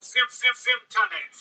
Zimtalent.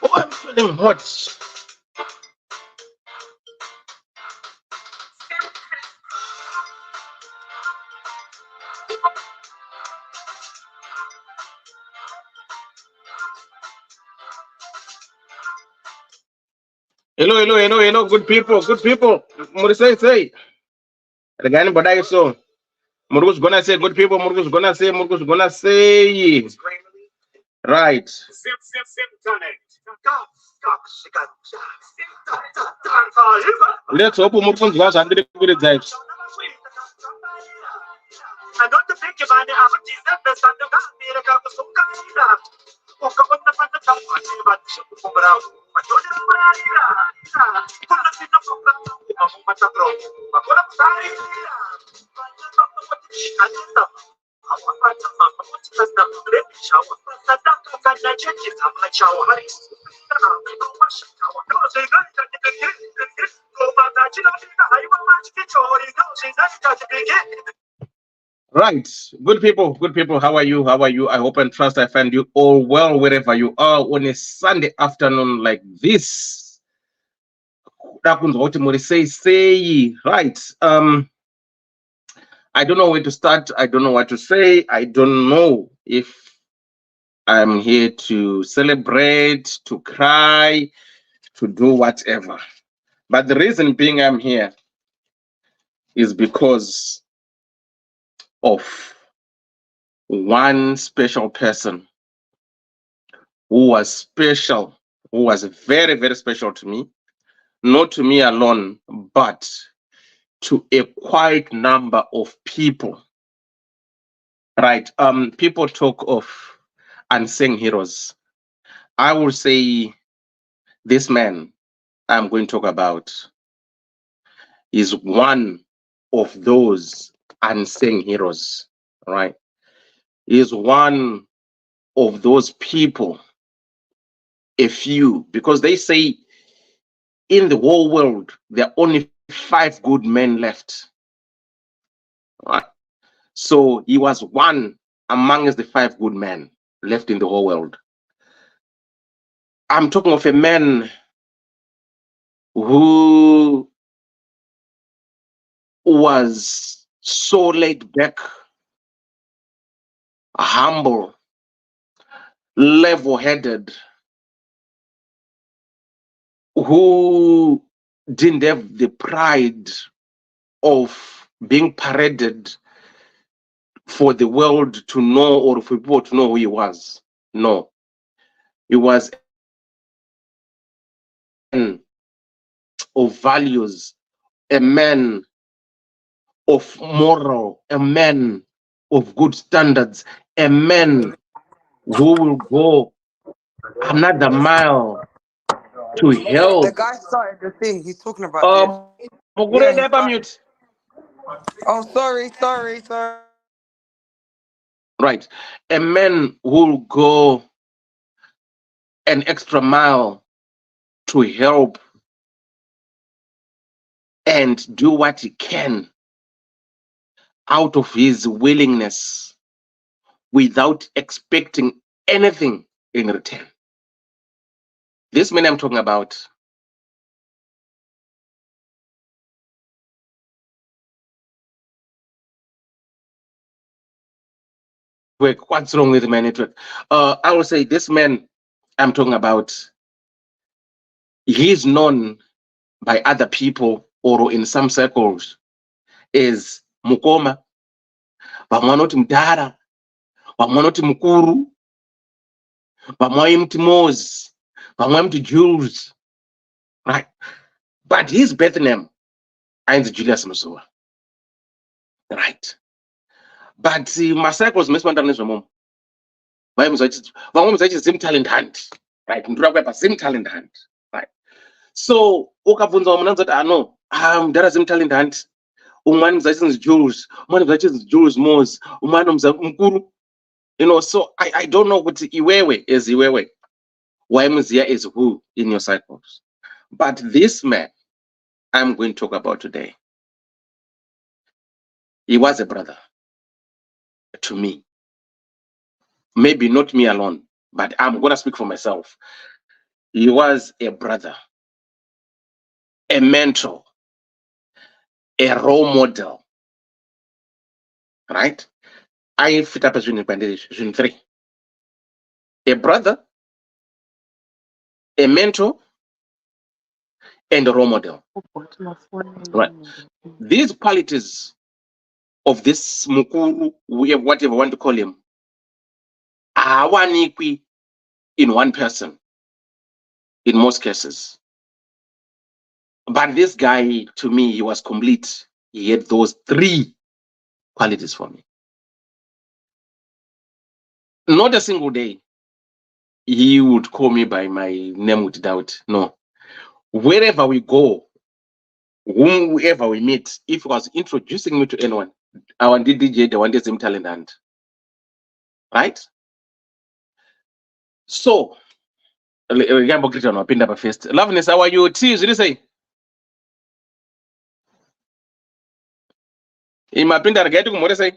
Oh, I'm feeling hot. Hello, good people, good people. Say. Regani badai so. Murgus gonna say good people, Murgus gonna say. Right. Zimtalent. Let's hope Murgus was under the good vibes. I don't think about it. I'm a decent person. I'm a some kind of. Oh, come on, the top one. But you come around. But you're the one. Put us in the program. I'm a matador. But what I'm saying is, I don't know. I want my mama. What's the number? Let me shower. The doctor can change it. I'm a shower. Right, good people. How are you? I hope and trust I find you all well wherever you are on a Sunday afternoon like this. Say right. I don't know where to start. I don't know what to say. I don't know if I'm here to celebrate, to cry, to do whatever. But the reason being I'm here is because of one special person who was special, who was very, very special to me. Not to me alone, but to a quite number of people. Right. People talk of unsung heroes. I will say this man I'm going to talk about is one of those unsung heroes. Right. Is one of those people, a few, because they say in the whole world there are only 5 good men left. Right. So he was one amongst the 5 good men left in the whole world. I'm talking of a man who was so laid back, humble, level-headed, who didn't have the pride of being paraded for the world to know or for people to know who he was. No, he was a man of values, a man of moral, a man of good standards, a man who will go another mile to help. The guy started the thing. He's talking about this. Mugure, Yeah, he never started. mute. Oh, sorry. Right. A man who will go an extra mile to help and do what he can out of his willingness without expecting anything in return. This man I'm talking about what's wrong with my network? I will say this man I'm talking about, he is known by other people or in some circles is mukoma, vamwe vanoti mudhara, vamwe vanoti mukuru, vamwe vaimti Mooz, vamwe vaimti Julz, right? But his birth name ainzi Julius Muzuva, right? But my circles mesipanda nezvemomo vamwe muzaiti Zimtalent hunt, right? Ndura kwaipa Zimtalent hunt, right? So ukabvunza vamwe nanzoti ano mudhara Zimtalent hunt, umwani muzaiti Julz, umwani muzaiti Julz Mooz, umwani muzaiti mukuru. You know, so I don't know what Iwewe is Iwewe. Waimuzia is who in your cycles. But this man I'm going to talk about today, he was a brother to me. Maybe not me alone, but I'm going to speak for myself. He was a brother, a mentor, a role model, right? I fit up as June 3. A brother, a mentor, and a role model. Right. These qualities of this mukuru, whatever you want to call him, are one equal in one person, in most cases. But this guy, to me, he was complete. He had those 3 qualities for me. Not a single day he would call me by my name with doubt. No. Wherever we go, whoever we meet, if he was introducing me to anyone, I want the DJ, the one that's Zimtalent hunt. Right? So, Loveness, how are you? T, did you say? In my pinda, get to what say?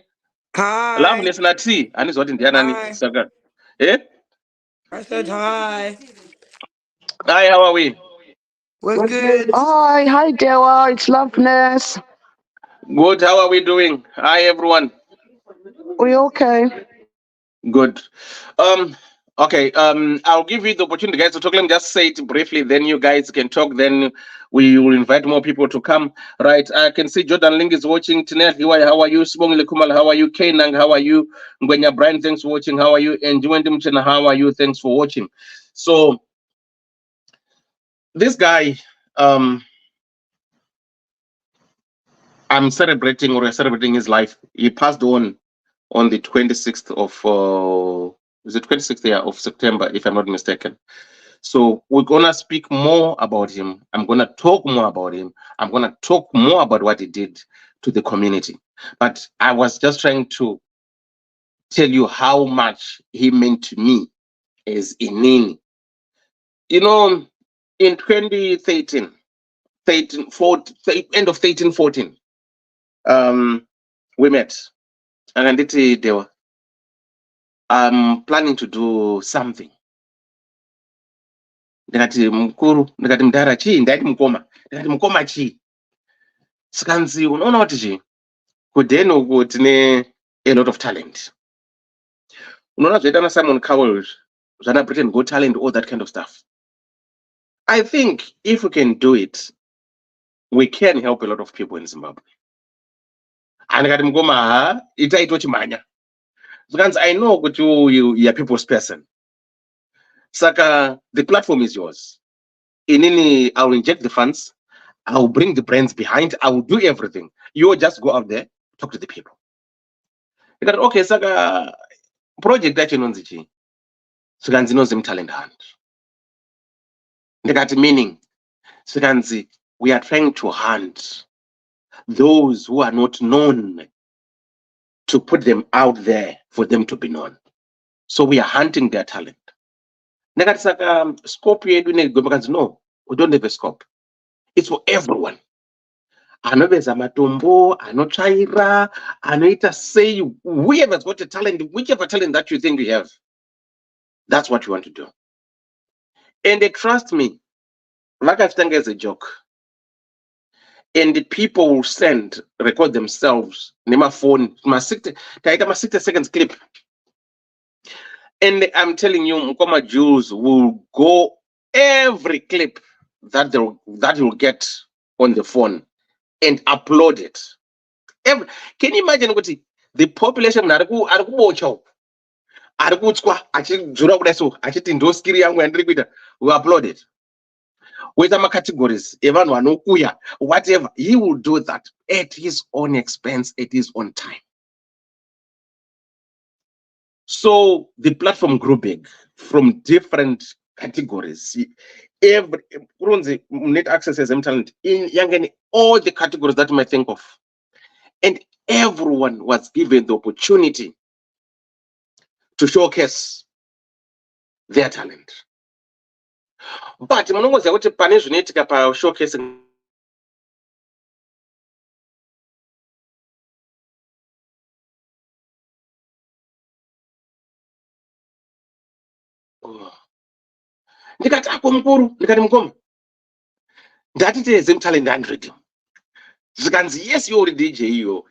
Hi. Loveness, not T, and it's what in the Hi. Saga. Eh? I said hi. Hi, how are we? We're good. Hi, Dewa. It's Loveness. Good, how are we doing? Hi, everyone. We okay? Good. Okay, I'll give you the opportunity, guys, to talk. Let me just say it briefly, then you guys can talk, then we will invite more people to come. Right, I can see Jordan Ling is watching. Tinel, how are you? Sibong Lekumal, how are you? Kenang, how are you? Ngwenya Brian, thanks for watching. How are you? And Juwendim Chena, how are you? Thanks for watching. So, this guy, I'm celebrating, or we're celebrating his life. He passed on the 26th of is it 26th of September, if I'm not mistaken. So we're gonna speak more about him. I'm gonna talk more about him. I'm gonna talk more about what he did to the community. But I was just trying to tell you how much he meant to me as Inini. You know, in 2013, end of 13-14, we met. And they were I'm planning to do something. Ndikati mukuru, ndikati mudhara chii, ndaiti mukoma. Ndikati mukoma chii. Sikanzi unoona kuti chii. Kudheni uku tine a lot of talent. Unoona zvoita na Simon Cowell, zvana Britain Got Talent, all that kind of stuff. I think if we can do it, we can help a lot of people in Zimbabwe. And ndikati mukoma ha, itaito chimanya. Because I know that you are people's person. Saka, the platform is yours. I'll inject the funds. I'll bring the brands behind. I will do everything. You just go out there, talk to the people. You got okay, Saka, project that you know, Suganzi knows Zimtalent hunt. They got meaning. Suganzi, we are trying to hunt those who are not known, to put them out there for them to be known. So we are hunting their talent. Scope, no, we don't have a scope. It's for everyone. anoveza matombo, anotsvaira, anoita sei, whoever's got a talent, whichever talent that you think you have, that's what you want to do. And trust me, vakachitanga as a joke. And the people will record themselves, nema phone, my 60 seconds clip. And I'm telling you, Mkoma Julz will go every clip that you'll get on the phone and upload it. Can you imagine what the population we upload it with some categories, even whatever, he will do that at his own expense, at his own time. So the platform grew big from different categories. Every net access as Zimtalent in all the categories that you might think of. And everyone was given the opportunity to showcase their talent. But showcasing ndikati ako mukuru ndikati mukoma ndatite Zimtalent 100 zikanzi yes you already DJ iyo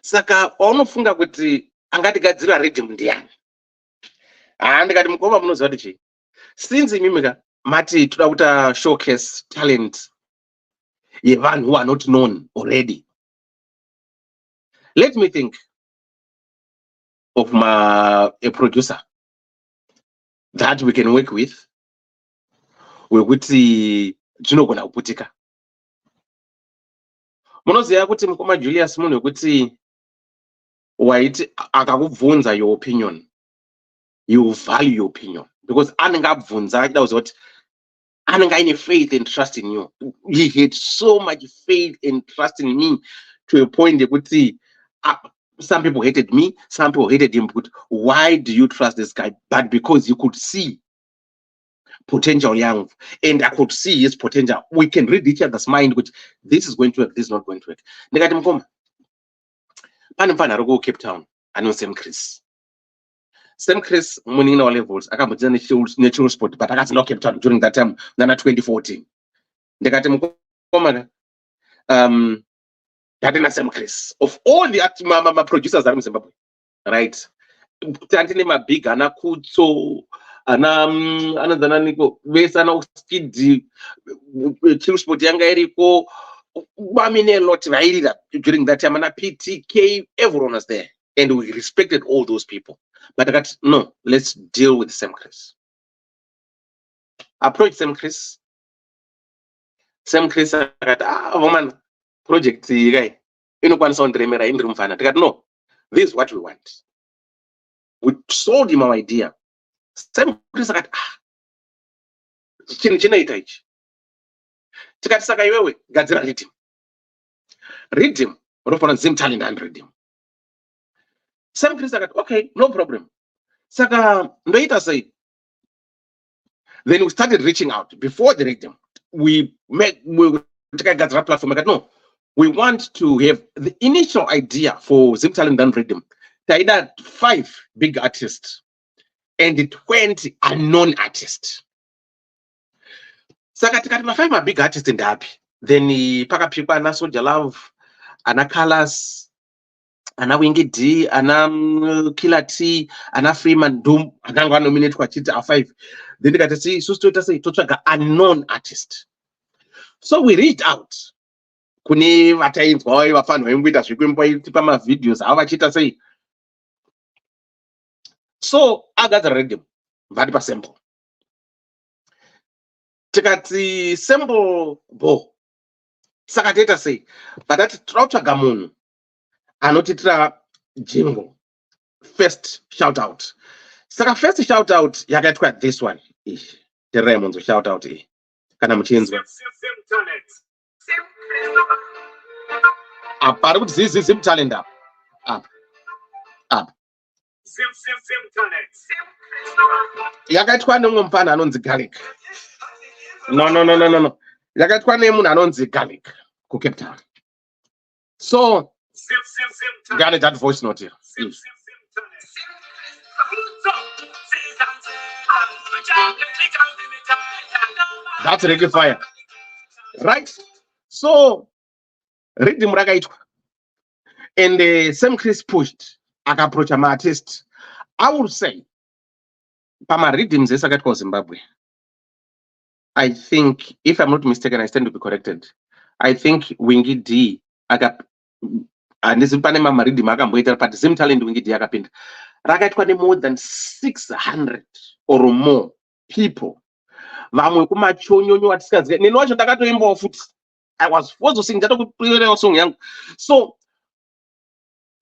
saka paunofunga kuti angatigadzira rhythm ndiani ndikati mukoma munoziva kuti chii since imimika mati toda kuita showcase talent yevanhu who are not known already. Let me think of a producer that we can work with wekuti dzinogona kuputika. Munoziva kuti Mukoma Julius munhu wekuti waiti akakubvunza your opinion, you value your opinion because anenge abvunza achida kuziva kuti anenge aine faith and trust in you. He had so much faith and trust in me to a point yekuti some people hated me, some people hated him. But why do you trust this guy? But because you could see potential young, and I could see his potential. We can read each other's mind, which this is going to work, this is not going to work. Negati mkoma. Panimfana rogo Cape Town. I know Sam Chris. Sam Chris, winning all levels. I can't put natural sport, but I got to know Cape Town during that time. Then 2014. Negati mkoma. Sam Chris. Of all the producers that are in Zimbabwe, right? Tantine ma big ana Kutso, ana Zananiko, Vesana Skid, Chill Sport Yanga Eriko, Bamine lot during that time, and PTK, everyone was there. And we respected all those people. But I got no, let's deal with Sam Chris. Approach Sam Chris. Sam Chris, I got woman. Project guy, no, this is what we want. We sold him our idea. Same Chris got read him, Zimtalent and read him. Same Chris got okay, no problem. Saka later say. Then we started reaching out before the rhythm. We got a platform. I got no. We want to have the initial idea for Zimtalent and Rhythm. They had 5 big artists and 20 unknown artists. So I 5 big artists in the happy. Then Paka people Ana Soldier Love, Ana Colors, Ana Wingy D, Ana Killer T, Ana Freeman Doom, Ana one nominate for 5. Then they got to see to unknown artist. So we reached out. Kuni vatainzwa vafana vemboita zvekwemboitipa mavideos avachita sei. So I got the rhythm vari pasample tikati sample bo saka taita sei patati tinotsvaga munhu anotitira jingle first shout out. Saka first shout out yakaitwa this one Raymond's shout out kana muchinzwa apari kuti zizi Zimtalent up yakaitwa nemumwe mufana anonzi Garlic. No yakaitwa nemunhu anonzi Garlic. ku Cape Town. So got that voice note here. That's reggae fire, right? So rhythm rakaitwa, and Sam Chris pushed approach my artist. I would say pama rhythms esakatwa Zimbabwe. I think, if I'm not mistaken, I stand to be corrected. I think Wingy D and this panema rhythm akamboita but Zimtalent Wingy D akapinda rakaitwa more than 600 or more people. Vamwe kumachonyonyo atisikazike nini wacho ndakatoimbawo futi. I was forced to sing that song yangu. So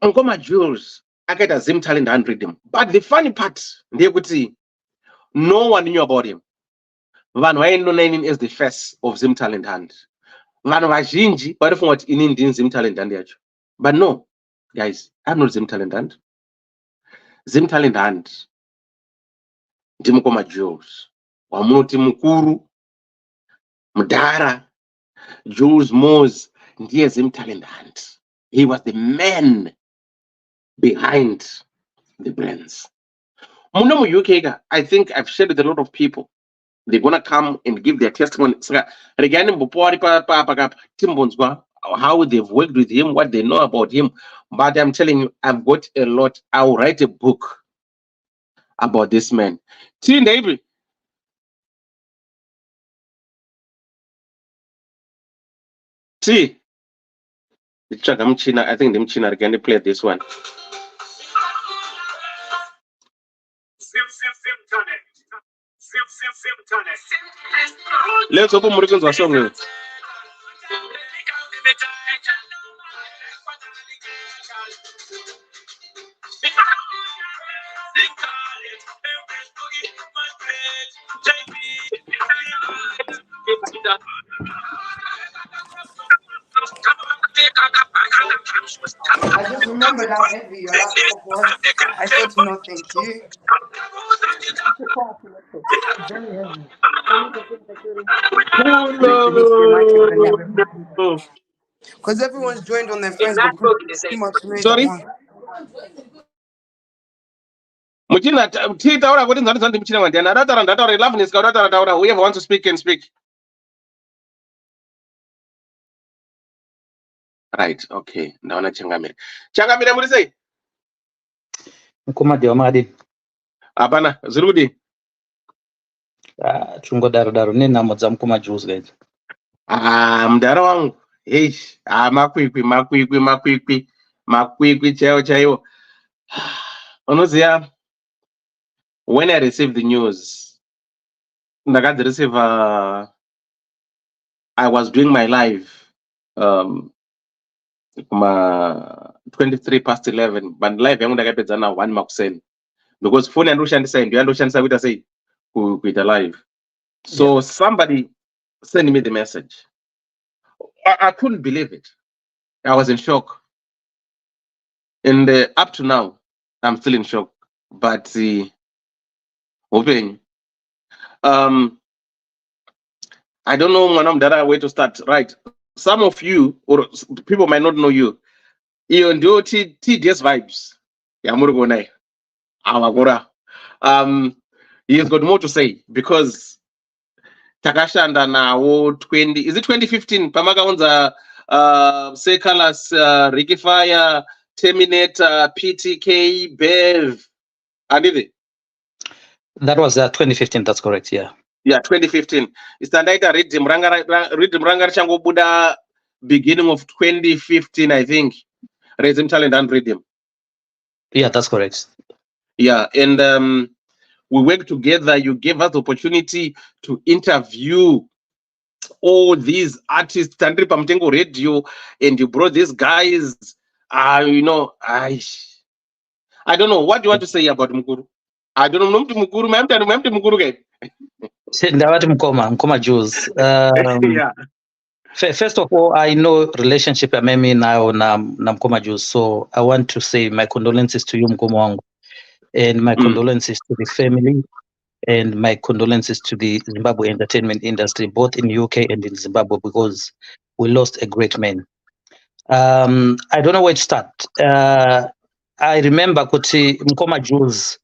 Ngoma Julz akaita Zimtalent and rhythm. But the funny part ndeyekuti no one knew about him. Vanhu vainonaining as the face of Zimtalent hand. Vanhu vazhinji varifunga kuti ini ndini Zimtalent hand yacho. But no, guys, I'm not Zimtalent hand. Zimtalent hand ndi Ngoma Julz. Wamunoti mukuru, mudhara, Julz Mooz, ndiye Zimtalent hand. He was the man behind the brands. Muno mu UK, I think I've shared with a lot of people. They're gonna come and give their testimony. How they've worked with him, what they know about him. But I'm telling you, I've got a lot. I'll write a book about this man. T Navy. T. I think them China are gonna play this one. Let's open Morgan's was song. I just remembered how heavy your laptop was. I said no, thank you. Very heavy. Because everyone's joined on their phones, but too much noise. Sorry? Muchina T taura kuti nzani nzani muchina wandi anatara ndataura 11 is kaura taura whoever wants to speak can speak. Right, okay. Naona Changamire. Changamire muri sei? Ngoma dewa madi. Hapana, zirudi. Chungo daro nini namo za Ngoma Julz guys. Mdara wangu. Hey, makwikwi chaiwo. Unoziya, when I received the news, I was doing my live 23 past 11, but live yangu ndakapedza na 1 makuseni because phone yandoshandisa kuita sei kuita live. So somebody sent me the message. I couldn't believe it. I was in shock, and up to now I'm still in shock. But open. I don't know where to start. Right, some of you or people might not know you. You do TDS vibes. He's got more to say because Takashanda now 20. Is it 2015? Pamaka unza Sekalas, Ricky Fire, Terminator, PTK, Bev. That was 2015. That's correct. Yeah. Yeah, 2015. Istandaita Rhythm Rangar Chango Buddha beginning of 2015, I think. Zimtalent and Rhythm. Yeah, that's correct. Yeah, and we worked together. You gave us the opportunity to interview all these artists, Tandri Pamtengo Radio, and you brought these guys. I don't know. What do you want to say about Mukuru? I don't know. Mukuru, Mukuru guy. Ngoma Julz. Yeah. First of all, I know relationship mimi now na Ngoma Julz, so I want to say my condolences to you Mkoma wangu, and my condolences to the family, and my condolences to the Zimbabwe entertainment industry, both in UK and in Zimbabwe, because we lost a great man. I don't know where to start. I remember kuti Mkoma Julz,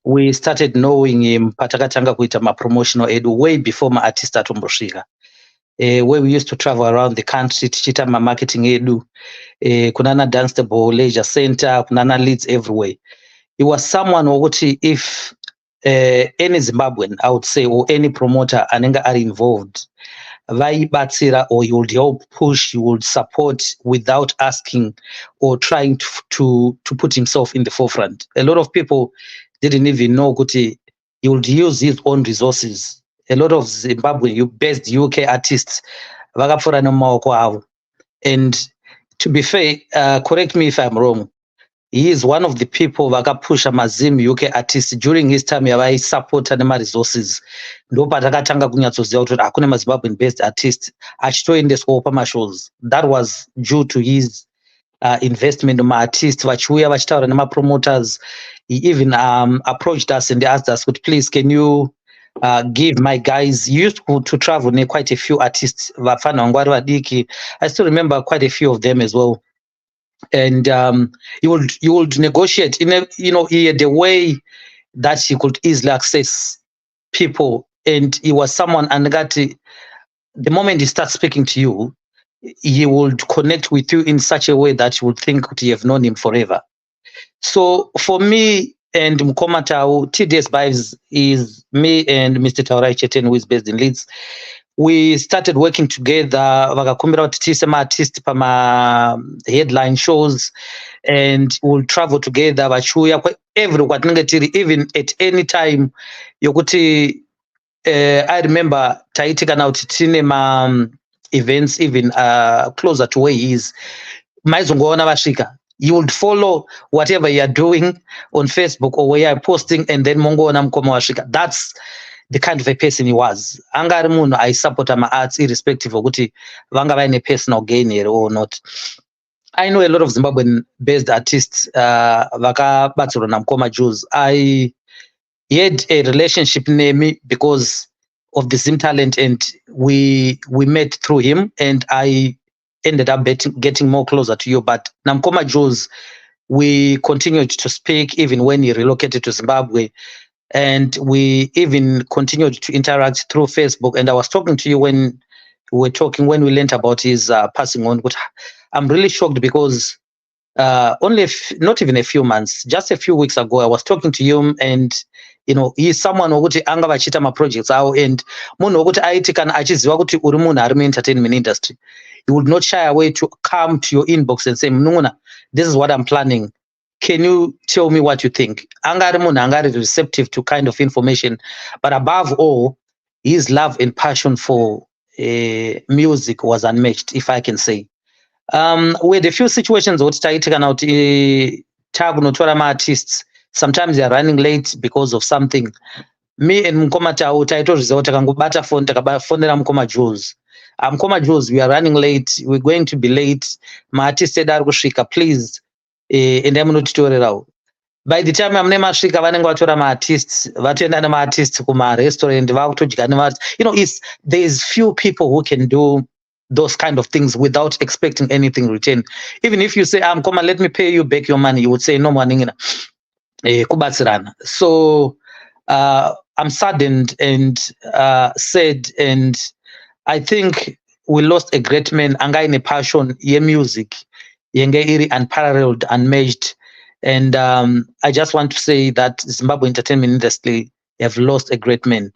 we started knowing him patakatanga kuita ma-promotional edu way before ma-artist atombosvika. Where we used to travel around the country tichita ma-marketing edu. Kunana Dunstable Leisure Center, kunana leads everywhere. He was someone wokuti if any Zimbabwean, I would say, or any promoter anenga are involved, vaibatsira, or you would help push, you would support without asking or trying to put himself in the forefront. A lot of people didn't even know kuti he would use his own resources. A lot of Zimbabwean based UK artists vakapfura nemaoko avo. And to be fair, correct me if I'm wrong, he is one of the people vakapusha mazim UK artists during his time yavaisupporta nema-resources. Ndo patakatanga kunyatsoziva kuti hakuna ma-Zimbabwean based artists achitoendeswawo pamashows. That was due to his investment ma-artists vachiuya vachitaura nema-promoters. He even approached us and asked us, please, can you give my guys, he used to travel near quite a few artists. I still remember quite a few of them as well. And you would negotiate in a, he had a way that he could easily access people. And he was someone, and the moment he starts speaking to you, he would connect with you in such a way that you would think that you have known him forever. So for me and Mkoma Tau, TDS Vibes is me and Mr. Taurai Cheten, who is based in Leeds. We started working together, vakakumbira kuti tiise ma-artist pama headline shows, and we'll travel together, vachiuya every kwatinenge tiri, even at any time yokuti I remember taiti kana kuti tine events even closer to where he is, maizongoona vasvika. You would follow whatever you are doing on Facebook or where you are posting, and then mongoona Mkoma wasvika. That's the kind of a person he was. Angari munhu I support my arts irrespective of kuti vanga vaine personal gain here or not. I know a lot of Zimbabwean based artists vakabatsirwa naMkoma Julz. I had a relationship name because of the Zimtalent, and we met through him, and I ended up getting more closer to you. But Mkoma Julz, we continued to speak even when he relocated to Zimbabwe. And we even continued to interact through Facebook. And I was talking to you when we learned about his passing on. But I'm really shocked because not even a few months, just a few weeks ago, I was talking to him, and he's someone who anga vachita ma projects awo, and munhu wokuti aiti kana achiziva kuti uri munhu ari mu-entertainment industry, he would not shy away to come to your inbox and say, Mnunguna, this is what I'm planning. Can you tell me what you think? Angari munhu angari receptive to kind of information, but above all, his love and passion for music was unmatched, if I can say. We had a few situations what taitika now takunotora ma-artists, sometimes they are running late because of something. Me and Mkoma Tau taitozviziva kuti takangobata phone takafonera Mkoma Julz. Mkoma Julz, we are running late, we're going to be late. Ma-artist said ari kusvika, please. And I'm not sure. By the time I'm never sure vanenge vatora ma-artists, vatoenda nema-artists kuma-restaurant, there's few people who can do those kind of things without expecting anything in return. Even if you say, Mkoma, let me pay you back your money, you would say, no money. So I'm saddened and sad, and I think we lost a great man, anga ine passion ye music. Yenge iri unparalleled, unmatched, and I just want to say that Zimbabwe entertainment industry have lost a great man.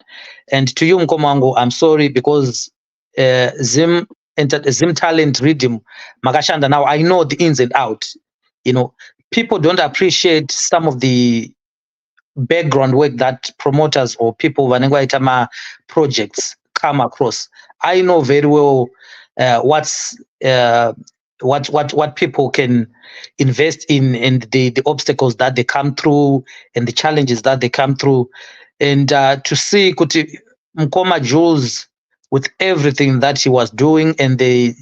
And to you, Mkomango, I'm sorry because Zimtalent rhythm makashanda. Now I know the ins and outs. People don't appreciate some of the background work that promoters or people vanenge vaita projects come across. I know very well what people can invest in, and the obstacles that they come through and the challenges that they come through. And to see Kuti Mkoma Julz with everything that he was doing, and the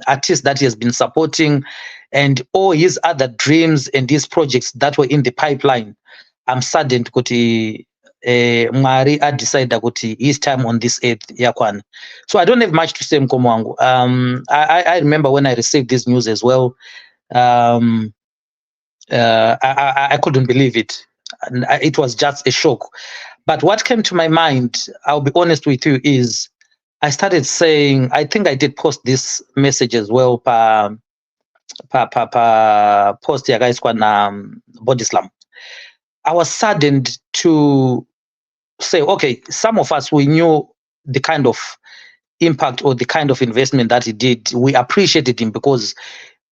artists that he has been supporting, and all his other dreams and his projects that were in the pipeline, I'm saddened Kuti Mwari decide kuti his time on this earth yakwana. So I don't have much to say, mkomo wangu. I remember when I received this news as well. I couldn't believe it. And it was just a shock. But what came to my mind, I'll be honest with you, is I started saying, I think I did post this message as well, post ya guys kwa body slam. I was saddened to say, okay, some of us, we knew the kind of impact or the kind of investment that he did. We appreciated him because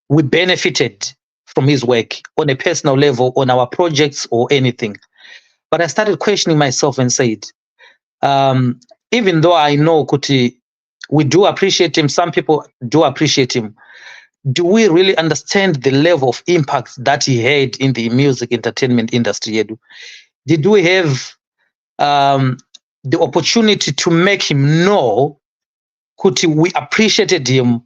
we benefited from his work on a personal level, on our projects or anything. But I started questioning myself and said, even though I know Kuti, we do appreciate him, some people do appreciate him, do we really understand the level of impact that he had in the music entertainment industry? Did we have the opportunity to make him know Kuti, we appreciated him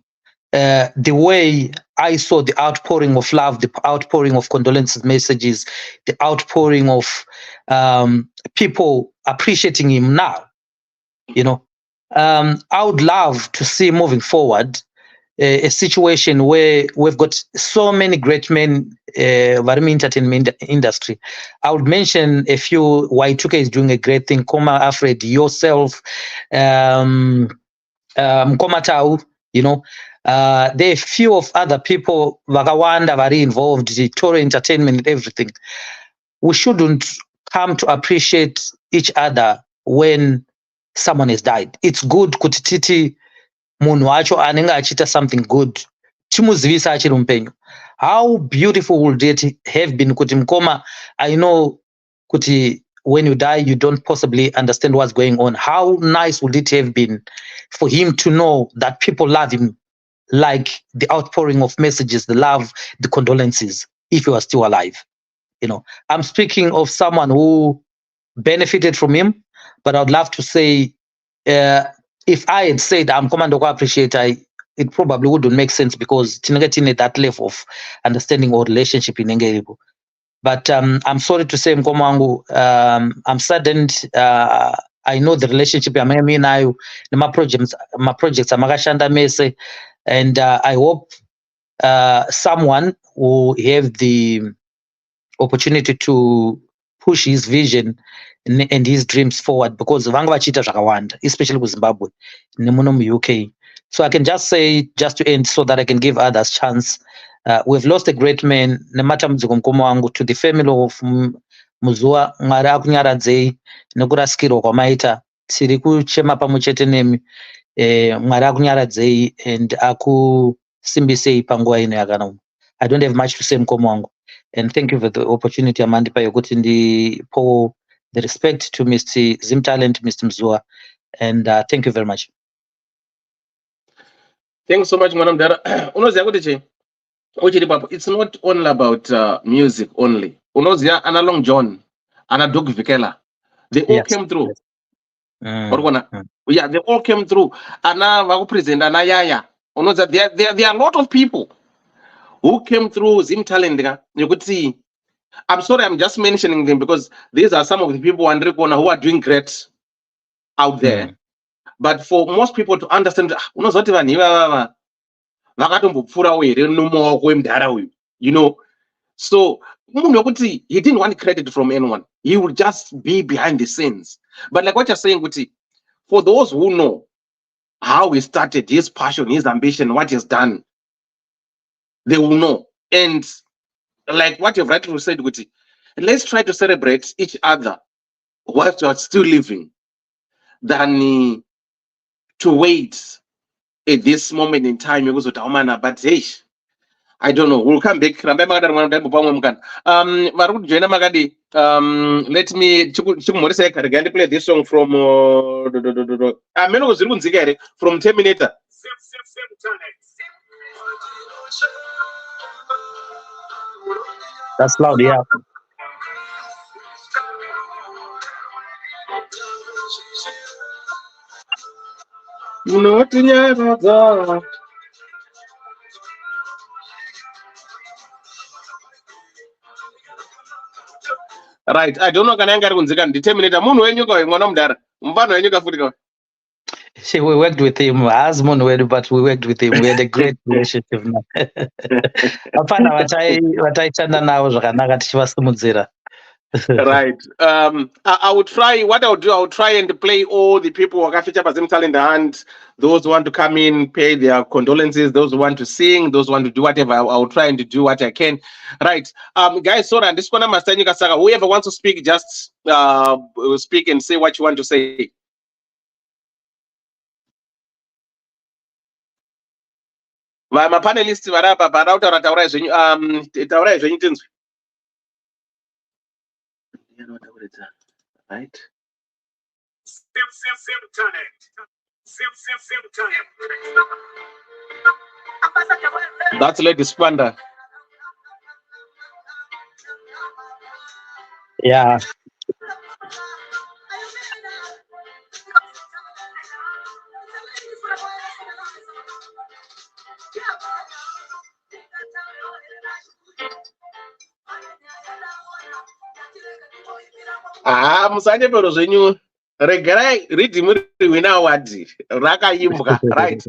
the way I saw the outpouring of love, the outpouring of condolences messages, the outpouring of people appreciating him now? I would love to see moving forward a situation where we've got so many great men in the entertainment industry. I would mention a few. Y2K is doing a great thing. Koma Alfred, yourself, Mkomatau, there are a few of other people, Vakawanda, very involved, the Toro Entertainment and everything. We shouldn't come to appreciate each other when someone has died. It's good kutititi munhu wacho anenge achita something good. Timuzivisa achiri mupenyu. How beautiful would it have been kuti Mkoma, I know kuti when you die, you don't possibly understand what's going on. How nice would it have been for him to know that people love him, like the outpouring of messages, the love, the condolences, if he was still alive. I'm speaking of someone who benefited from him, but I'd love to say, if I had said I'm Commando appreciate, it probably wouldn't make sense because tinenge at that level of understanding or relationship in Engeribo. But I'm sorry to say, Mkomangu, I'm saddened. I know the relationship I'm in now, my projects Amagashanda Mese, and I hope someone will have the opportunity to push his vision and his dreams forward, because vanga vachita zvakawanda, especially with Zimbabwe, nemuno mu UK. So I can just say, just to end, so that I can give others chance. We've lost a great man, nematambudziko mukoma wangu, to the family of Muzua. Mwari akunyaradzei nekurasikirwa kwamaita. Tiri kuchema pamwe chete nemi. Mwari akunyaradzei and akusimbisei panguva ino yakanauma. I don't have much to say, mukoma wangu. And thank you for the opportunity, Amandipa, yokuti ndipo the respect to Mr. Zimtalent, Mr. Mzua, and thank you very much. Thanks so much, Madam Dara. It's not only about music only. Unozia Analong John, Anadog Vikela, they all came through. Yeah, they all came through. Ana Vago President, Anayaya. Unozia, there are a lot of people who came through Zimtalent. You could see. I'm sorry, I'm just mentioning them because these are some of the people who are doing great out there. But for most people to understand, so he didn't want credit from anyone. He would just be behind the scenes. But like what you're saying, for those who know how he started, his passion, his ambition, what he's done, they will know. And like what you've rightly said, Guti, let's try to celebrate each other whilst you're still living than to wait at this moment in time. But hey, I don't know. We'll come back. Let me play this song from Terminator. That's loud, yeah. Right. I don't know kana ngari kunzika determinate munhu wenyu kwa mwana mudara. Mfano wenyu kafuti kwa. See, we worked with him as Monwed, but we worked with him. We had a great relationship now. Apana vataitanda navo zvakanaka tichivasimudzira. Right. I would try. What I would do, I would try and play all the people who are featured by Zimtalent and those who want to come in, pay their condolences. Those who want to sing, those who want to do whatever. I will try and do what I can. Right. Guys, sorry, and this one I'm saying, whoever wants to speak, just speak and say what you want to say. My panelists varapa varauta taura zvenyu taurai zvenyu tinzwi. Right. That's Lady Splendor. Yeah. Musanye pero zvenyu regerai ridhimu riwina award rakaimbwa. Right.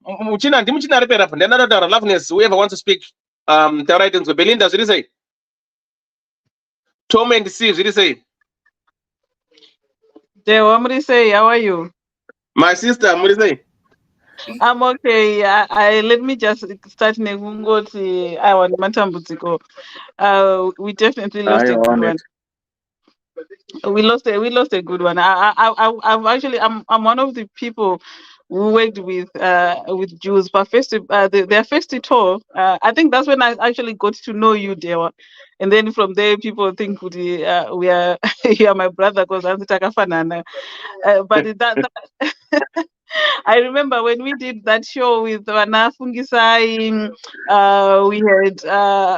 Muchina ndimuchina repera ndana taura Loveness, whoever wants to speak. Taura tinzwe. Belinda zviri sei? Tom and C zviri sei? Dewa, muri say, how are you? My sister muri sei? I'm okay. I let me just start nekungoti I want matambudziko. We definitely lost a good one. We lost a good one. I've actually I'm one of the people who worked with Julz, but their first tour. I think that's when I actually got to know you, Dewa, and then from there people think we are you are my brother because I'm Takafanana. But that I remember when we did that show with Wana Fungisai, we had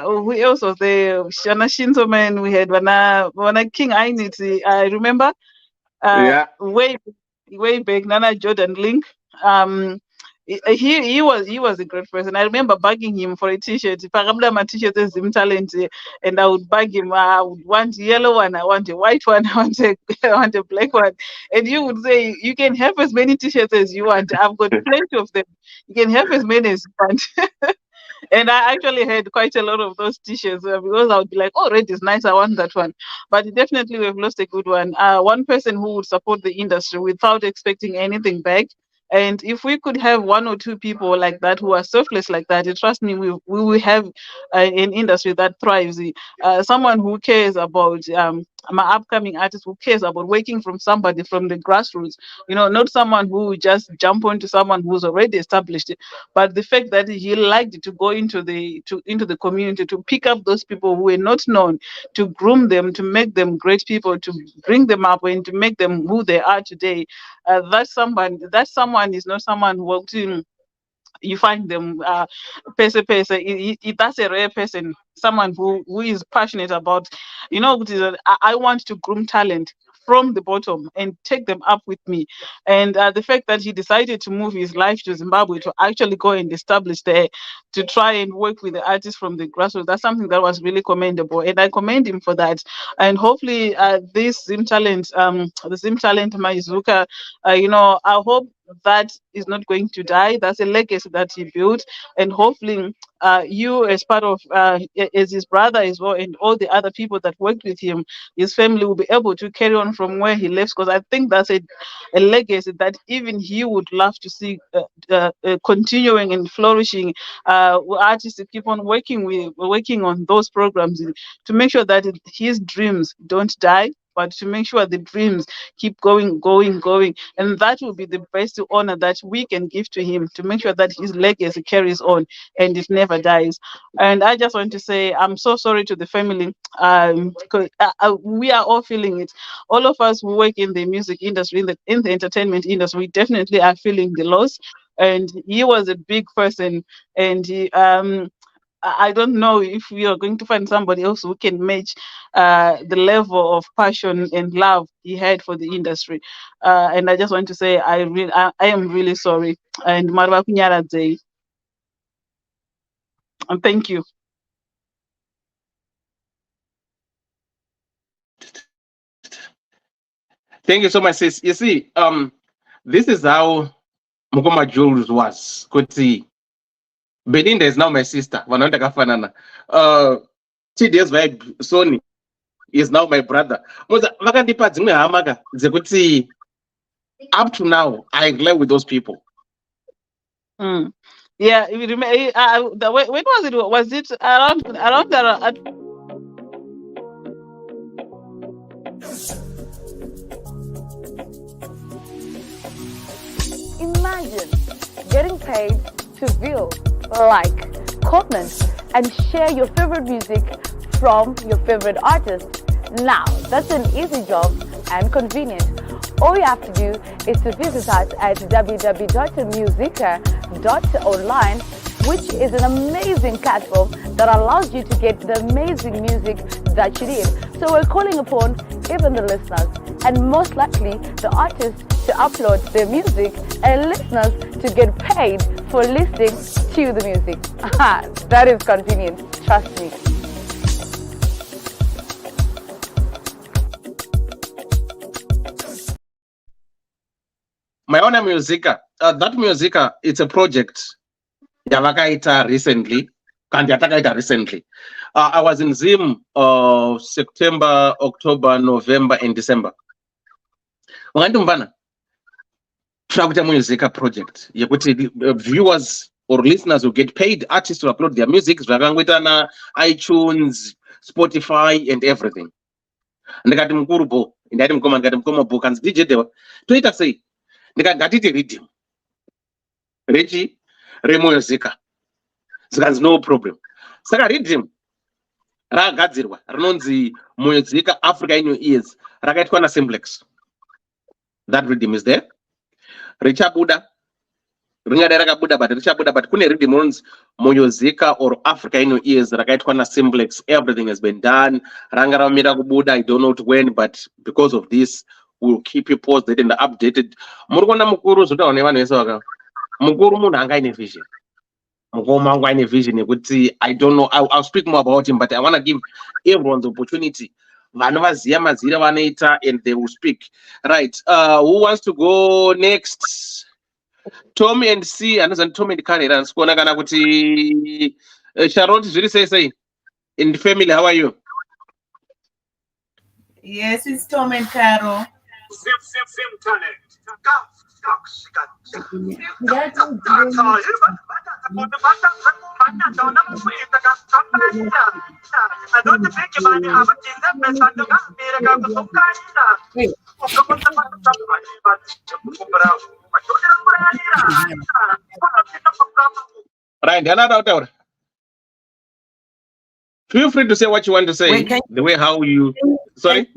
who else was there? Shana Shinzoman, we had Wana King Ainiti. I remember way back, Nana Jordan Link. He was a great person. I remember bugging him for a t-shirt. If I got my t-shirt as Zimtalent, and I would bug him. I would want a yellow one, I want a white one, I want a black one. And you would say, you can have as many t-shirts as you want. I've got plenty of them. You can have as many as you want. And I actually had quite a lot of those t-shirts because I would be like, oh, red is nice, I want that one. But definitely we've lost a good one. One person who would support the industry without expecting anything back. And if we could have one or two people like that who are selfless like that, trust me, we will have an industry that thrives. Someone who cares about my upcoming artist, who cares about working from somebody from the grassroots, not someone who just jump onto someone who's already established, but the fact that he liked to go into the community, to pick up those people who were not known, to groom them, to make them great people, to bring them up and to make them who they are today. That someone is not someone who walked in. You find them that's a rare person, someone who is passionate about, I want to groom talent from the bottom and take them up with me. And the fact that he decided to move his life to Zimbabwe to actually go and establish there, to try and work with the artists from the grassroots, that's something that was really commendable, and I commend him for that. And hopefully this Zimtalent, the Zimtalent Maizuka, I hope that is not going to die. That's a legacy that he built, and hopefully you, as part of as his brother as well, and all the other people that worked with him, his family, will be able to carry on from where he left, because I think that's a legacy that even he would love to see continuing and flourishing. Artists to keep on working on those programs to make sure that his dreams don't die, but to make sure the dreams keep going. And that will be the best honor that we can give to him, to make sure that his legacy carries on and it never dies. And I just want to say I'm so sorry to the family, because we are all feeling it. All of us who work in the music industry, in the entertainment industry, we definitely are feeling the loss. And he was a big person, and he I don't know if we are going to find somebody else who can match the level of passion and love he had for the industry. And I just want to say I am really sorry. And Marwa Kunyaradze. And thank you. Thank you so much, sis. You see, this is how Mukoma Julz was. Kuti Belinda is now my sister. Wanaenda kafanana. Chides vibe Sony is now my brother. Moza vakandipa dzimwe hama dzekuti up to now I live with those people. Yeah, if you remember, when was it? Was it around the? Imagine getting paid to view, like, comment, and share your favorite music from your favorite artist. Now, that's an easy job and convenient. All you have to do is to visit us at www.musica.online, which is an amazing platform that allows you to get the amazing music that you need. So we're calling upon even the listeners, and most likely the artists, to upload their music, and listeners to get paid for listening to the music. That is convenient, trust me. My own Musica, that Musica, it's a project Yavakaita recently. Kandiatakaita recently. I was in Zim September, October, November, and December. Wangandumbana, Trakuta Musica project. Yekuti viewers or listeners will get paid, artists to upload their music, Zvakangwitana, iTunes, Spotify, and everything. And ndikati mkurubo, ndikati mkoma, ndikati mkoma bo, kanzi DJ dewa. Toita say, ndikati redeem. Rechi, reMusica. Zikanzi no problem. Saka redeem. Ragadzirwa, rinonzi Musica Africa in Your Ears. Rakaitwa na Simplex. That redeem is there. Richabuda. Ringada rakabuda, but Richabuda, but kune redeem runs Musica or Africa in Your Ears. Rakaitwa na Simplex. Everything has been done. Rangara mira kubuda, I don't know when, but because of this, we'll keep you posted and updated. Murukona mukuru zuta onevano yesoka. Mukuru munhu anga ine vision. Mukoma anga ine vision yekuti I don't know. I'll speak more about him, but I want to give everyone the opportunity. Vanovaziya mazira vanoita and they will speak. Right. Who wants to go next? Tom and C, and Tom and Karen. And Skona kana kuti Charlotte zviri sei. In the family, how are you? Yes, it's Tom and Carol. Zimtalent. Right, another. Feel free to say what you want to say. Wait, the way how you. Sorry?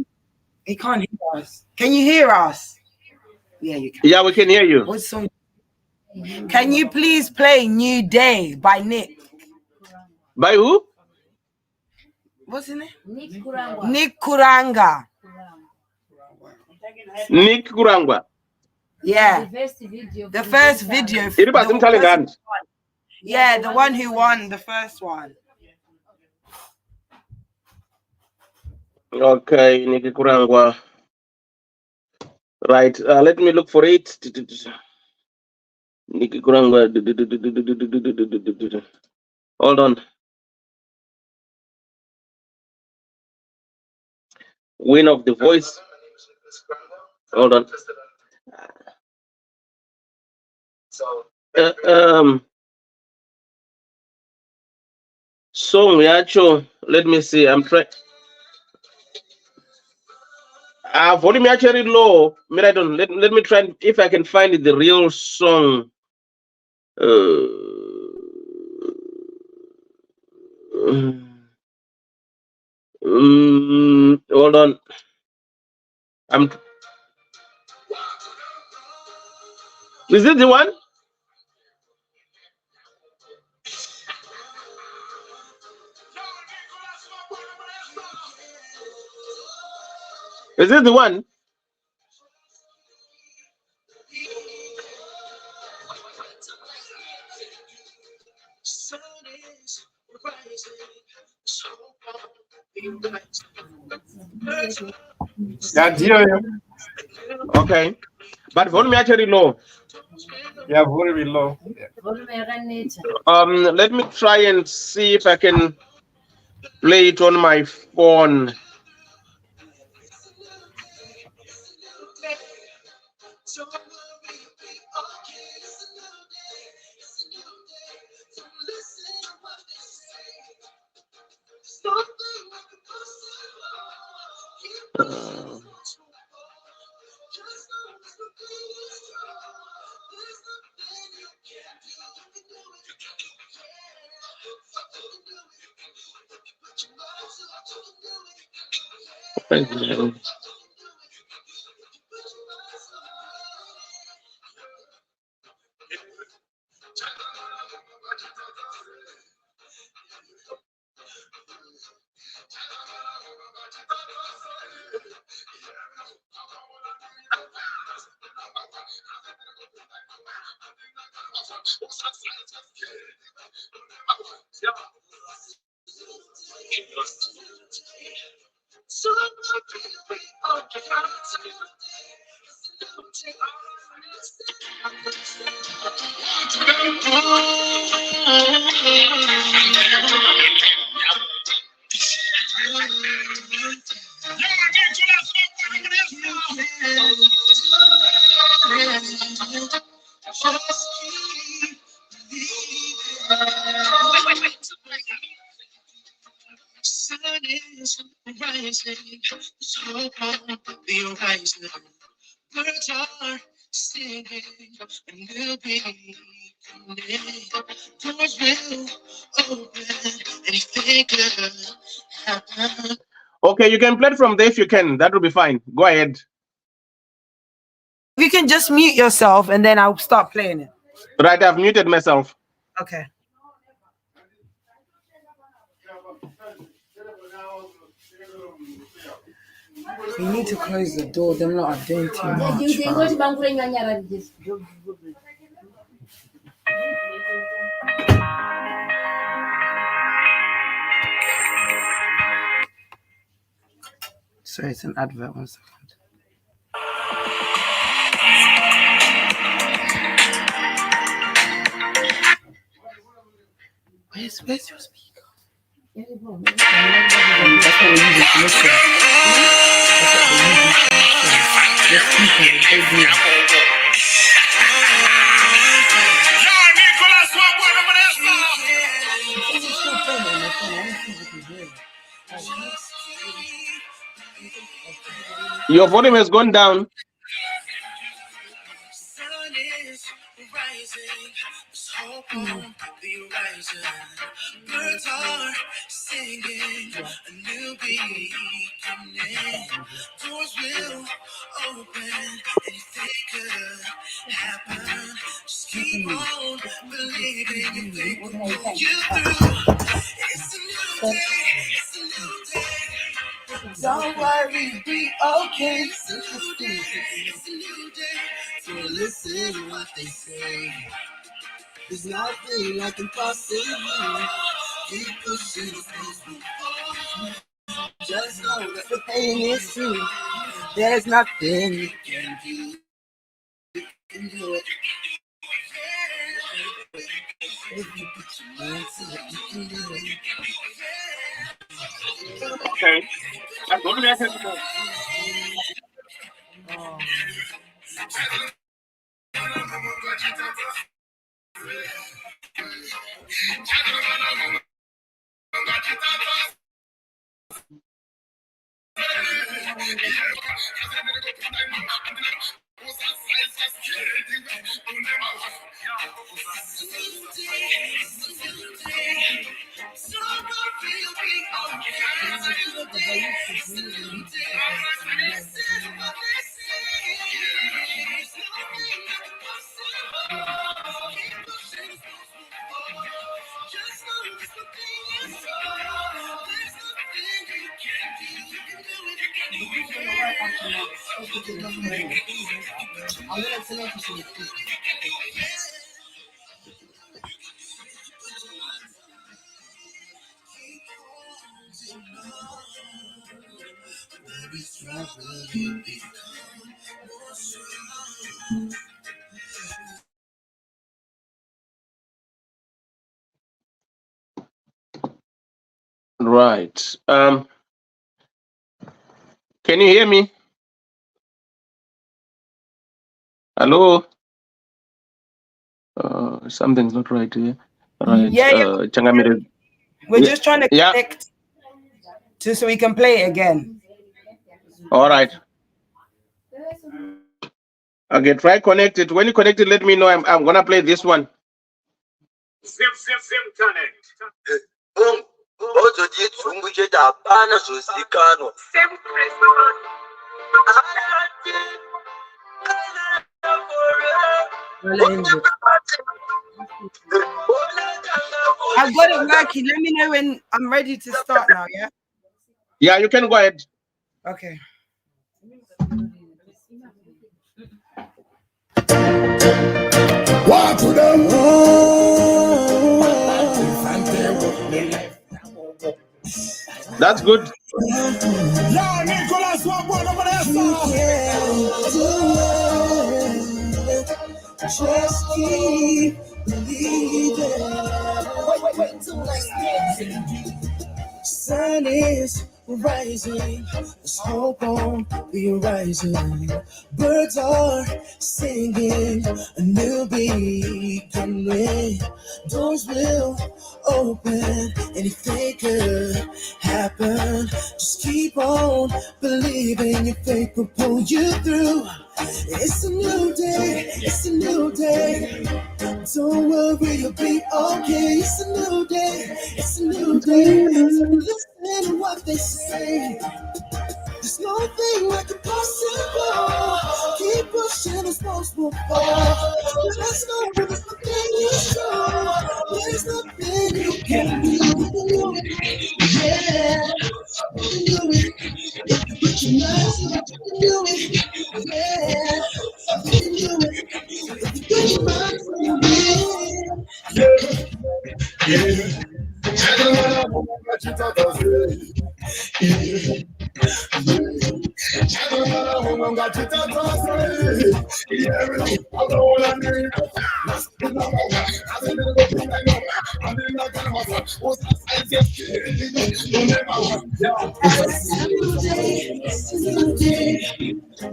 He can't hear us. Can you hear us? Yeah, you can. Yeah, we can hear you. What song? Can you please play New Day by Nick? By who? What's his name? Nick Kurangwa. Nick Kuranga. Nick Kurangwa. Yeah. The first video. Yeah, the one who won the first one. Okay, Nick Kurangwa. Right, let me look for it. Nick Kurangwa. Hold on. Win of the Voice. Hold on. Song yacho. Let me see. I'm trying. Volume actually low. Let me try if I can find the real song. Hold on. Is it the one? Is it the one? Yeah, dear. Okay. But volume actually low. Yeah, very low. Let me try and see if I can play it on my phone. Okay, you can play it from there if you can. That will be fine. Go ahead. You can just mute yourself and then I'll start playing it. Right, I've muted myself. Okay. You need to close the door. Them lot are doing too much. Sorry, it's an advert. 1 second. Where's your speaker? That's what we use it to listen. That's what we use it to listen. The speaker is so good. Your volume has gone down. Birds are singing a new beginning. Doors will open, anything could happen. Just keep on believing and they will pull you through. It's a new day, it's a new day. Don't worry, be okay. It's a new day, it's a new day. So listen to what they say. There's nothing like impossible. Keep pushing the pace. Just know that the pain is true. There's nothing you can do. You can do it. If you put your mind to it, you can do it. Okay. I'm going to ask you. Right. Can you hear me? Hello? Something's not right here. Right. Yeah. Changamire. We're just trying to Yeah. connect so we can play it again. All right. Okay, try connect it. When you connect it, let me know. I'm gonna play this one. Zimtalent. Boom. Bozo jitsungu chedapana zosikano. I've got it working. Let me know when I'm ready to start now, yeah? Yeah, you can go ahead. Okay. What to them? That's good. Yeah, Nicholas, what over there? Just keep believing. Sun is rising, there's hope on the horizon. Birds are singing, a new beginning. Doors will open, anything could happen. Just keep on believing, your faith will pull you through. It's a new day, it's a new day. Don't worry, you'll be okay. It's a new day, it's a new day. So listen to what they say. There's nothing like impossible. Keep pushing, it's possible. Let's go with nothing is true. There's nothing you can do. Yeah, you can do it. Put your mind to it, you can do it. Yeah, you can do it. Put your mind to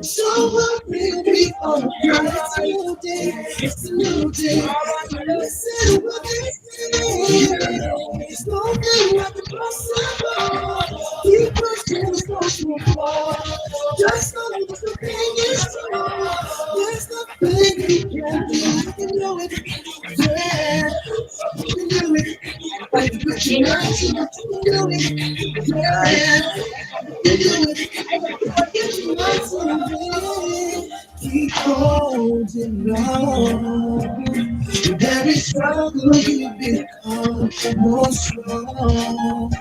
So what will be on it's a new day, it's a new day. Listen to what they say. It's nothing like impossible. Keep pushing, it's possible. Just know that the thing is true. There's nothing you can do. You can do it. Yeah, you can do it. Like what you like, you can do it. Yeah, you can do it. Get your mind to it. Keep holding on. With every struggle you become more strong.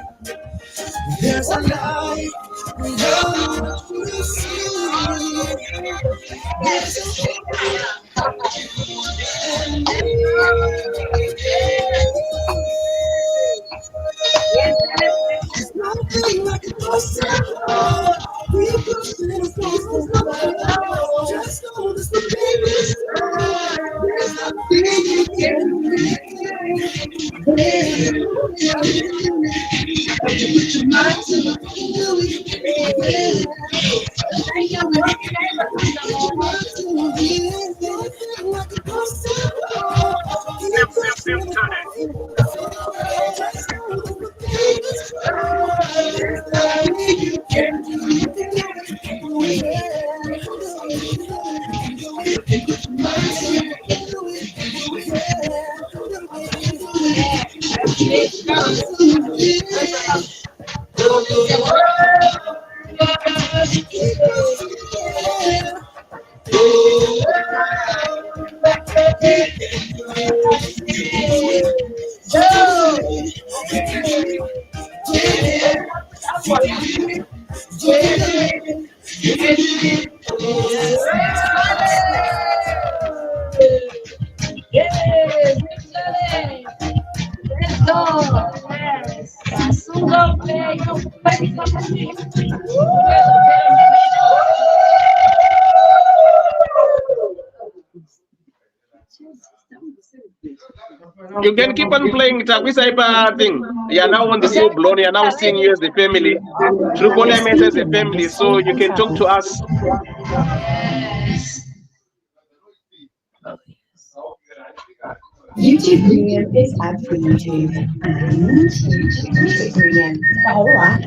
There's a light beyond you see. There's nothing like impossible. We push it as possible. Just know this the biggest. There's nothing you can do. Put your mind to it, you can do it. You can keep on playing Takwisa thing. You are now on the full blown. You are now seeing you as a family. Triple MS as a family. So you can talk to us. YouTube Premium is app for YouTube and Music Premium. Hola.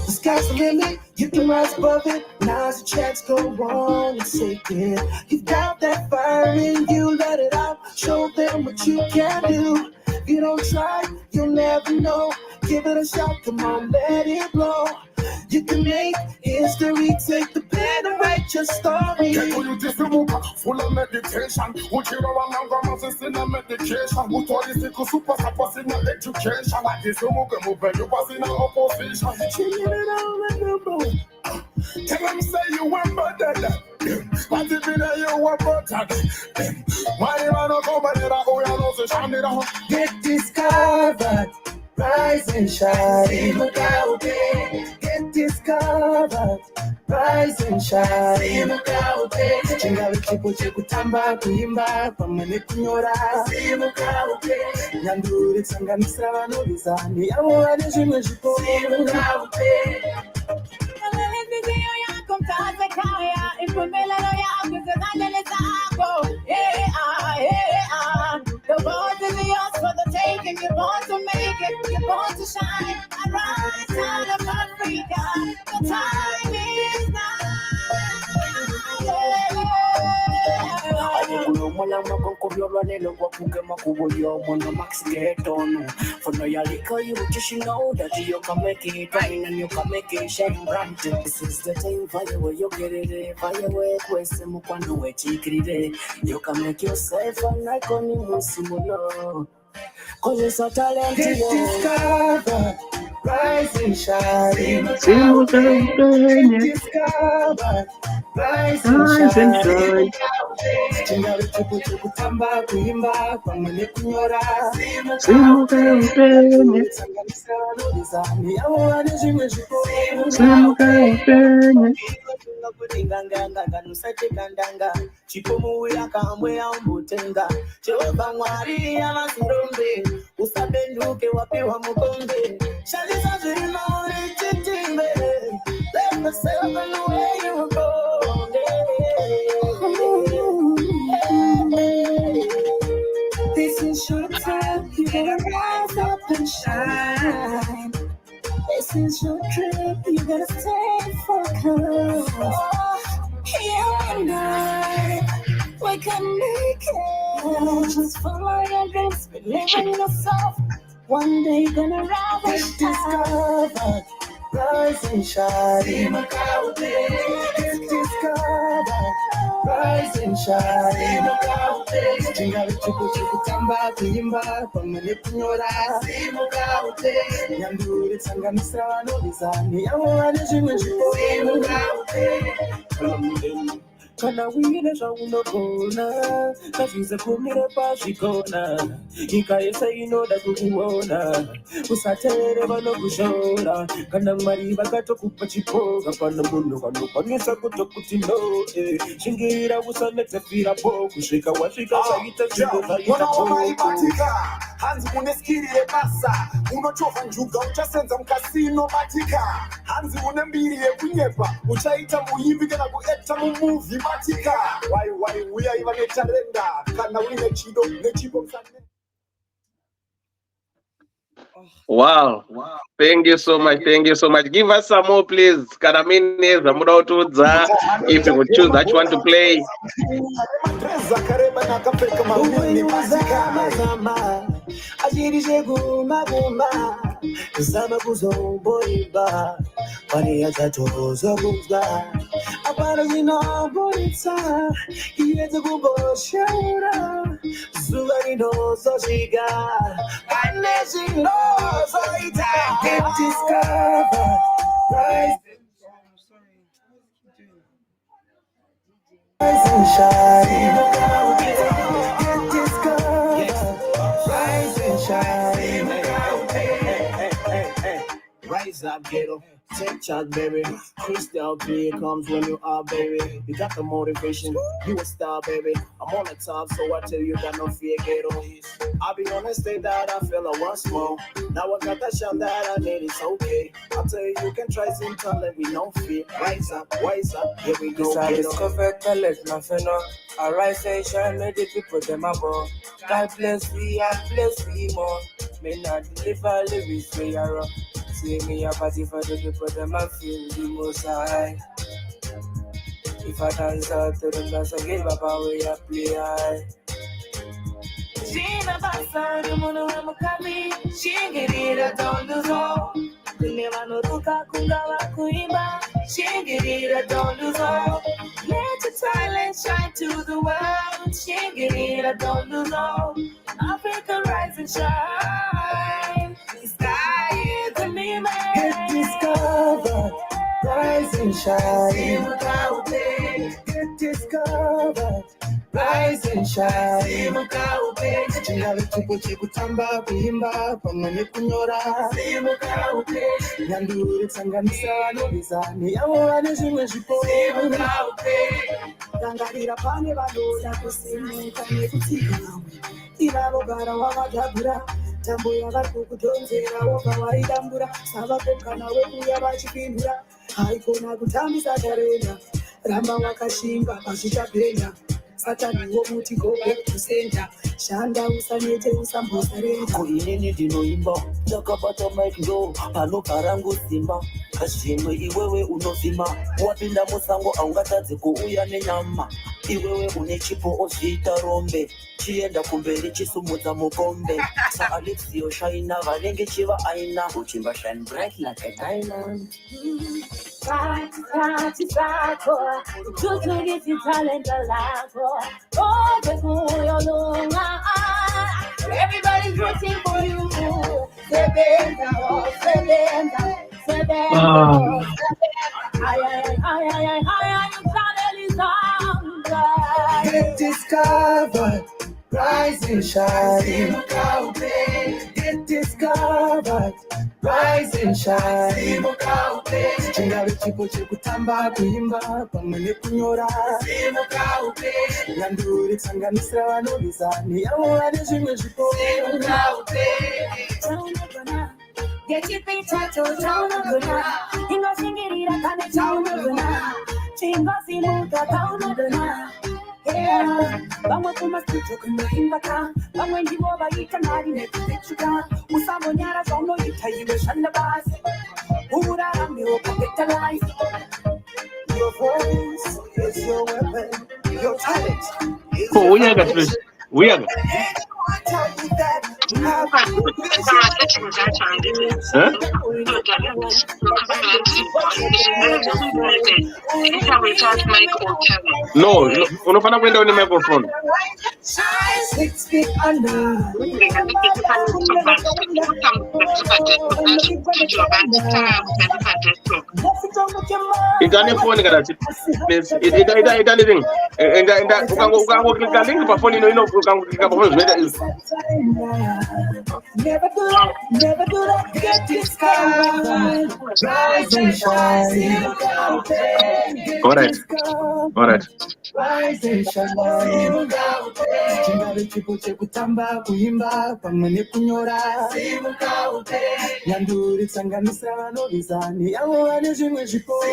The sky's the limit, you can rise above it. Now's your chance, go on and take it. You've got that fire in you, let it out. Show them what you can do. If you don't try, you'll never know. Give it a shot, come on, let it blow. You can make history, take the pen and write your story. Full of meditation. What you know, I'm not in a medication. What all is it? Super support in education. Like this, you was in an opposition. Tell them say you want better. But if you want better, why you not come and get discovered, rise and shine. Get discovered, rise and shine. Chingawe chipo chekutamba kuimba pamene kunyora. Nyanduri tsanganisira vanovizani avo vane zvimwe zvipo. The world is yours for the taking. You want to make it, you want to shine. I rise out of Africa. The time is now. For no yalika, you just know that you can make it rain and you can make it shine bright. This is the time for you where you get it. Fire away, question mukwano we chikirire. You can make yourself an icon in Musimulo. Cause you're so talented. Get discovered, rise and shine. Get discovered, rise and shine. Chingawe chipo chekutamba kuimba pamene kunyora. Tsanganisira vanovizani avo vane zvimwe zvipo. Nusatekandanga chipomuya kamwe yaumbotenga Jehova Mwari amazurombe usabenduke wapiwa mukombe shandisa zviri mauri chitimbe let myself and the way you go. This is your time, you gotta rise up and shine. This is your trip, you gotta stay focused. You and I, we can make it. Just follow your dreams, believe in yourself. One day you're gonna rise and discovered, rise and shine. Get discovered, rise and shine. Chingawe chipo chekutamba kuimba pamene kunyora. Nyanduri tsanganisira vanovizani avo vane zvimwe zvipo. Kana wine zvaunogona kazvize kumire pazvikona nyika yese inoda kukuona usateere vanokushora kana mwari vakatokupa chipoka pana munhu vanokwanisa kutokuti no shingira usanetsefirapo kusvika wasvika zvaita zvinhu zvaita hanzi une skiri yebasa unochovha njuga uchasenza mukasino batika hanzi une mbiri yekunyepa uchaita muimbi kana kuekta mumuvi batika wai uyai vane tarenda kana uine chido nechipo. Wow. Thank you so much. Thank you so much. Give us some more, please. Karamine, Zamudautuza. If you would choose that you want to play. Get discovered, rise and shine. Get discovered, rise and shine. Rise up, ghetto. Take charge, baby. Crystal clear comes when you are, baby. You got the motivation. You a star, baby. I'm on the top, so I tell you got no fear, ghetto. I'll be honest, say that I feel I once more. Now I got that shot that I need, it's okay. I tell you, you can try Zimtalent with no fear. Rise up, here we go. I discovered talent, nothing on. I rise and shine, made the people them above. God bless we, I bless we more. May not deliver lyrics we are up. See me a party for the people them I feel the most high. If I dance out to them, that's a give up how we a play high. Shina basa rumono amukami shingirira don't lose all. Kuneva no ruka kungawa kuimba shingirira don't lose all. Let your talent shine to the world. Shingirira don't lose all. Africa rise and shine. The sky is the limit. Get discovered, rise and shine. Get discovered, rise and shine. Chinga vitupo chekutamba kuimba pamwe nekunyora. Nyanduri tsanganisa vanovizani yavo vane zvimwe zvipo. Rangarira pane vanoda kusimuka nekutsika vamwe. Ivavogara wavadhabhura. Tambo yavari kukudhonzera wobva waidambura. Savakokana wekuya vachipindura. Haikona kutambisa tarenda. Ramba wakashinga pazvichapenya. Sataniwo muti go back to center. Shanda usanete usambosarenda. Kuinini ndinoimba chakabata mic ndo panogara ngusimba. Kashimwe iwewe unovima wapinda musango aungatadzi kuuya nenyama. Iwewe une chipo ozviita rombe chienda kumberi chisumudza mukombe. Sa Alexio shaina vanenge chiva aina uchimba shine bright like a diamond. To get your talent alive, oh, everybody's rooting for you. Get discovered, rise and shine. Get discovered, rise and shine. Chinga vichipo chekutamba kuimba pamwe nekunyora. Nyanduri tsanganisira vanovizani yavo vane zvimwe zvipo. Get your feet tattooed, taunaguna. Ingo singirira kane taunaguna. Chingo simuka taunaguna. Yeah, vamwe kumasitudio kunoimbaka. Vamwe ndivo vaita mari nekupechuka. Usambonyara zvaunoita iwe shanda basi. Uraramiwo kupeta life. Your voice is your weapon. Your talent is Cool, we ain't got this. We ain't got. No, unafanya kwenda kwenye microphone. 6 feet under. Itani phone kada itani thing. Enda ukango click link pa phone ino ukango click pa phone zimeda is. Never do that. Get discovered. Rise and shine. All right. Rise and shine. Chinga vichipo chekutamba kuimba pamwe nekunyora. Nyanduri tsanganisira vanovizani yavo vane zvimwe zvipo.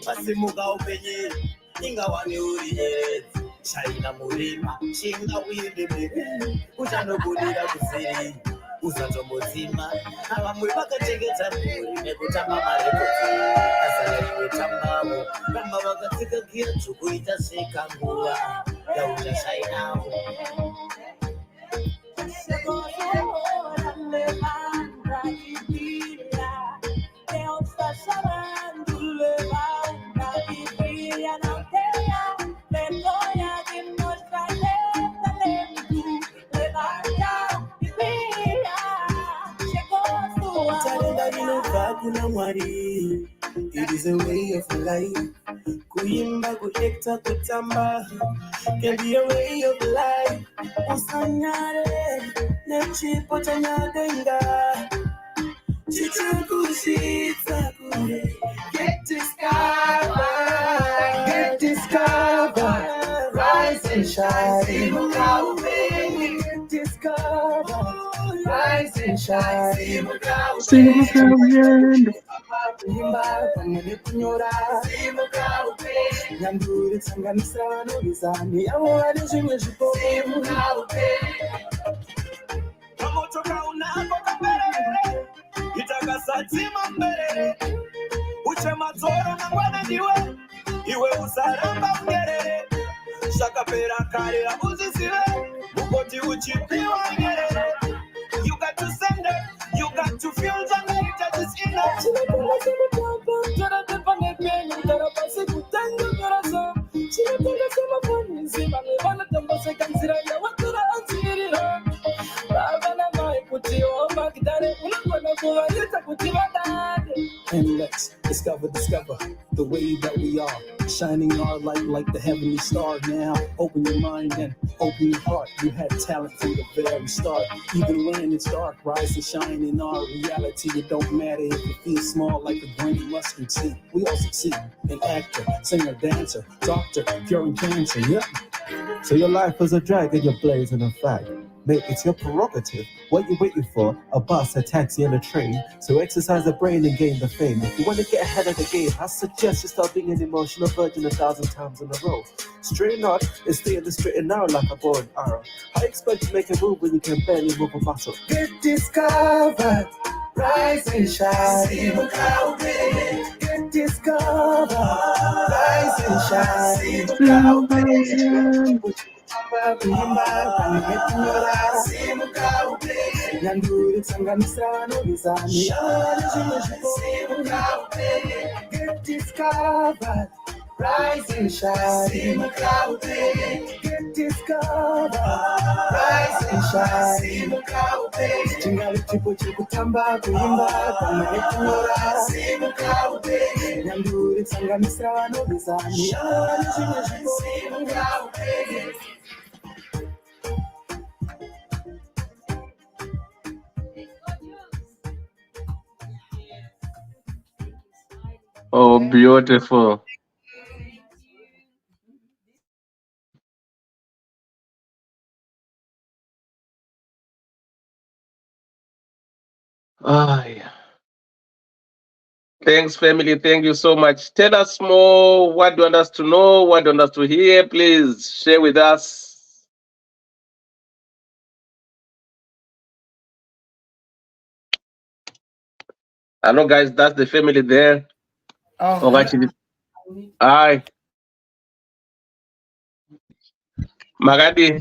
Pasimuka upenye inga wane uri nyeredzi. Shaina murima chinga uende mberi. Uchanobudira kuseri usatombodzima. Avamwe vakachengeta mhuri nekutamba marekodzi. Asana iwe tambavo ramba vakatsika gira dzokuita sekanguva yaunda shainawo. It is a way of life. Kuimba, kuekta, kutamba can be a way of life. Usanyare, nechipo chanyadenga chichakusita kure. Get discovered, rise and shine. Get discovered, rise and shine. Kuimba pamwe nekunyora nyanduri tsanganisira novizani yavo vane zvimwe zvipo. Kamotoka unako kaberere itakasadzima mbere uchematsoro mangwana ndiwe iwe usaramba unyerere zvakapera kare hauzisive ukoti uchipiwa nyerere. You got to send it, you got to feel the night that is in it. And let's discover the way that we are, shining our light like the heavenly star. Now open your mind and open your heart. You had talent from the very start. Even when it's dark, rise and shine in our reality. It don't matter if you feel small like a grain of mustard seed. We all succeed. An actor, singer, dancer, doctor, curing cancer. Yep. So your life is a drag and you're blazing a fact. Mate, it's your prerogative. What you waiting for? A bus, a taxi, and a train. So exercise the brain and gain the fame. If you want to get ahead of the game, I suggest you start being an emotional virgin 1,000 times in a row. Straighten up and stay in the straight and narrow like a bow and arrow. How you expect to make a move when you can barely move a muscle? Get discovered, rise and shine. Get discovered, rise and shine. Nyanduri tsanganisira novizani get discovered, rise and shine. Get discovered, rise and shine. Chingali chipo chikutamba kuimba pamwe nekunyora nyanduri tsanganisira novizani Oh, beautiful. Ah, yeah. Thanks, family. Thank you so much. Tell us more. What do you want us to know? What do you want us to hear? Please share with us. Hello, guys. That's the family there. Oh, actually, hi. Magadi.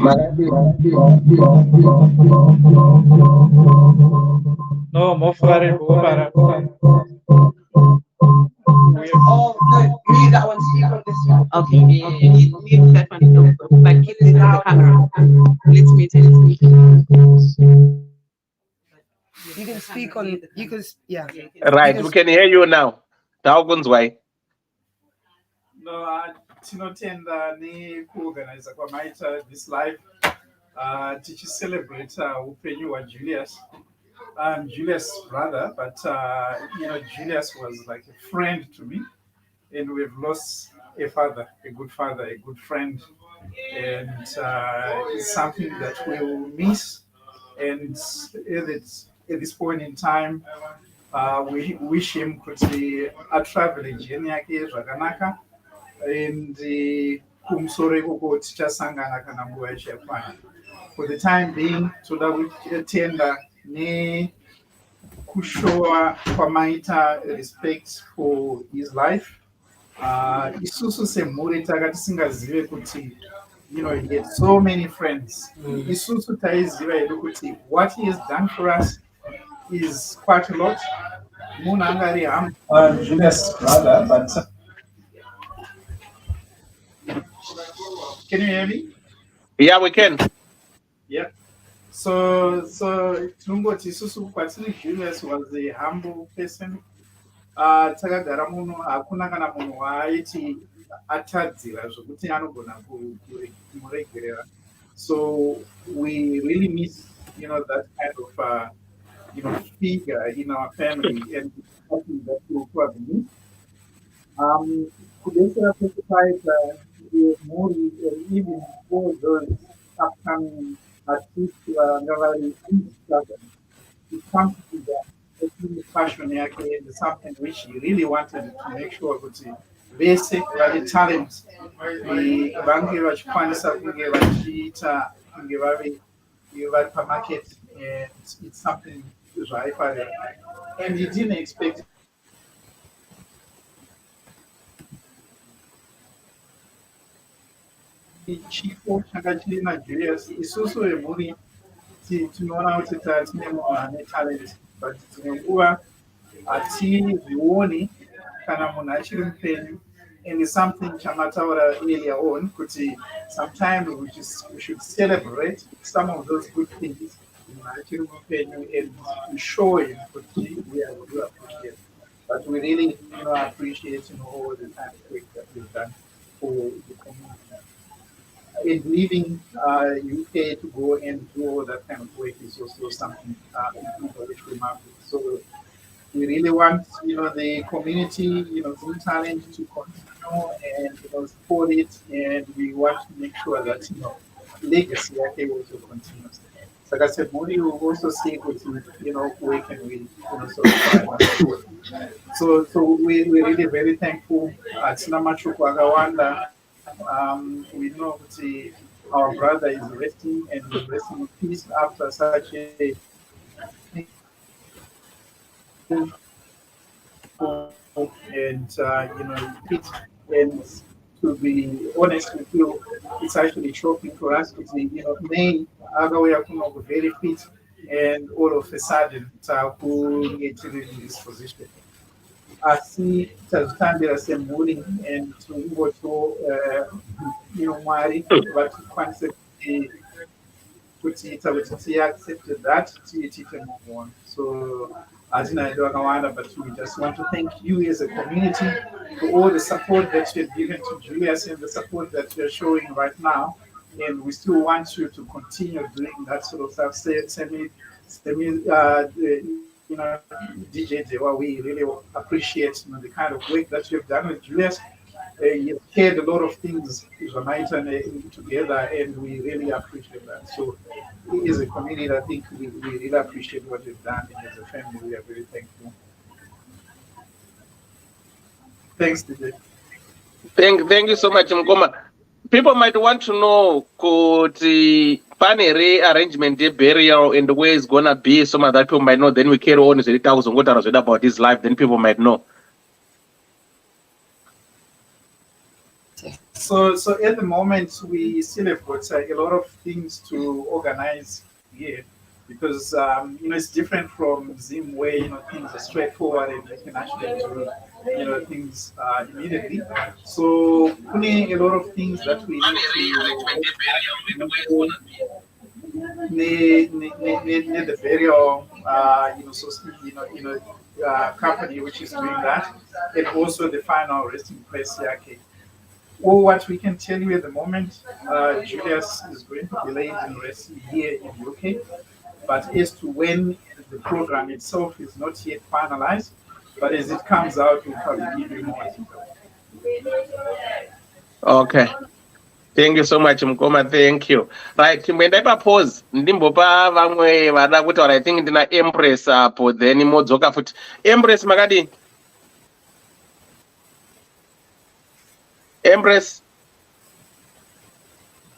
No, Mofare, Bobara. Oh, no, leave that one, speak on this one. Okay, leave that one, but give it to the camera. Let's meet it. you can speak on, you can, yeah. Right, we can hear you now. Why? No, tinotenda nekuorganiza kwamaita this live tichicelebrate upenyu hwaJulius. I'm Julius' brother, but Julius was like a friend to me, and we've lost a father, a good friend, and it's something that we'll miss. And at this point in time, we wish him kuti atravel journey yake zvakanaka, and kumusoro ikoko tichasangana kana nguva ichakwana. For the time being, toda kutenda nekushowa kwamaita respect for his life. Isusu semhuri taka tisingazive kuti he had so many friends. Isusu taiziva hedu kuti what he has done for us is quite a lot. Munhu angari Julius' brother, but can you hear me? Yeah, we can. Yeah. So tinongoti isusu kwatiri Julius was a humble person. Takagara munhu hakuna kana munhu waaiti atadzira zvokuti anogona kumuregerera. So we really miss that kind of figure in our family, and it's something that we'll probably miss. Could also emphasize the more even for those upcoming artists who are very it's something that it's passion yake and something which he really wanted to make sure kuti vese vane talent vange vachikwanisa kunge vachiita kunge vari pamarket, and it's something zvaifarira, and he didn't expect chifo changa chiri naJulius. Isusu vemhuri tinoona kuti tine munhu ane talent, but dzimwe nguva hatizvioni kana munhu achiri mupenyu, and it's something chamataura earlier on kuti sometimes we should celebrate some of those good things munhu achiri mupenyu and to show him kuti we do appreciate. But we really appreciate all the kind of work that we've done for the community. And leaving UK to go and do all that kind of work is also something which we mark. So we really want the community, Zimtalent to continue and support it, and we want to make sure that legacy also continues. Like I said, Modi will also see where can we sort of so we're really very thankful. We know that our brother is resting and is resting in peace after such a and and to be honest with you, it's actually shocking for us to see May we are very fit, and all of a sudden get in this position. I see tazitambira semhuri and to Mwari but concept kuti accepted that to move on. So but we just want to thank you as a community for all the support that you have given to Julius and the support that you're showing right now, and we still want you to continue doing that sort of stuff. DJ Dewa, we really appreciate the kind of work that you've done with Julius. You've shared a lot of things together, and we really appreciate that. So, as a community, I think we really appreciate what you've done, and as a family, we are very thankful. Thanks, DJ. Thank you so much, Mkoma. People might want to know could the pane arrangement burial and where it's gonna be, some of that people might know, then we carry on about his life, then people might know. So at the moment we still have got a lot of things to organize here, because it's different from Zim where things are straightforward and you can actually do things immediately. So only a lot of things that we need the burial company which is doing that, and also the final resting place here. All what we can tell you at the moment, Julius is going to be laid in rest here in UK, but as to when the program itself is not yet finalized, but as it comes out, we'll probably give you more details. Okay. Thank you so much, Mkoma. Thank you. Right, when I pause, ndimbopa vamwe vada kuti I think ndina Empress apo then modzoka futi. Empress makadi. Empress.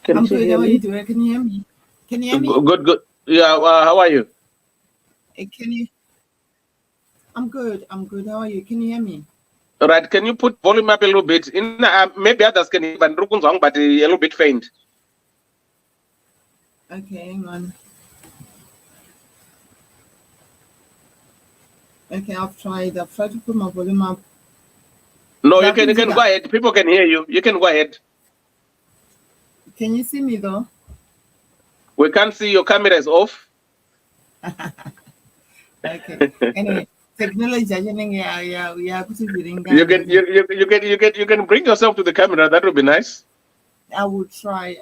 I'm good. How are you doing? Can you hear me? Can you hear me? Good. Yeah. How are you? Can you? I'm good. How are you? Can you hear me? All right. Can you put volume up a little bit? Maybe others can hear, but a little bit faint. Okay, hang on. Okay, I've tried to put my volume up. No, you can go ahead. People can hear you. You can go ahead. Can you see me though? We can't see. Your camera is off. Okay. Anyway, technology. You can bring yourself to the camera. That would be nice. I will try.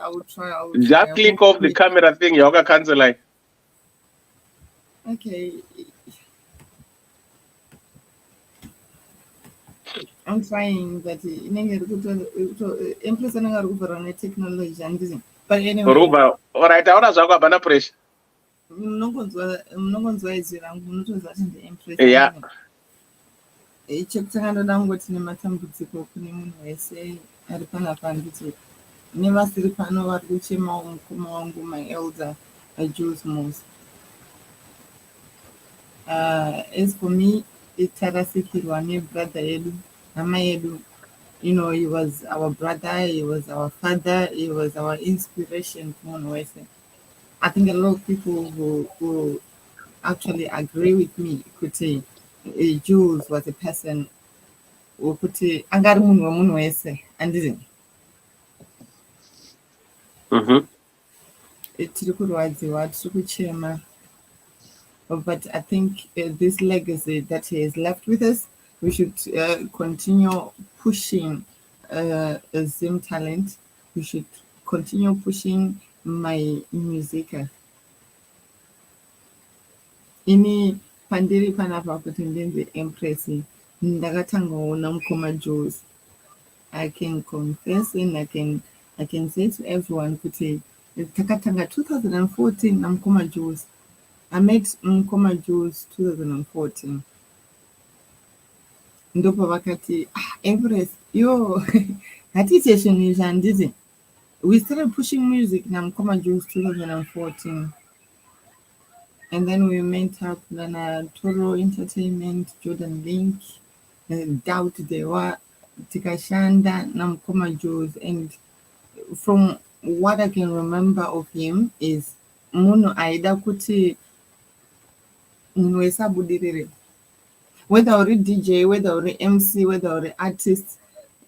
Just click off the camera thing. Yoga cancel like. Okay. I'm trying, but Empress anenge ari kubva netechnology handizvi. But anyway, Ruba, alright, taura zvako hapana pressure. munongonzwa izwi rangu munotoziva kuti ndiempress Yeah. handizvi. Chekutanga ndoda kungoti nematambudziko kune munhu wese ari panapa nditi nevasiri pano vari kuchemawo mukoma wangu my-elder Julz Mooz. As for me, tarasikirwa nebrother yedu namai yedu. You know, he was our brother, he was our father, he was our inspiration. I think a lot of people who actually agree with me could say Julz was a person who could say angari munhu wemunhu wese andizvi. Tiri kurwadziwa, tiri kuchema. But I think this legacy that he has left with us, we should continue pushing Zimtalent. We should continue pushing my music. Ini pandiri panapa kuti ndenze Empress ndakatangaona mukoma Julz. I can confess and I can say to everyone kuti takatanga 2014 namukoma Julz. I met Mukoma Julz 2014. Ndopa vakati, Empress, yo, hatite shoni handizvi. We started pushing music na Mukoma Julz 2014. And then we met up na Toro Entertainment, Jordan Link, Doubt Dewa, Tikashanda na Mukoma Julz. And from what I can remember of him is munhu aida kuti munhu wese abudirire. Whether uri DJ, whether uri MC, whether uri artist,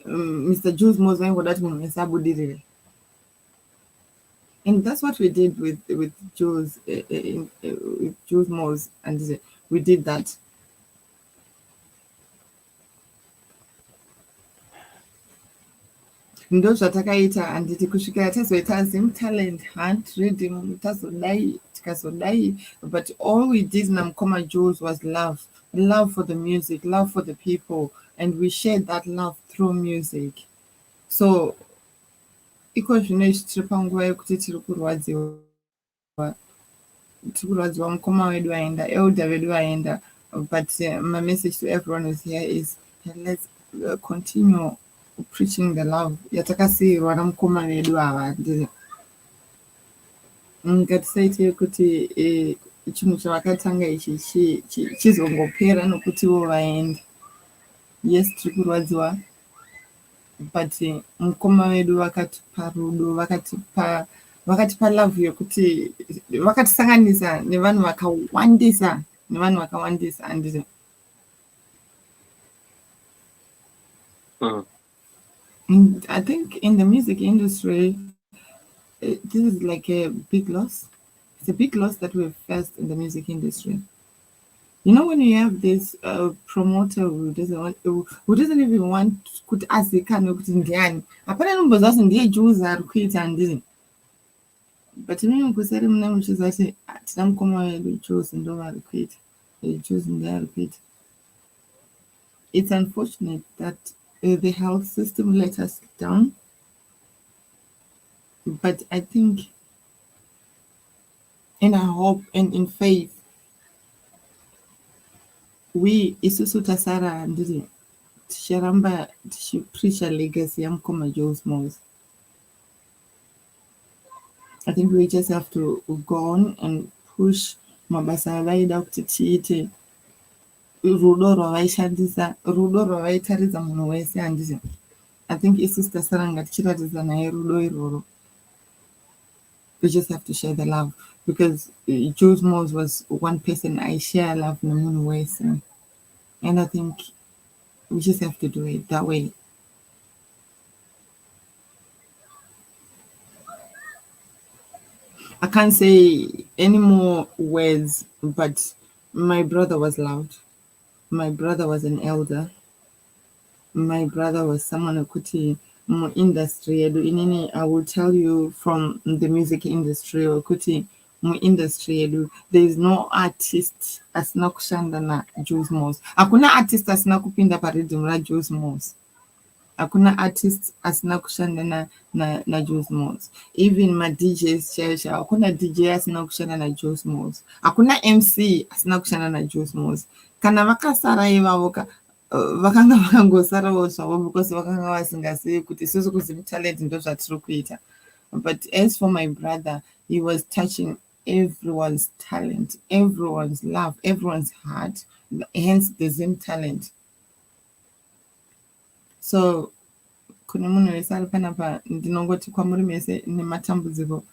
Mr. Julz Mooz vaingoda kuti munhu wese abudirire. And that's what we did with Julz, with Julz Mooz, and we did that. Ndo zvatakaita handiti kusvikira tazoita Zimtalent Hunt Rhythm tazodai tikazodai, but all we did namukoma Julz was love for the music, love for the people, and we shared that love through music. So iko zvino izvi tiri panguva yekuti tiri kurwadziwa mukoma wedu aenda, elder vedu aenda, but my message to everyone who's here is let's continue preaching the love yatakasiyirwa namukoma vedu ava. Ngatisaite kuti chinhu chavakatanga ichi chizongopera nokuti vo vaenda. Yes, tiri kurwadziwa, but mukoma vedu vakatipa rudo, vakatipa love yokuti vakatisanganisa nevanhu vakawandisa handizvo. And I think in the music industry, this is like a big loss. It's a big loss that we've faced in the music industry. You know, when you have this promoter who doesn't even want kuti azikanwe kuti ndiani, hapana nomboziva kuti ndiye Julz ari kuita handizvi. But mimi kuseri muna muchiziva kuti tina mukoma wedu Julz ndo vari kuita, Julz ndiye ari kuita. It's unfortunate that the health system let us down, but I think in our hope and in faith, we isusu tasara handiri ticharamba tichipreacha legacy yamukoma Julz Mooz. I think we just have to go on and push mabasa avaida kuti tiite, rudo rwavaishandisa, rudo rwavaitaridza munhu wese handizvo. I think isusu tasara ngatichiratidza naye rudo irworwo. We just have to share the love, because Julz Mooz was one person I share love nomunhu wese, and I think we just have to do it that way. I can't say any more words, but my brother was loud. My brother was an elder. My brother was someone who could industry. I will tell you from the music industry, Kuti mu-industry yedu. There is no artist asina kushanda na Julz Mooz. Hakuna artist asina kupinda pa rhythm la Julz Mooz. Hakuna artist asina kushanda na Julz Mooz. Even ma DJs chesha, hakuna DJ asina kushanda na Julz Mooz. Hakuna MC asina kushanda na Julz Mooz. Kana vakasara ivavo vakanga vakangosara zvavo because vakanga vasingazivi kuti isusu kuZimtalent ndo zvatiri kuita. But as for my brother, he was touching everyone's talent, everyone's love, everyone's heart, hence the Zimtalent. So kune munhu wese ari panapa ndinongoti kwamuri mese nematambudziko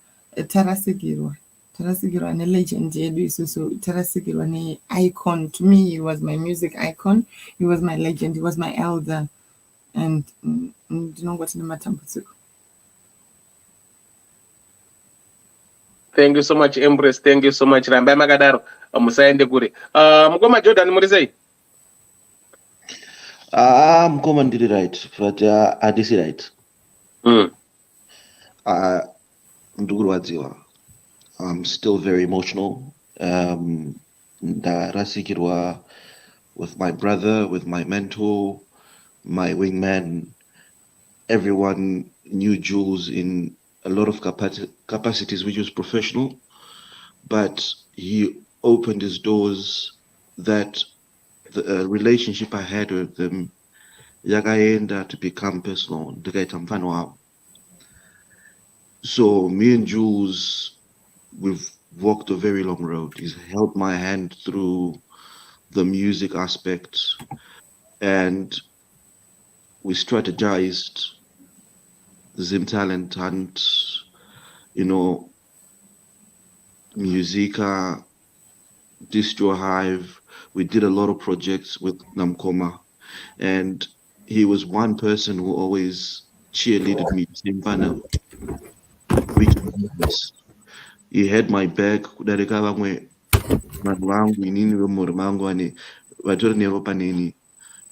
tarasigirwa nelegend yedu isusu, tarasigirwa ne-icon. To me, he was my music icon, he was my legend, he was my elder, and ndinongoti nematambudziko. Thank you so much, Empress. Thank you so much. Rambai makadaro musaende kure. Mukoma Jordan muri sei? Mukoma ndiri right, but handisi right. Ndikurwadziwa. I'm still very emotional. Ndarasikirwa with my brother, with my mentor, my wingman. Everyone knew Julz in a lot of capacities, which was professional, but he opened his doors that the relationship I had with them yakaenda to become personal. Ndikaita mfano wao. So me and Julz, we've walked a very long road. He's held my hand through the music aspect, and we strategized Zimtalent and, Musica, Distro Hive. We did a lot of projects with Namkoma, and he was one person who always cheerleaded me. We can do this. He had my back.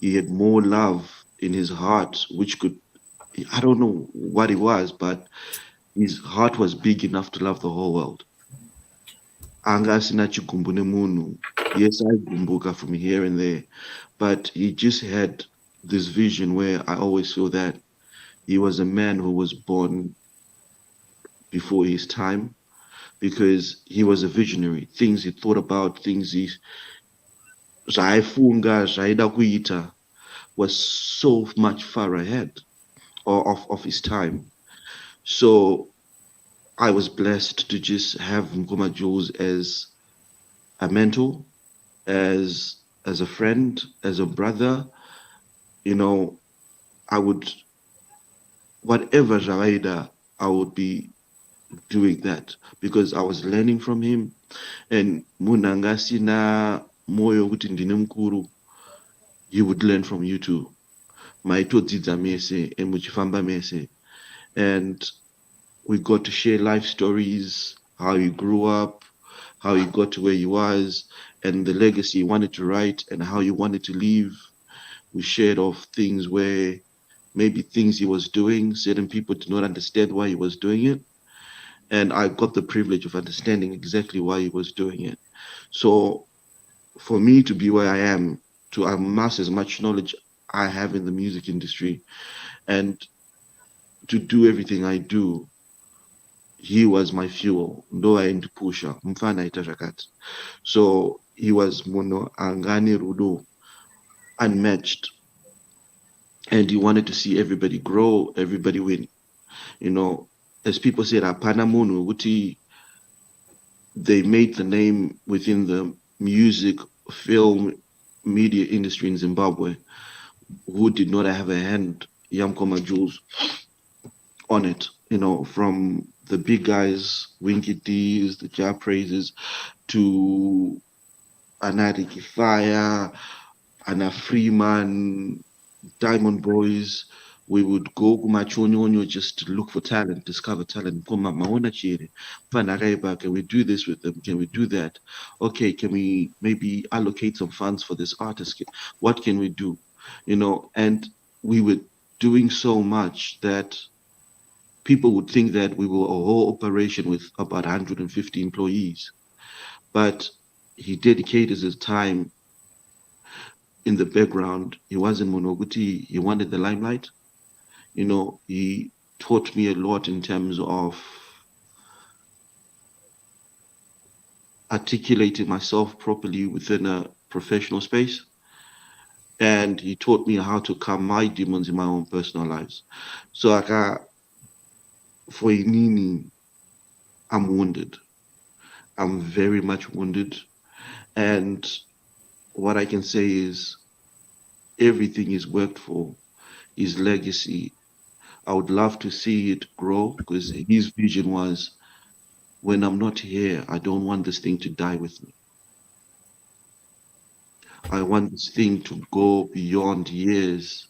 He had more love in his heart, which could, I don't know what it was, but his heart was big enough to love the whole world. Yes, I gumbuka from here and there, but he just had this vision where I always feel that he was a man who was born before his time, because he was a visionary. Things he thought about, things he was so much far ahead of his time. So I was blessed to just have Ngoma Julz as a mentor, as a friend, as a brother. I would, whatever Jawaida, I would be doing that because I was learning from him. And munangasi na moyo kuti ndine mkuru, he would learn from you too. Maitodzidza mese emuchifamba mese. And we got to share life stories, how he grew up, how he got to where he was, and the legacy he wanted to write and how he wanted to leave. We shared off things where maybe things he was doing, certain people did not understand why he was doing it. And I got the privilege of understanding exactly why he was doing it. So for me to be where I am, to amass as much knowledge I have in the music industry, and to do everything I do, he was my fuel. Ndo aendi pusha mfana ita zvakati. So he was munhu angane rudo, unmatched, and he wanted to see everybody grow, everybody win. As people said, apana munhu wekuti they made the name within the music, film, media industry in Zimbabwe who did not have a hand, Yamkoma Julz, on it. From the big guys, Winky D's, the Jah Praises, to Anadi Kifaya, Anna Freeman, Diamond Boys. We would go kumachonyonyo just to look for talent, discover talent. Can we do this with them? Can we do that? Okay, can we maybe allocate some funds for this artist? What can we do? And we were doing so much that people would think that we were a whole operation with about 150 employees. But he dedicated his time in the background. He wasn't Monoguti. He wanted the limelight. You know, he taught me a lot in terms of articulating myself properly within a professional space. And he taught me how to calm my demons in my own personal lives. So for Inini, I'm wounded. I'm very much wounded. And what I can say is everything he's worked for, his legacy, I would love to see it grow, because his vision was, when I'm not here, I don't want this thing to die with me. I want this thing to go beyond years.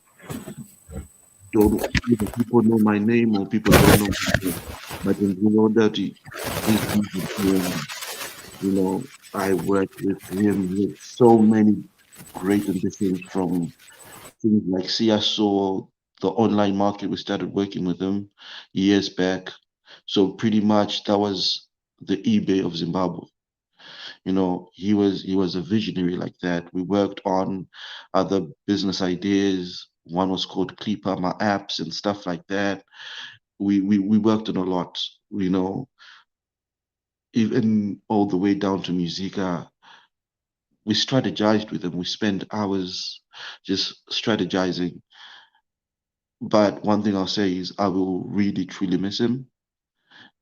Don't either people know my name or people don't know my name, but in that you know, I worked with him with so many great ambitions, from things like CSO, the online market. We started working with him years back. So pretty much that was the eBay of Zimbabwe. You know, he was a visionary like that. We worked on other business ideas. One was called Clipper, my apps and stuff like that. We worked on a lot, you know, even all the way down to Musica. We strategized with him. We spent hours just strategizing. But one thing I'll say is I will really truly miss him.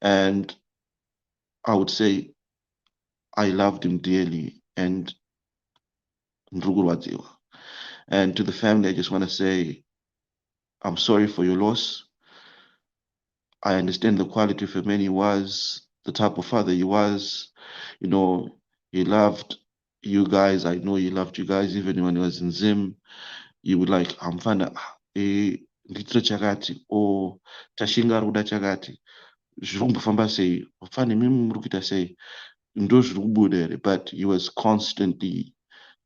And I would say I loved him dearly. And to the family, I just want to say I'm sorry for your loss. I understand the quality of a man he was, the type of father he was. You know, he loved you guys. I know he loved you guys even when he was in Zim. You would like, I'm fana nditiro chakati or tashinga ruda chakati. Zvinombofamba sei? Fane mimi muri kuita sei? Ndo zviri kubuda here. But he was constantly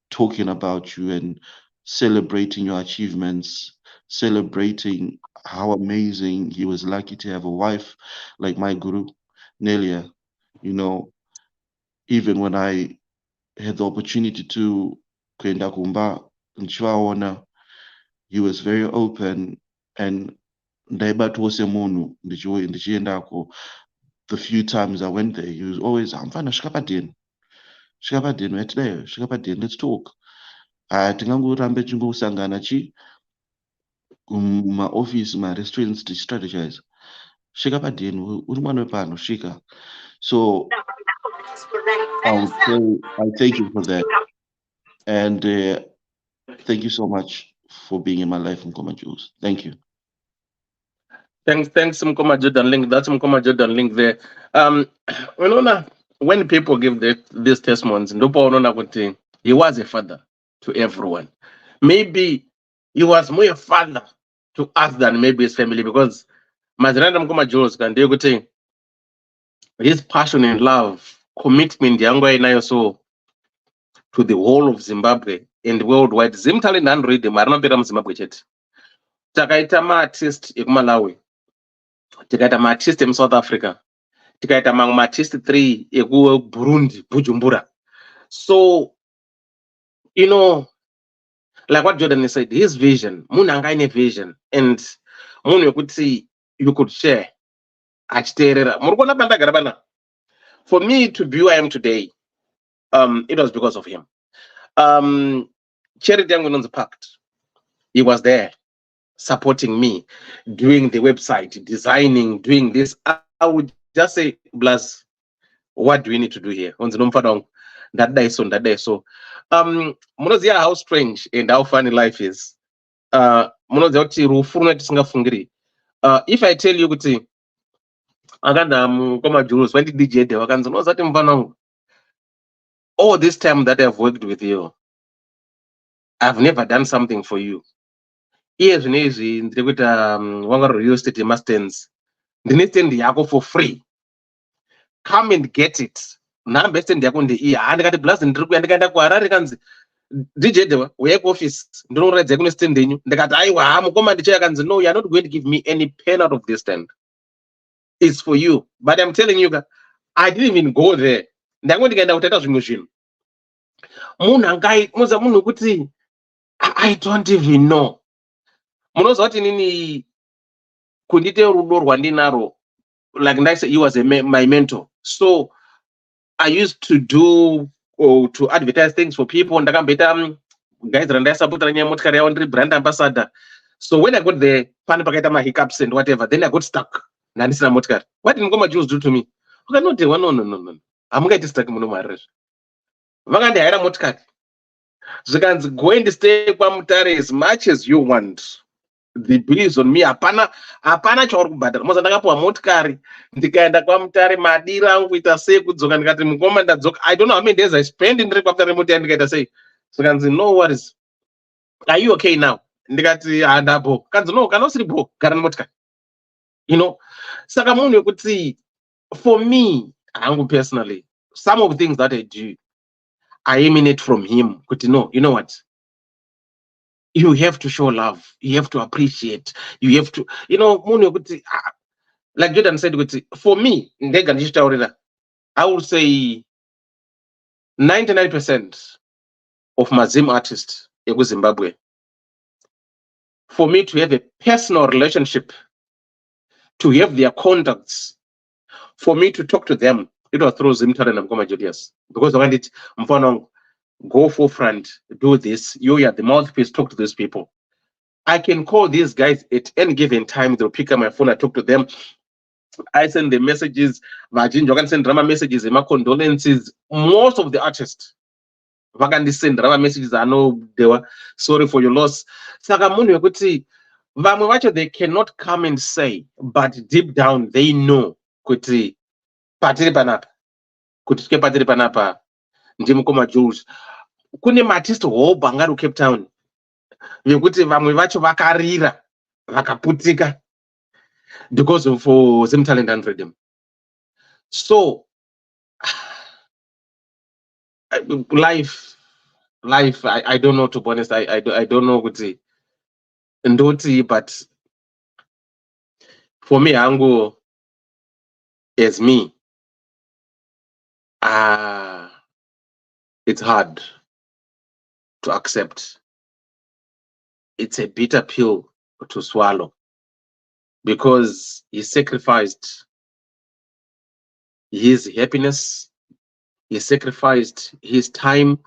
talking about you and celebrating your achievements, celebrating how amazing he was lucky to have a wife like my guru, Nelia. You know, even when I had the opportunity to kwenda kumba nchivaona, he was very open, and ndaibatwose munhu ndichiendako. The few times I went there, he was always, amfana svika padeni yatidayo, svika padeni, let's talk. Tingangorambe tichingosangana maoffice, marestaurants, strategize. Svika padeni, uri mwana wepano, svika. So I thank you for that. And thank you so much for being in my life, Mkoma Julz. Thank you. Thanks, Mkoma Jordan Link. That's Mkoma Jordan Link there. When people give these testimonies, he was a father to everyone. Maybe he was more a father to us than maybe his family, because Maziranda Mkoma Julz can do good. His passion and love, commitment, so to the whole of Zimbabwe and worldwide. Zimtalent and read them. I don't know Zimbabwe chet. Takaita ma artist in Malawi. Tikaita ma artist in South Africa. Tikaita ma artist 3 in Burundi, Bujumbura. So, you know, like what Jordan said, his vision, Munangaine vision, and you could see, you could share. For me to be who I am today, it was because of him. Cherry Dangonon's Pact, he was there supporting me, doing the website, designing, doing this. I would just say, Blas, what do we need to do here? That day so. Monozia, how strange and how funny life is. If I tell you, when did DJ all this time that I've worked with you, I've never done something for you. Years and years in the real estate masters, the next thing they go for free. Come and get it. Now best in the ear. I got a blast and I got a quarter. DJ, we have office. Don't read the stand in you. They got I am come and check and no, you're not going to give me any pen out of this stand. is for you. But I'm telling you, I didn't even go there. Ndangondikaenda kutaita zvimwe zvinhu. Munhu angamuza munhu kuti I don't even know. Munoziva kuti inini kundite rudo rwandinaro, like I said, he was my mentor. So I used to do to advertise things for people. Ndakamboita guys randaisapota nyaya motikari yavo ndiri brand ambassador. So when I got there, pane pakaita ma hiccups and whatever, then I got stuck. Nandisina motikari. What did Ngoma Julz do to me? Okay, no. Hamungaiti stuck muno marire. Vakandihayira motikari. Zvikanzi go and stay kwaMutare as much as you want. The bill is on me. Hapana chauri kubhadhara. Moza ndakapuwa motikari ndikaenda kwaMutare, madira angu kuita sei kudzoka, ndikati mukoma ndadzoka. I don't know how many days I spent ndiri kwaMutare motikari ndikaita sei. Zvikanzi no worries. Are you okay now? Ndikati handapo. Kanzi no, kana usiripo gara nemotikari. You know, saka munhu wekuti for me, hangu personally, some of the things that I do, I emanate from him. Kuti no, you know what? You have to show love. You have to appreciate. You have to, you know, munhu wekuti, like Jordan said, for me, ndega ndichitaurira, I would say 99% of my Zim artists in Zimbabwe, for me to have a personal relationship, to have their contacts, for me to talk to them, it was through Zimtalent and Ngoma Julius. Because I wanted to go forefront, do this. You are the mouthpiece, talk to these people. I can call these guys at any given time. They'll pick up my phone, I talk to them. I send the messages. I can send drama messages, my condolences. Most of the artists, I can send drama messages. I know they were sorry for your loss. They cannot come and say, but deep down they know kuti patiri panapa, kuti tike patiri panapa ndi Ngoma Julz. Kune artist hope angari Cape Town vekuti vamwe vacho vakarira vakaputika because of Zimtalent and Rhythm. So life, I don't know, to be honest. I don't know kuti ndoti, but for me, Ango as me, it's hard to accept. It's a bitter pill to swallow because he sacrificed his happiness, he sacrificed his time,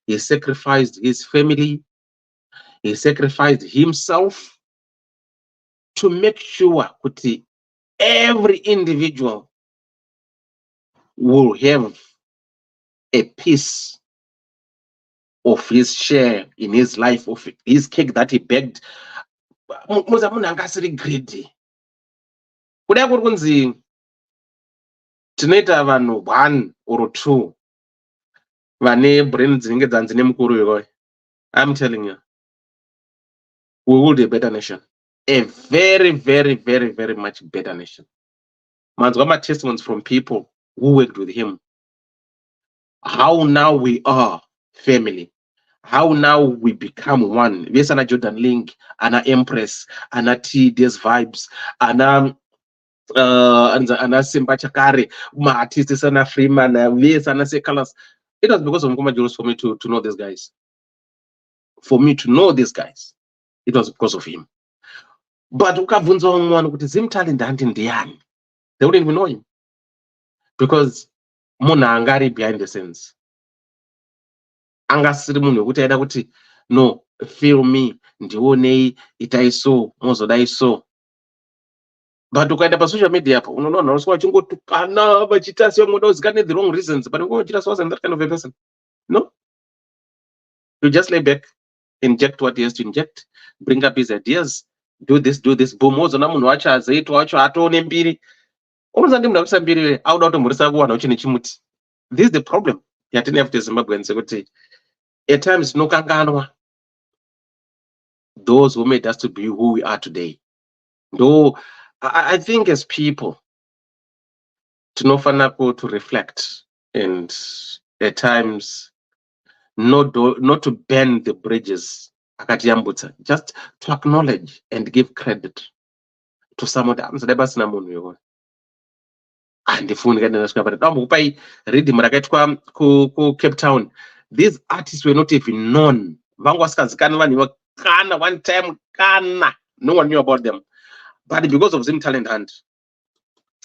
he sacrificed his family, he sacrificed himself to make sure that every individual will have a piece of his share in his life, of his cake that he begged. Muza munhu angasiri greedy. Kudai kuri kunzi tinoita vanhu 1 or 2 vane brain dzinenge dzanzi nemukuru iyoyo. I'm telling you, we will be a better nation. A very, very, very, very much better nation. Manzwa my testimonies from people who worked with him. How now we are family. How now we become one. Yes, Anna Jordan Link, Anna Empress, Anna T, Des Vibes, Anna Simba Chakari, my artist Anna Freeman, yes, Anna Sekalas. It was because of Ngoma Julz for me to know these guys. For me to know these guys, it was because of him. But ukavunza umwana kuti Zimtalent handi ndiyani, they wouldn't even know him because munhu angari behind the scenes. Angasiri munhu wekuti aida kuti no, feel me, ndionei, itai so, mozodai so. But ukaenda pa social media apo unoona vanhu vachingotukana vachita sevangoda kuzikana the wrong reasons, but Ngoma Julz wasn't that kind of a person. No, you just lay back, inject what he has to inject, bring up his ideas, do this, boom. Mozona munhu wacho azeitwa wacho atone mbiri. Unonza ndi munhu akuisa mbiri auda kutomhurisa kuwana uchi nechimuti. This is the problem yatine after Zimbabweans kuti at times tinokanganwa those who made us to be who we are today. Though I think as people tinofana to reflect and at times not to burn the bridges, just to acknowledge and give credit to some of the handifuni kana ndasvika pari ndambokupai rhythm rakaitwa Cape Town. These artists were not even known. Vanga vasikazikana vanhu iva kana one time kana no one knew about them, but because of Zimtalent Hunt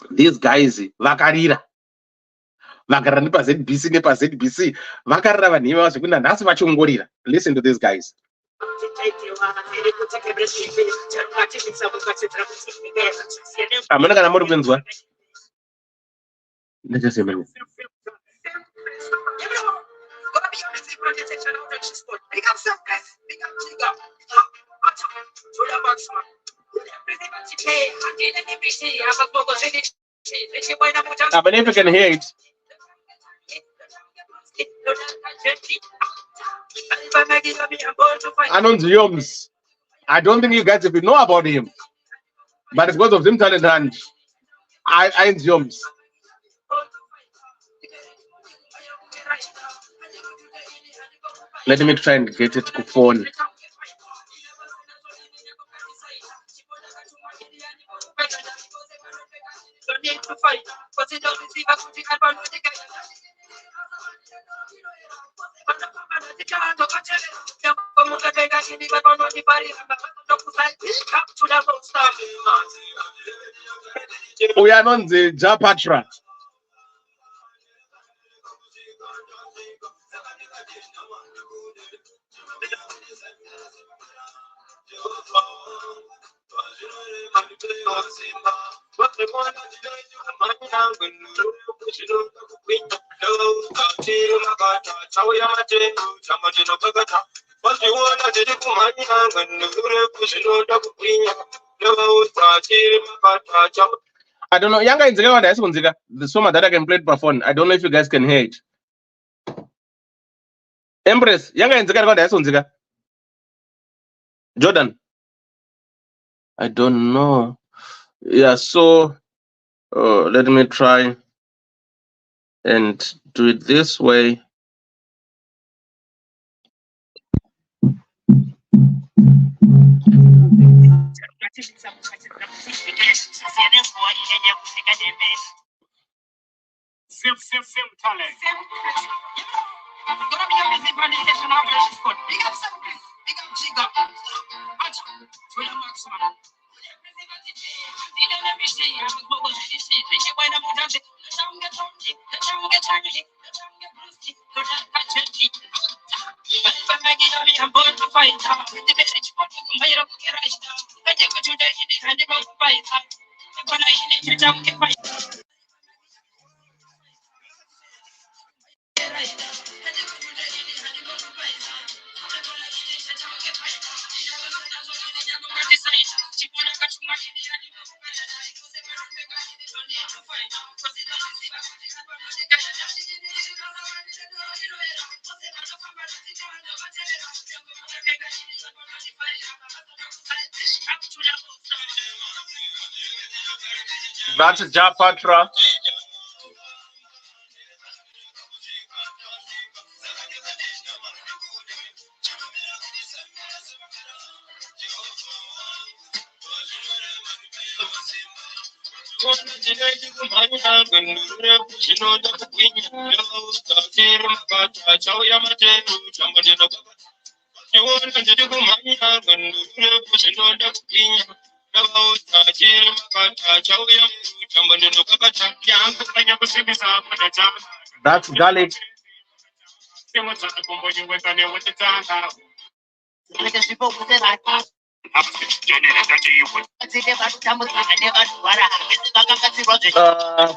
these guys vakarira nepa-ZBC nepa-ZBC vakarira vanhu iva zvekunda nhasi vachongorira. Listen to these guys. Hamuna kana muri kunzwa? Let us see. But if you can hear it. Julz. I don't think you guys even know about him, but it's because of Zimtalent Hunt. I Julz. Let me try and get it to phone. We are on the Japatra. I don't know. Yanga in the song that I can play it by phone. I don't know if you guys can hear it. Empress, Yanga in the Jordan. I don't know. Yeah, so let me try and do it this way. Zimtalent. That's Japatra. That's garlic.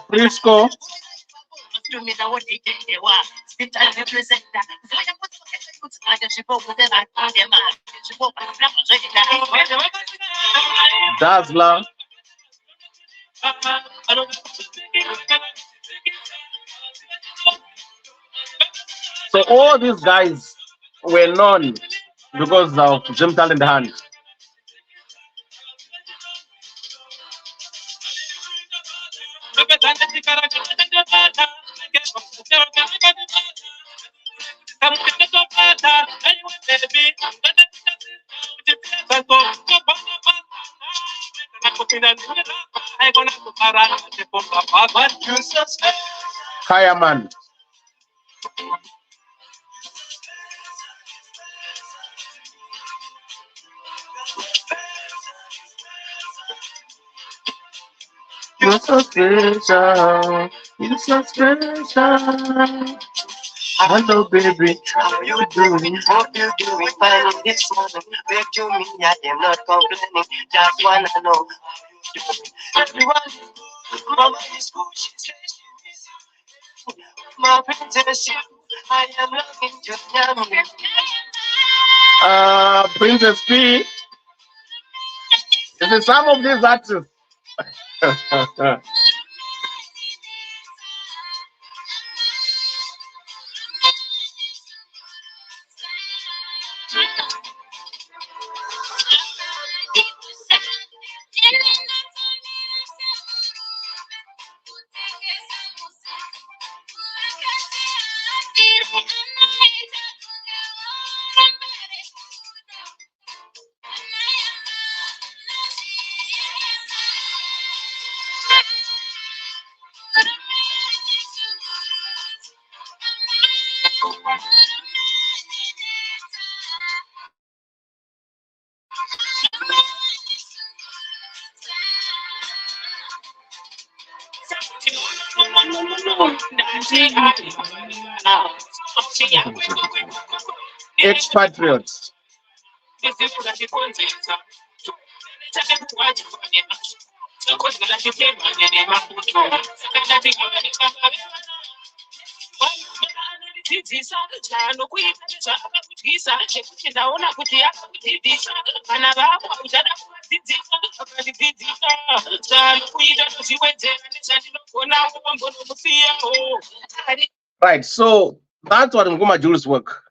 Frisco. Dazzler. So all these guys were known because of Zimtalent Hunt. Hiya, man. You're so special. You're so special. Hello, baby. How you doing? Hope you doing fine this morning. Back to me, I am not complaining. Just wanna know how you doing. Everyone, mama is good. She says she miss you. My princess, you. I am longing to know you. Princess P. This is some of these artists. Expatriates. Right, so that's what Ngoma Julz work.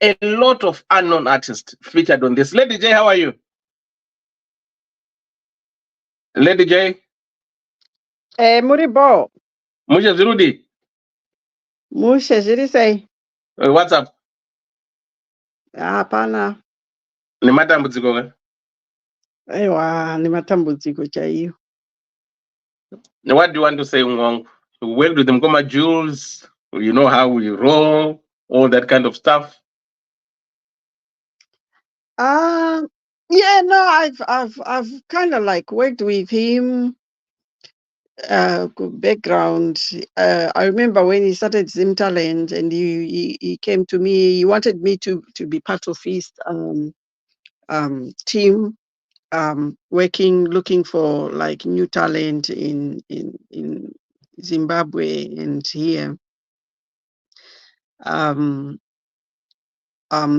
A lot of unknown artists featured on this. Lady J, how are you? Lady J, Muribo, Musha Zirudi, Musha Zirisei. what's up? Hapana. Ni matambudziko eh? Ewa, ni matambudziko chaiyo. What do you want to say, Ngong? You worked with Ngoma Julz, you know how we roll, all that kind of stuff. Yeah, no, I've kind of like worked with him. Good background. I remember when he started Zimtalent, and he came to me. He wanted me to be part of his team, looking for like new talent in Zimbabwe and here.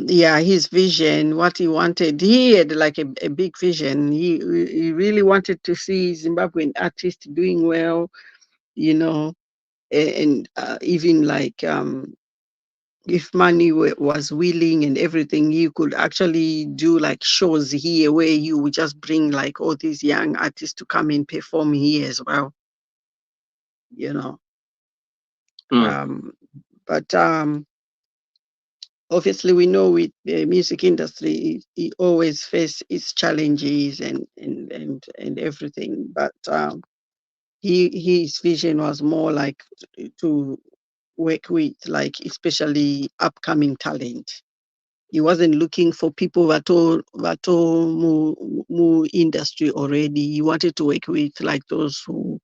Yeah, his vision, what he wanted, he had like a big vision. He really wanted to see Zimbabwean artists doing well, you know, and even like if money was willing and everything, you could actually do like shows here where you would just bring like all these young artists to come and perform here as well, you know. But obviously we know with the music industry, it always face its challenges and everything. But his vision was more like to work with like especially upcoming talent. He wasn't looking for people that all more industry already. He wanted to work with like those who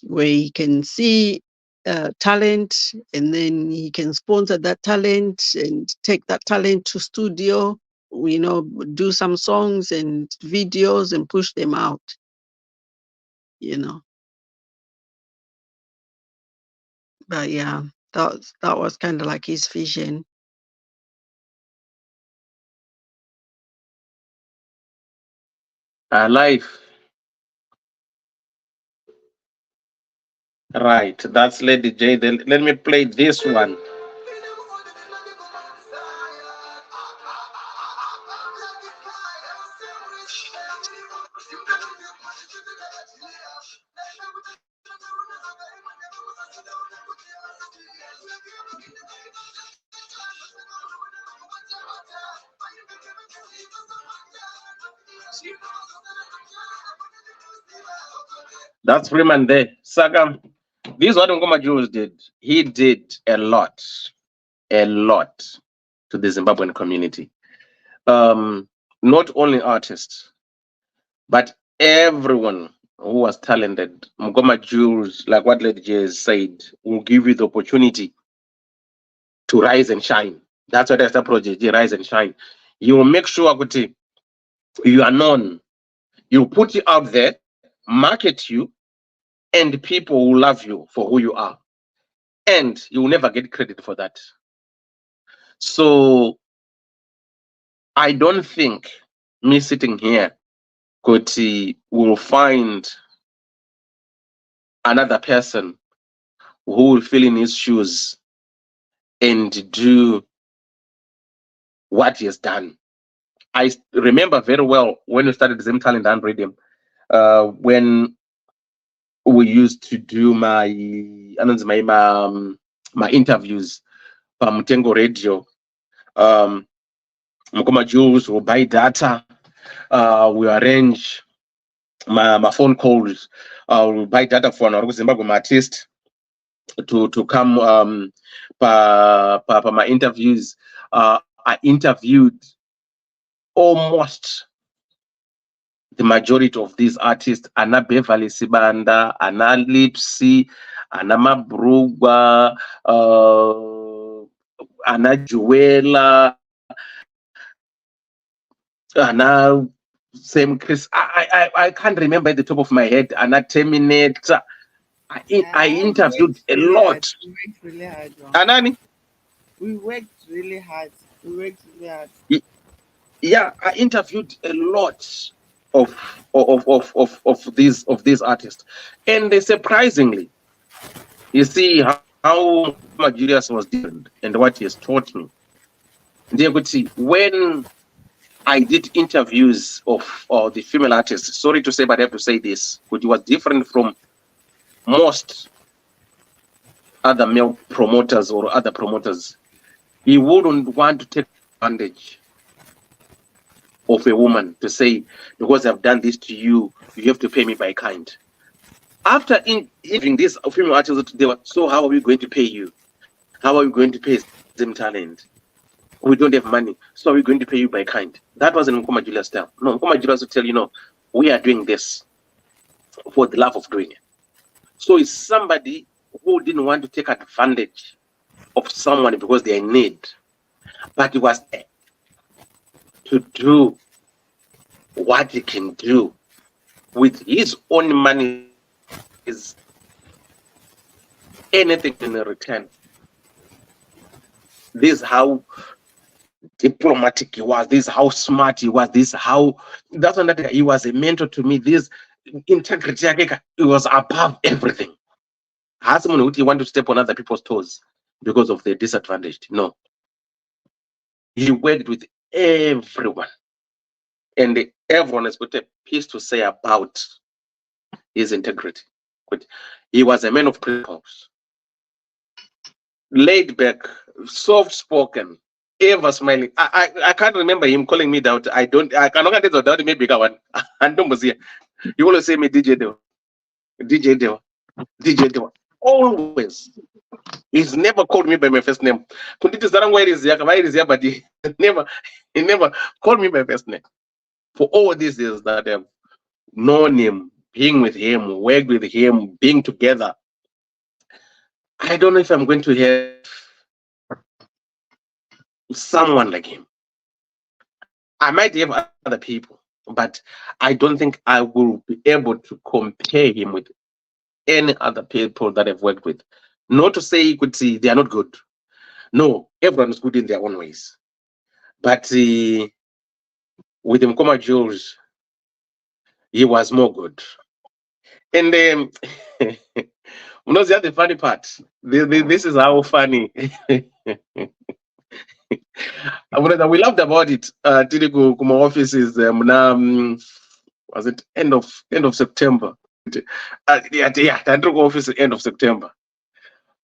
where he can see talent, and then he can sponsor that talent and take that talent to studio, you know, do some songs and videos and push them out, you know. But yeah, that was kind of like his vision. Life. Right, that's Lady J. Then let me play this one. That's Freeman there. Saka, this is what Ngoma Julz did. He did a lot to the Zimbabwean community. Not only artists, but everyone who was talented. Ngoma Julz, like what Lady J said, will give you the opportunity to rise and shine. That's what that's the project, rise and shine. You will make sure that you are known. You put you out there, market you, and people will love you for who you are. And you will never get credit for that. So I don't think me sitting here will find another person who will fill in his shoes and do what he has done. I remember very well when we started Zimtalent and Rhythm, when we used to do my interviews from Mutengo Radio. Ngoma Julz will buy data. We arrange my phone calls. We'll buy data for an Zimbabwe artist to come for my interviews. I interviewed almost the majority of these artists: Ana Beverly Sibanda, Ana Lipsy, Ana Mabrugwa, Ana Juela, Ana same Chris. I can't remember at the top of my head. Ana Terminator. I interviewed a lot. We worked really hard. Anani? We worked really hard. Yeah, I interviewed a lot of these artists, and surprisingly, you see how Julius was different and what he has taught me. They could see when I did interviews of the female artists. Sorry to say, but I have to say this: which was different from most other male promoters or other promoters. He wouldn't want to take advantage of a woman to say, because I've done this to you, you have to pay me by kind. After interviewing these female artists, they were, so how are we going to pay you? How are we going to pay Zimtalent? We don't have money, so are we going to pay you by kind? That wasn't Ngoma Julz style. No, Ngoma Julz would tell you, no, we are doing this for the love of doing it. So it's somebody who didn't want to take advantage of someone because they're in need, but he was there to do what he can do with his own money, is anything in return. This is how diplomatic he was. This is how smart he was. This is how that's when he was a mentor to me. This integrity, it was above everything. Has someone who want to step on other people's toes because of their disadvantage? No. He worked with everyone, and everyone has got a piece to say about his integrity. But he was a man of principles, laid back, soft-spoken, ever smiling. I can't remember him calling me doubt. I cannot get the doubt. Maybe one. And don't see. You always say me DJ Dewa, DJ Dewa, DJ Dewa. Always. He's never called me by my first name. But he never called me by first name. For all these years that I've known him, being with him, worked with him, being together, I don't know if I'm going to have someone like him. I might have other people, but I don't think I will be able to compare him with any other people that I've worked with. Not to say you could see they are not good. No, everyone is good in their own ways. But with Ngoma Julz, he was more good. And you know, the funny part. This is how funny. We laughed about it. Tiliku Kuma offices was it end of September? Yeah, Tandruku office end of September.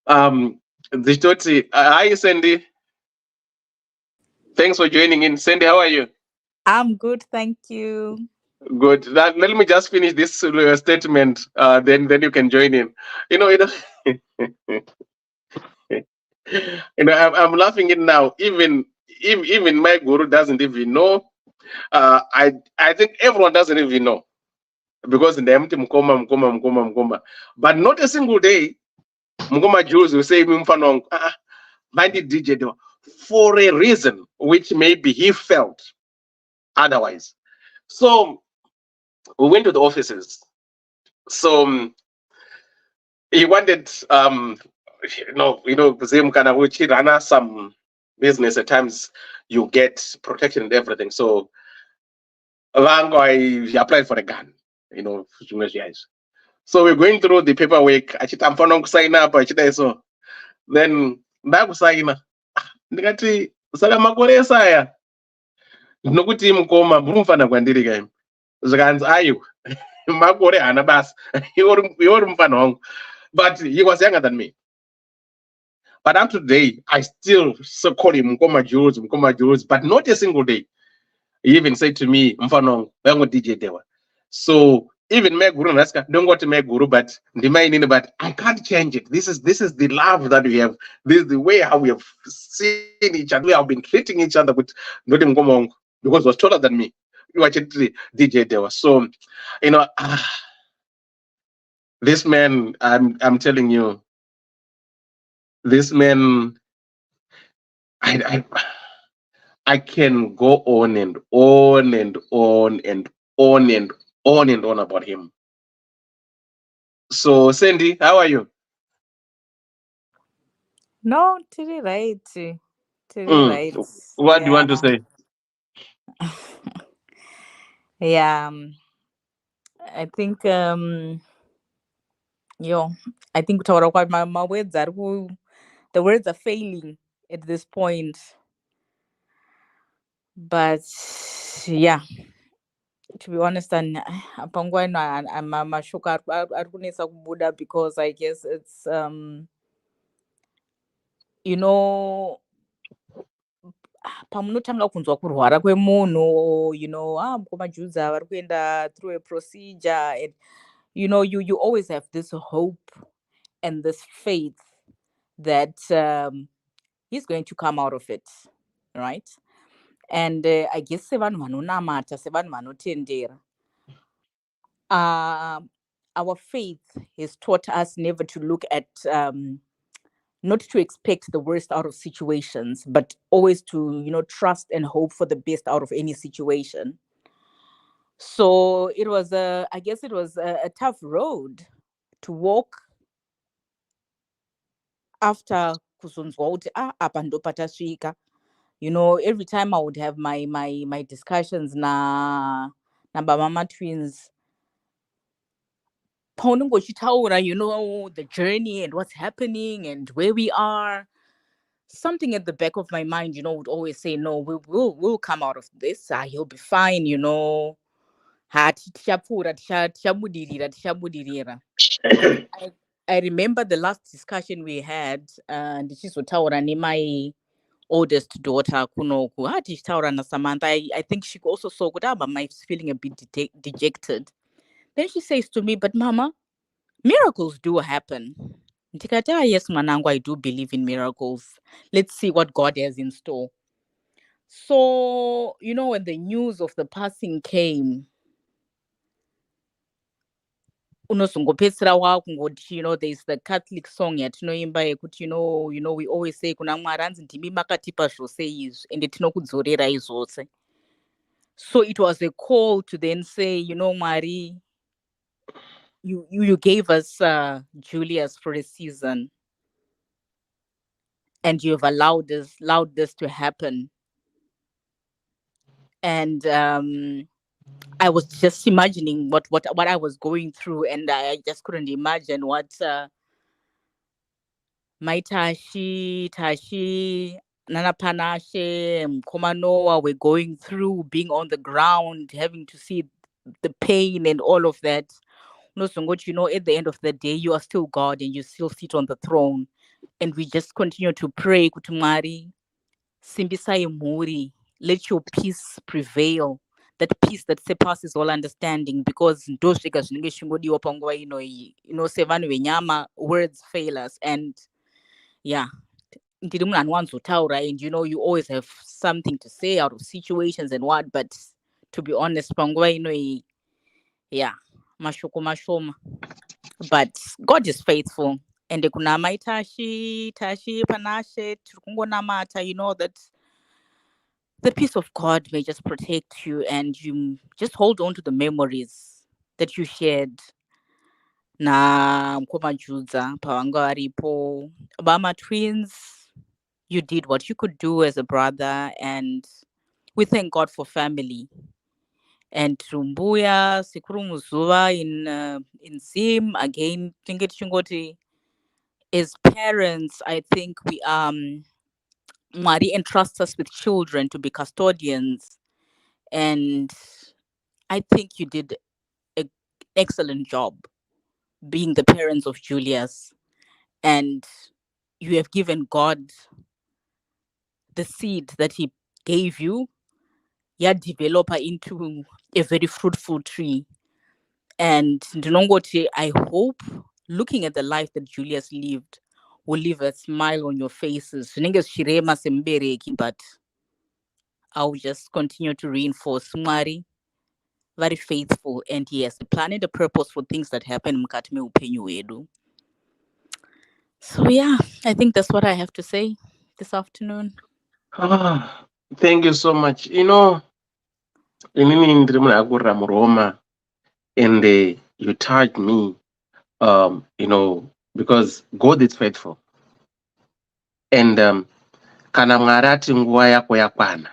Hi Sandy. Thanks for joining in. Sandy, how are you? I'm good, thank you. Good. Let me just finish this statement. Then you can join in. You know, I'm laughing it now. Even my guru doesn't even know. I think everyone doesn't even know because in the empty mkoma. But not a single day, mkoma Julz will say mfano minded DJ do for a reason which maybe he felt otherwise. So we went to the offices. So he wanted same kind of which he ran some business at times you get protection and everything. So long he applied for a gun, guys. So we're going through the paperwork. I'm going to sign up. So then ndakusaina ndikati saka makore saya nokuti mukoma murumfana kwandiri kai zvikanzi ayo makore hana basa iwori mufana wangu, but he was younger than me. But up to today, I still call him Mkoma Julz, but not a single day. He even said to me, Mfano, I'm DJ Dewa. So even my guru, don't go to my guru, but I can't change it. This is the love that we have. This is the way how we have seen each other. We have been treating each other with not Mkoma because he was taller than me. You actually DJ Dewa. So, this man, I'm telling you, this man, I can go on and on and on and on and on and on about him. So, Sandy, how are you? No, tiri right. Right. What do you want to say? Yeah. I think I think my words are the words are failing at this point. But yeah, to be honest, and I'm mashuka arikunesa kubuda because I guess it's pamunotanga kunzwa kurwara kwemunhu, mukoma Julz vari kuenda through a procedure, and you always have this hope and this faith that he's going to come out of it, right? And I guess sevanhu vanonamata, sevanhu vanotendera, our faith has taught us never to look at not to expect the worst out of situations, but always to trust and hope for the best out of any situation. So it was I guess it was a tough road to walk after kuzonzwa kuti apa ndo patasvika. Every time I would have my discussions na Mama twins, the journey and what's happening and where we are, something at the back of my mind, would always say, no, we'll come out of this. He'll be fine, I remember the last discussion we had, and ndichizotaura nemai oldest daughter kunoku tichitaura naSamantha. I think she also saw kuti mama is feeling a bit dejected. Then she says to me, but Mama, miracles do happen. Ndikati, yes, mwanangu, I do believe in miracles. Let's see what God has in store. So, when the news of the passing came, unozongopedzisira wakungoti, there's the Catholic song yatinoimba yekuti, we always say kuna Mwari anzi ndimi makatipa zvose izvi ende tinokudzorera izvose. So it was a call to then say, Mwari, you gave us Julius for a season, and you have allowed this to happen. And I was just imagining what I was going through, and I just couldn't imagine what my Tashi, Nana Panashe, Mkoma Noah were going through, being on the ground, having to see the pain and all of that. At the end of the day, you are still God and you still sit on the throne. And we just continue to pray, kuti Mwari, simbisai muri, let your peace prevail, that peace that surpasses all understanding, because ndosvika zvinenge zvingodiwa panguva inoyi, sevanhu venyama, words fail us. And yeah, ndiri munhu anowanzotaura, and you always have something to say out of situations and what, but to be honest panguva inoyi, yeah, mashoko mashoma. But God is faithful, and kuna mai tashi panashe tirikungonamata, that the peace of God may just protect you, and you just hold on to the memories that you shared na mkoma Julz pavanga varipo. Bama twins, you did what you could do as a brother, and we thank God for family. And Rumbuya Sikuru Muzuva in Zim again, Chingoti, as parents, I think we Mari entrusts us with children to be custodians, and I think you did an excellent job being the parents of Julius, and you have given God the seed that he gave you, develop her into a very fruitful tree. And I hope, looking at the life that Julius lived, will leave a smile on your faces. But I'll just continue to reinforce Mari, very faithful, and he has a plan and a purpose for things that happen. So yeah, I think that's what I have to say this afternoon. Thank you so much. Inini ndiri munhu akurira muRoma, and you touched me, because God is faithful. And kana Mwari ati nguva yako yakwana,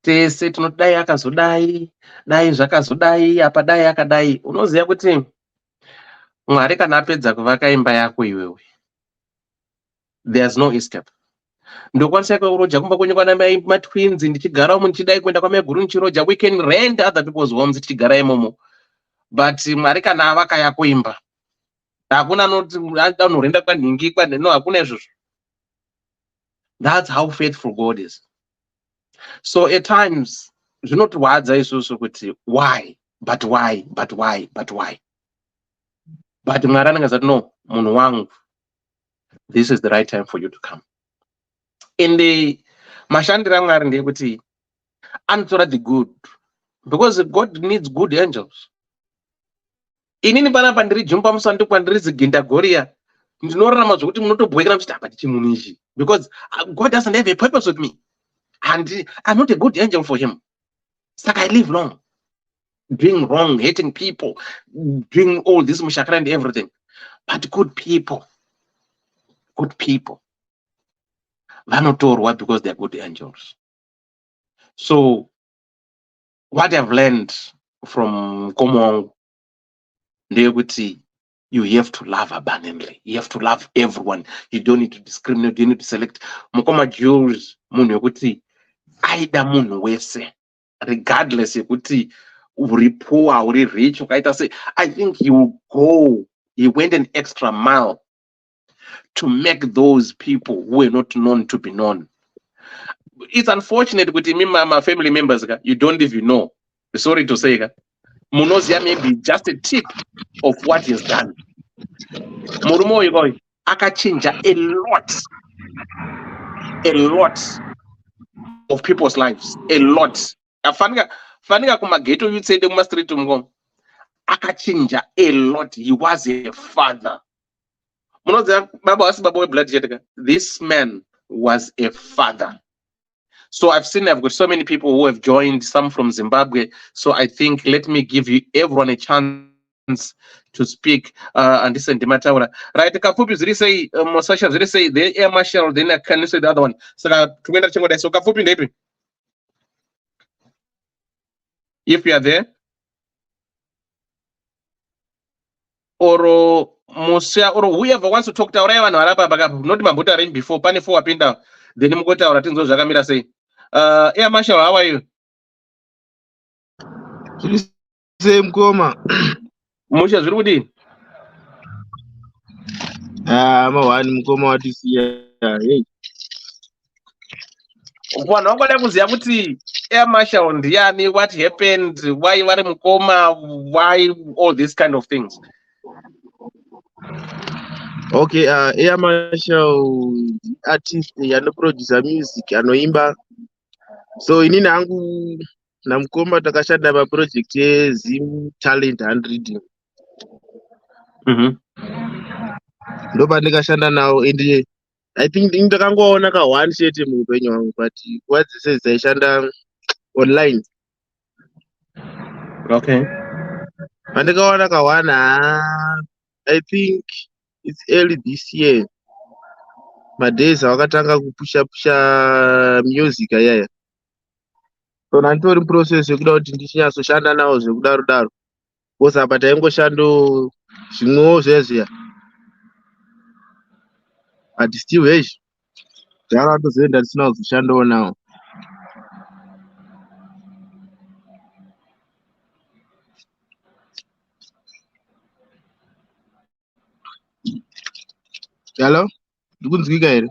tese tinodai akazodai, dai zvakazodai, apa dai akadai. Unoziva kuti Mwari kana apedza kuvaka imba yako iwewe, there's no escape. Ndokwanisa kuroja kumba kwenye kwana matwins, ndichigara umu ndichidai kuenda kwamai guru ndichiroja. We can rent other people's homes tichigara imomo, but Mwari kana avaka yako imba, hakuna anorenda kwanhingi no, hakuna izvozvo. That's how faithful God is. So at times, zvinotirwadza isusu kuti why, but why, but why, but why. But Mwari anenge zati no, munhu wangu, this is the right time for you to come. In the mashandira aMwari ndeyekuti anotora the good, because God needs good angels. Inini panapa ndiri jumpa musando kwandiri ziginda goria, ndinorarama zvokuti munotobwekera muchiti apa chimunhu ichi, because God doesn't have a purpose with me, and I'm not a good angel for him. Saka I live long, doing wrong, hating people, doing all this mushakara and everything. But good people, vanotorwa because they're good angels. So what I've learned from Komong, you have to love abundantly. You have to love everyone. You don't need to discriminate. You need to select. Mukoma Julz, munhu wekuti aida munhu wese, regardless yekuti uri poor, uri rich, ukaita sei. I think he went an extra mile to make those people who were not known to be known. It's unfortunate with me, my family members, you don't even know. Sorry to say, Munozia may be just a tip of what he's done. Murumo Igoi, akachinja a lot of people's lives, a lot. Faniga kumageto, you'd say the master to Mgong. Akachinja a lot. He was a father. This man was a father. So I've got so many people who have joined, some from Zimbabwe. So I think let me give you everyone a chance to speak. And this is Dimataura. Right, the Kafupi is say Mosasha is say the air marshal, then I can say the other one. So Kafupi, if you are there, or Mosia, or whoever wants to talk to Aura, not Mambuta rain before Pani for Pinda, then Mugota or Tinzo Zagamira say, Air Marshal, how are you? Same coma. Mosha Zrudi. One coma this year. One, nobody was Yamuti. Air Marshal ndiani? What happened? Why vari mukoma? Why all these kind of things? Okay, Air Marshal artist anoproducer music anoimba. So inini hangu namukoma takashanda paproject yeZimtalent and Reading. Ndo pandikashanda nawo ende I think ndakangoona ka one chete muupenyu hwangu but nguva dzese dzaishanda online. Okay. Pandikaona ka one I think it's early this year. Madays awakatanga kupusha music ayaya. So nanditori process yekuda kuti ndichinyasoshanda nawo zvekudaro daro. Because apa taingoshando zvimwewo zvezviya. But still hesh. Zvakatozoenda tisina kuzoshandawo nawo. Hello? Ndikunzwika here?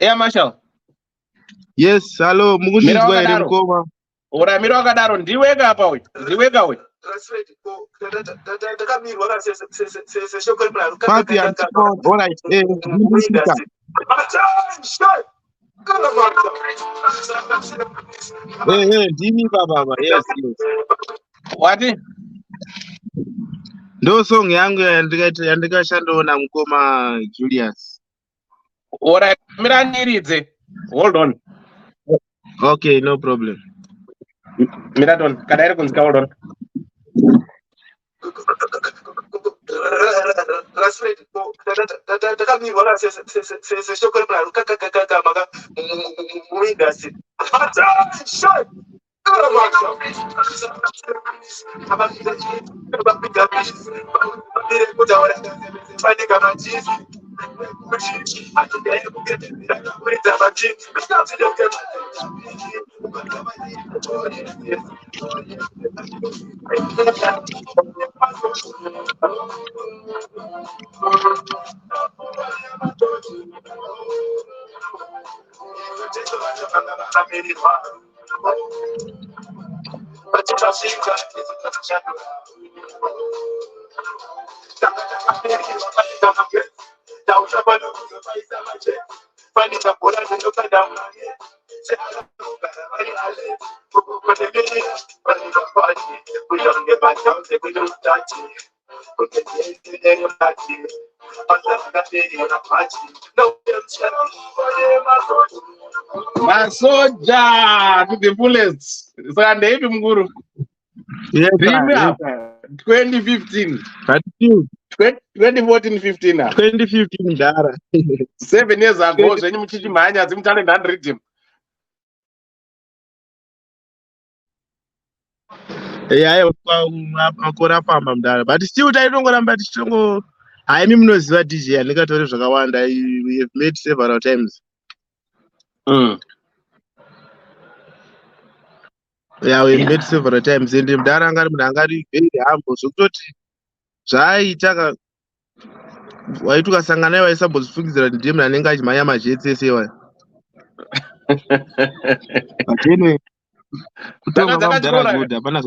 Air Marshal. Yes, hello, mukunzwika here mukoma? Uramira wakadaro ndiweka apa we. Ndiweka we. Papi antikon. All right. Ndimi baba. Yes. What? Ndo song yangu yandikashandawo namukoma Julius. Alright, miraniridze. Hold on. Okay, no problem. Miraton, kadairi kunzika, hold on. Masoja to the fullest. So and the Mguru. Yes, 2015. 2014-15. 2015 Dara. 7 years ago, so you Manya Zimtalent and Reading. Yeah, makora pamba mdara. But still taitongoramba tichitongo haimi munoziva DJ andikatori zvakawanda. We have met several times. Yeah, we've met several times. And mdara angari munhu angari very humble. Zvokutoti zvaaitaka waiti ukasangana naye waisambozifungidzira kuti ndiye munhu anenge achimhanya majetsi ese waya. But anyway, kutonga kwamudhara good hapana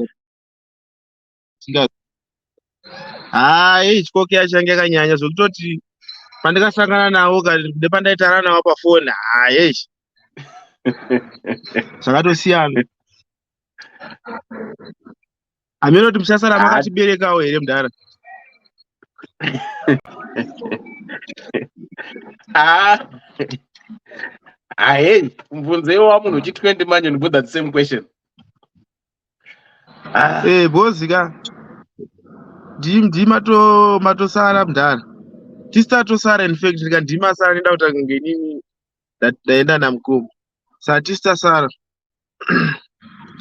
chikoki yachange yakanyanya zvokutoti pandikasangana nawo kati pandaitara nawo pafoni zvakatosiyana. Hamina kuti muchasara makatiberekawo here mudhara. Hey, mvunzewo wa munhu uchi 20 manje ndibudza the same question. Bozika. Matosara mudhara. Tisatosara in fact ndimasara nenda kuti ngenini ndaenda namukoma. Saka tisasara.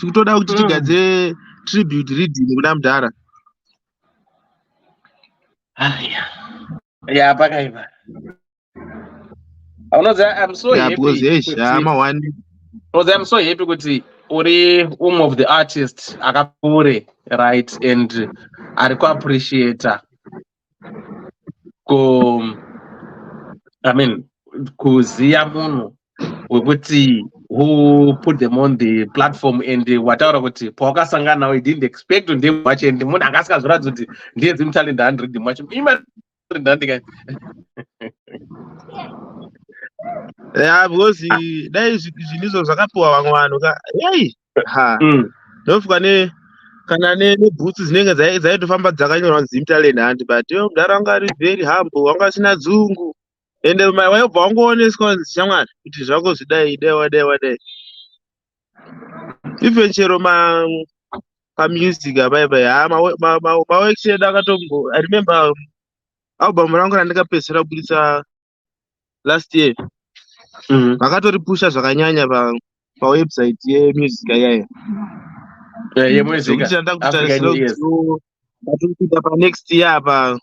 Tikutoda kuti tigadzire tribute reading kuna mudhara. Yeah, pakaiva. I'm so happy. I'm so happy kuti uri of the artists akakure, right, and ariku appreciate I mean kuziya munhu wekuti who put them on the platform and wataura kuti pawakasangana nawo I didn't expect ndiye macho and munhu anga asikazviratidza kuti ndiye Zimtalent 100 macho because dai zvinizvo zvakapiwa vamwe vanhu hey ha ndofuka kana nebhutsi dzinenge dzaitofamba dzakanyorwa Zimtalent 100 but iwe mudhara wanga ari very humble wanga asina dzungu ende waibva wangooneswa shamwari kuti zvako zvidai dai even chero pamusic abaibai maworkshop akatombo I remember album rangu randikapedzisira kubudisa last year vakatoripusha zvakanyanya pawebsite yemusic yaya yemusic chanda kutarisira kupinda panext year apa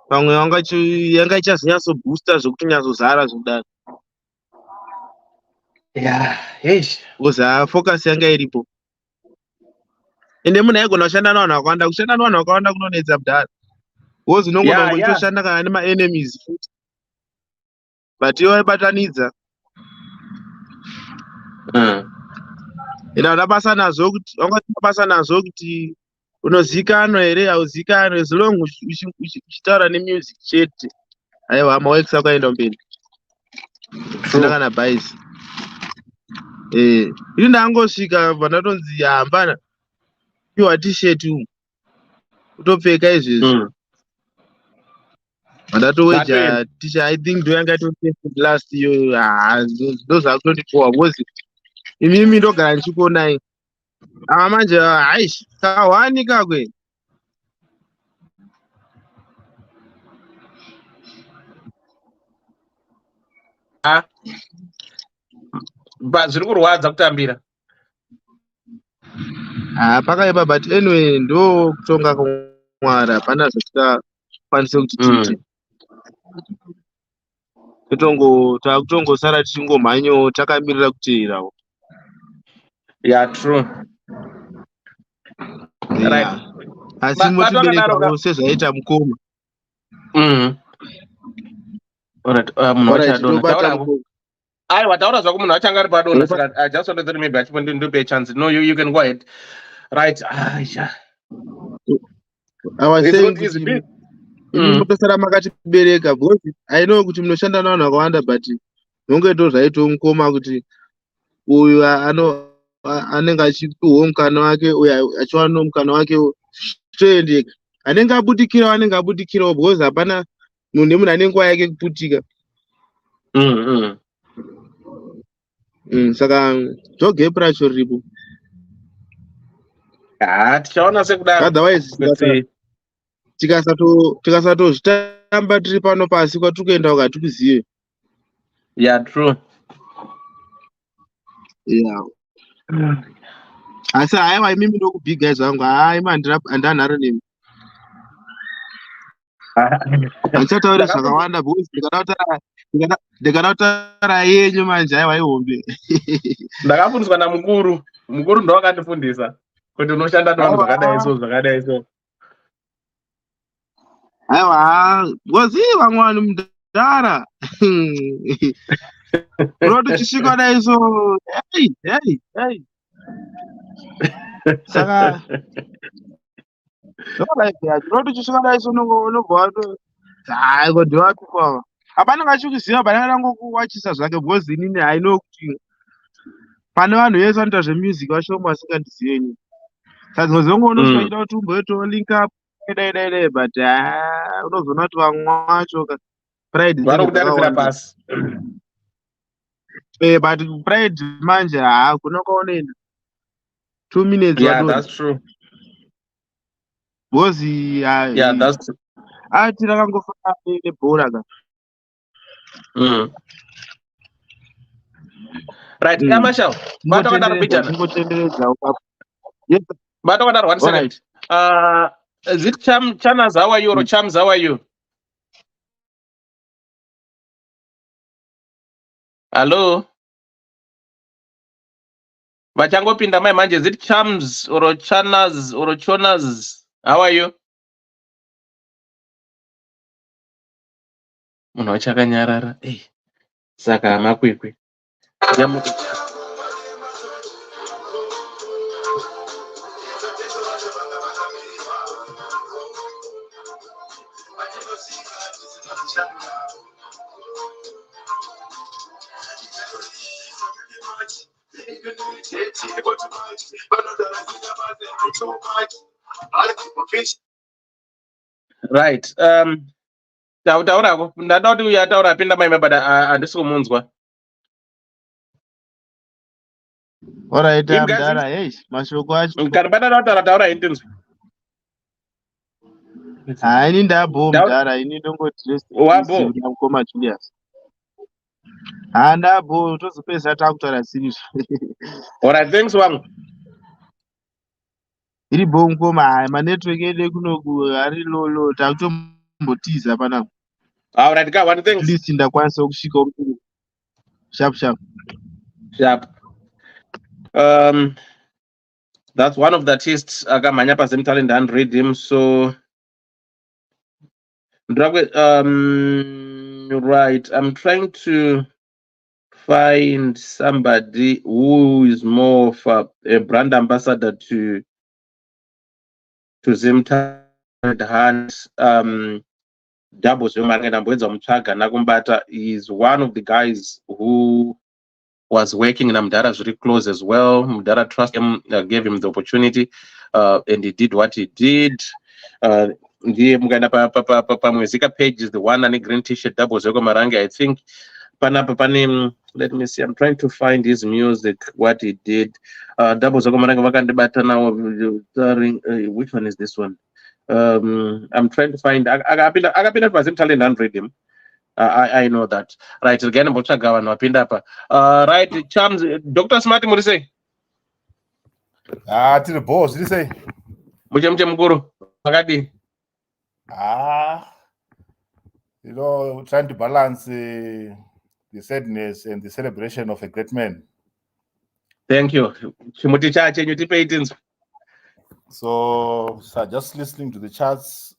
pamwe yanga ichazonyatsoboosta zvokuti nyatsozara zvokudaro because focus yanga iripo ende munhu aigona kushanda nevanhu vakawanda kushanda nevanhu vakawanda kunonetsa kudhara because unongona kungotoshanda kana nemaenemies futi but iwe waibatanidza enda unabasa nazvo kuti unozikanwa here hauzikanwe as long uchitaura nemusic chete aiwa maworks akaenda mberi sina kana bhaisi ini ndangosvika vandatonzi hambana piwa t-shirt umu kutopfeka izvezvi vandatoweja t-shirt I think ndo yanga last iyo ndo zvakutondipowa because imimi ndogara ndichikuonai ama manje aish kahwani kakwe zviri kurwadza kutambira pakaipa but anyway ndo kutonga kwamwari hapana zvatingakwanise kuti tiite takutongosara tichingomhanyo takamirira kuteerawo true right asi motiberekawo sezvaita mukoma aiwa taura zvako munhu achanga ari padonha saka I just wanted to maybe achipondipe chance no you can go ahead right motosara makatibereka because I know kuti munoshanda navanhu vakawanda but nonge ndo zvaitawo mukoma kuti uyu anenge achipiwawo mukana wake uyu achiwanawo mukana wake zvichiendeka anenge abudikirawo because hapana munhu nemunhu ane nguva yake kuputika saka dzogepu racho riripo tichaona sekudaro otherwise tikasatozvitamba tiri pano pasi kwatiri kuenda ukatikuzive true asi haiwa imimi ndokubhigai zvangu handanharo nemi handichataure zvakawanda because ndikada kutaura yenyu manje haiwa ihombe ndakafundiswa namukuru ndo akandifundisa kuti unoshanda nevanhu zvakadai so aiwa because vamwe vanhu mudhara unoti uchisvika dai so hey saka unoti uchisvika dai so unobva kodhiwapikwava hapana ngachikuziva panenge nangokuwachisa zvake because inini haino kuti pane vanhu vese vanoita zvemusic vashoma vasingandizivenyi saka dzimwe dzongo unosvika ida kuti umboitawo link up dai but unozoona kuti vamwe vacho pride varikudarisira pasi but pride manje kunokaonena 2 minutes that's true because that's true ati rakangofana nebhora ka right Marshall batokandaro bijana batokandaro 1 second is it Chanas how are you or Chams how are you hello vachangopinda mai manje is it Chams or Chanas or Chonas how are you munhu wachakanyarara Saka makwikwi. Right. Taurako ndada kuti uyataura pinda maime but handisi kumunzwa. Alright, Mdara, hey, mashoko acho. Karibata taura intinzwi. Ini ndabho Mdara, ini ndongoti rest na mukoma Julius. Ndabho tozopedza takutaura serious. Alright, thanks wangu. Iri bho mukoma, manetwork edu kunoku ari low takutombotiza panapa. Alright, ka one things. At least ndakwanisa kusvika sharp. That's one of the artists akamhanya paZimtalent and read him. So right, I'm trying to find somebody who is more of a brand ambassador to Zimtalent and Doubles Nakumbata is one of the guys who was working in Mdara very close as well. Mdara trust him, gave him the opportunity, and he did what he did. The Mugana page is the one and a green t-shirt Doubles Marangi. I think let me see. I'm trying to find his music, what he did. Doubles Marangi now. Which one is this one? I'm trying to find. I been at Zimtalent and read him. I know that. Right, again, Bochagawa no Pindapa. Right, Charms, Dr. Smarty Murise. To the boss, did you say? Mujam Guru. Magadi. Trying to balance the sadness and the celebration of a great man. Thank you. So just listening to the charts,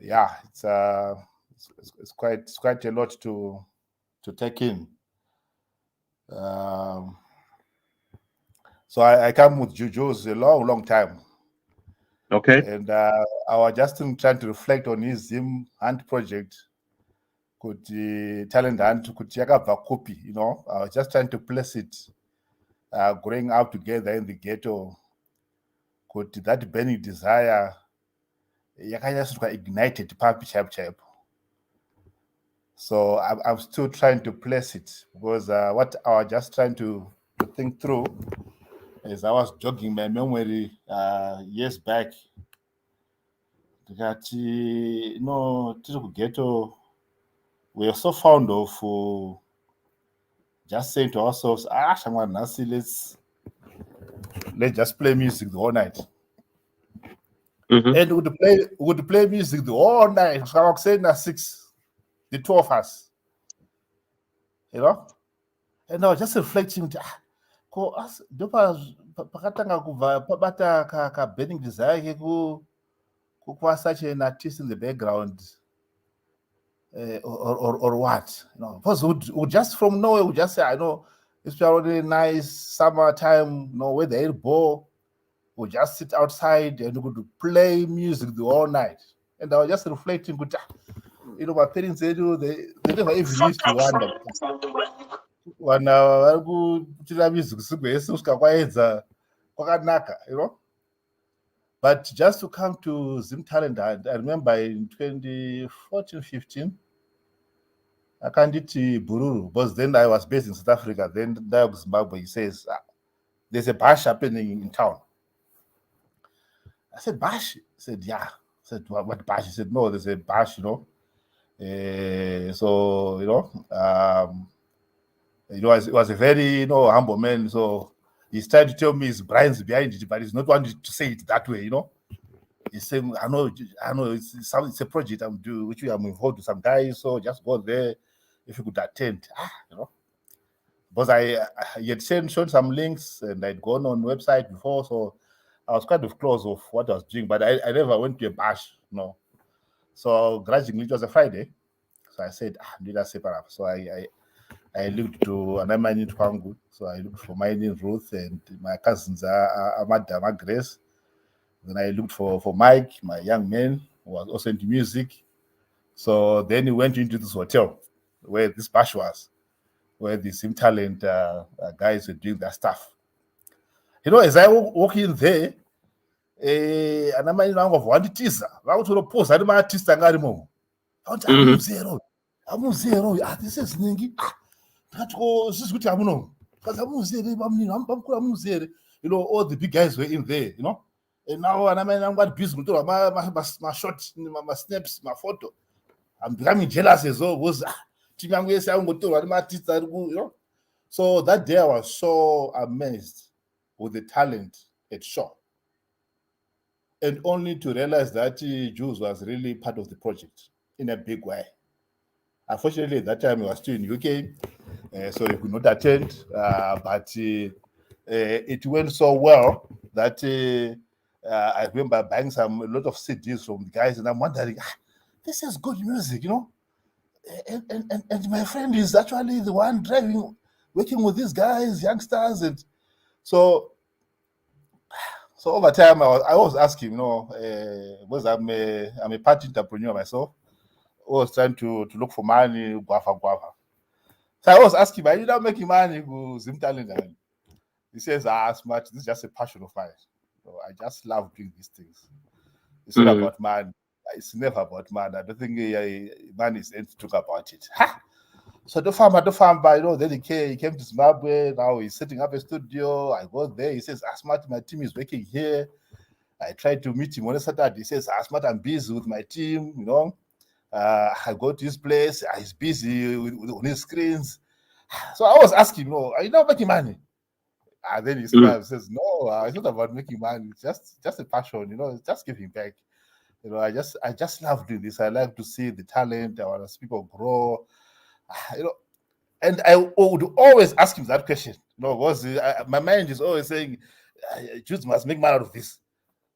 it's quite a lot to take in. So I come with Julz a long time. Okay. And I was just trying to reflect on his Zim Hunt project. Could the talent Hunt could check up a copy, I was just trying to place it. Growing up together in the ghetto, could that burning desire just ignited chap. So I'm still trying to place it because what I was just trying to think through is I was jogging my memory years back. That ghetto, we are so fond of just saying to ourselves, let's just play music the whole night. Mm-hmm. And would play music the whole night. So I was saying at 6, the 2 of us. And I was just reflecting, burning desire such an artist in the background. Or what? Because would just from nowhere would just say, I know it's really nice summertime, where the air ball. We just sit outside and we could play music the whole night. And I was just reflecting, my parents, they never even used to wonder. When I go to the music, but just to come to Zimtalent, I remember in 2014-15, I can't do Bururu, but then I was based in South Africa. Then Zimbabwe, he says, there's a bash happening in town. I said, bash? He said, yeah. I said, what bash? He said, no, there's a bash, it was a very, humble man. So he's trying to tell me his brains behind it, but he's not wanting to say it that way, He said, I know, it's a project I'm doing, which I'm involved with some guys, so just go there if you could attend, Because he had shown some links and I'd gone on website before, so I was kind of close of what I was doing, but I never went to a bash, So grudgingly, it was a Friday. So I said, need a separate. So I looked to another man in Twangu. So I looked for mine in Ruth, and my cousins are Madame Grace. Then I looked for Mike, my young man, who was also into music. So then we went into this hotel where this bash was, where the Zimtalent guys were doing their stuff. You know, as I walk in there, and I'm in of one teaser. I want to post. I don't mind teaser. I'm zero. This is Ningi. This is what I'm know. Because I'm zero. You know, all the big guys were in there, you know. And now I'm got busy with my shots, my snaps, my photo. I'm becoming jealous as well. You know. So that day I was so amazed with the talent at Shaw. And only to realize that Julz was really part of the project in a big way. Unfortunately, at that time he was still in UK, so he could not attend. But it went so well that I remember buying a lot of CDs from the guys, and I'm wondering, this is good music, you know. And my friend is actually the one driving, working with these guys, youngsters, and so over time I was asking, you know, because I'm a part entrepreneur myself. I was trying to look for money, guava. So I was asking, are you not making money with Zimtalent? He says, smart, this is just a passion of mine. So I just love doing these things. It's not about money. It's never about money. I don't think money is anything to talk about it. So the farmer, you know, then he came to Zimbabwe. Now he's setting up a studio. I go there. He says, smart, my team is working here. I tried to meet him on a Saturday. He says, smart, I'm busy with my team, you know. I go to his place. He's busy on his screens. So I was asking, no, are you not making money? And then he says, no, it's not about making money. It's just a passion, you know. It's just giving back. You know, I just love doing this. I like to see the talent. I want to see people grow. You know, and I would always ask him that question. You know, because my mind is always saying, Julz must make money out of this.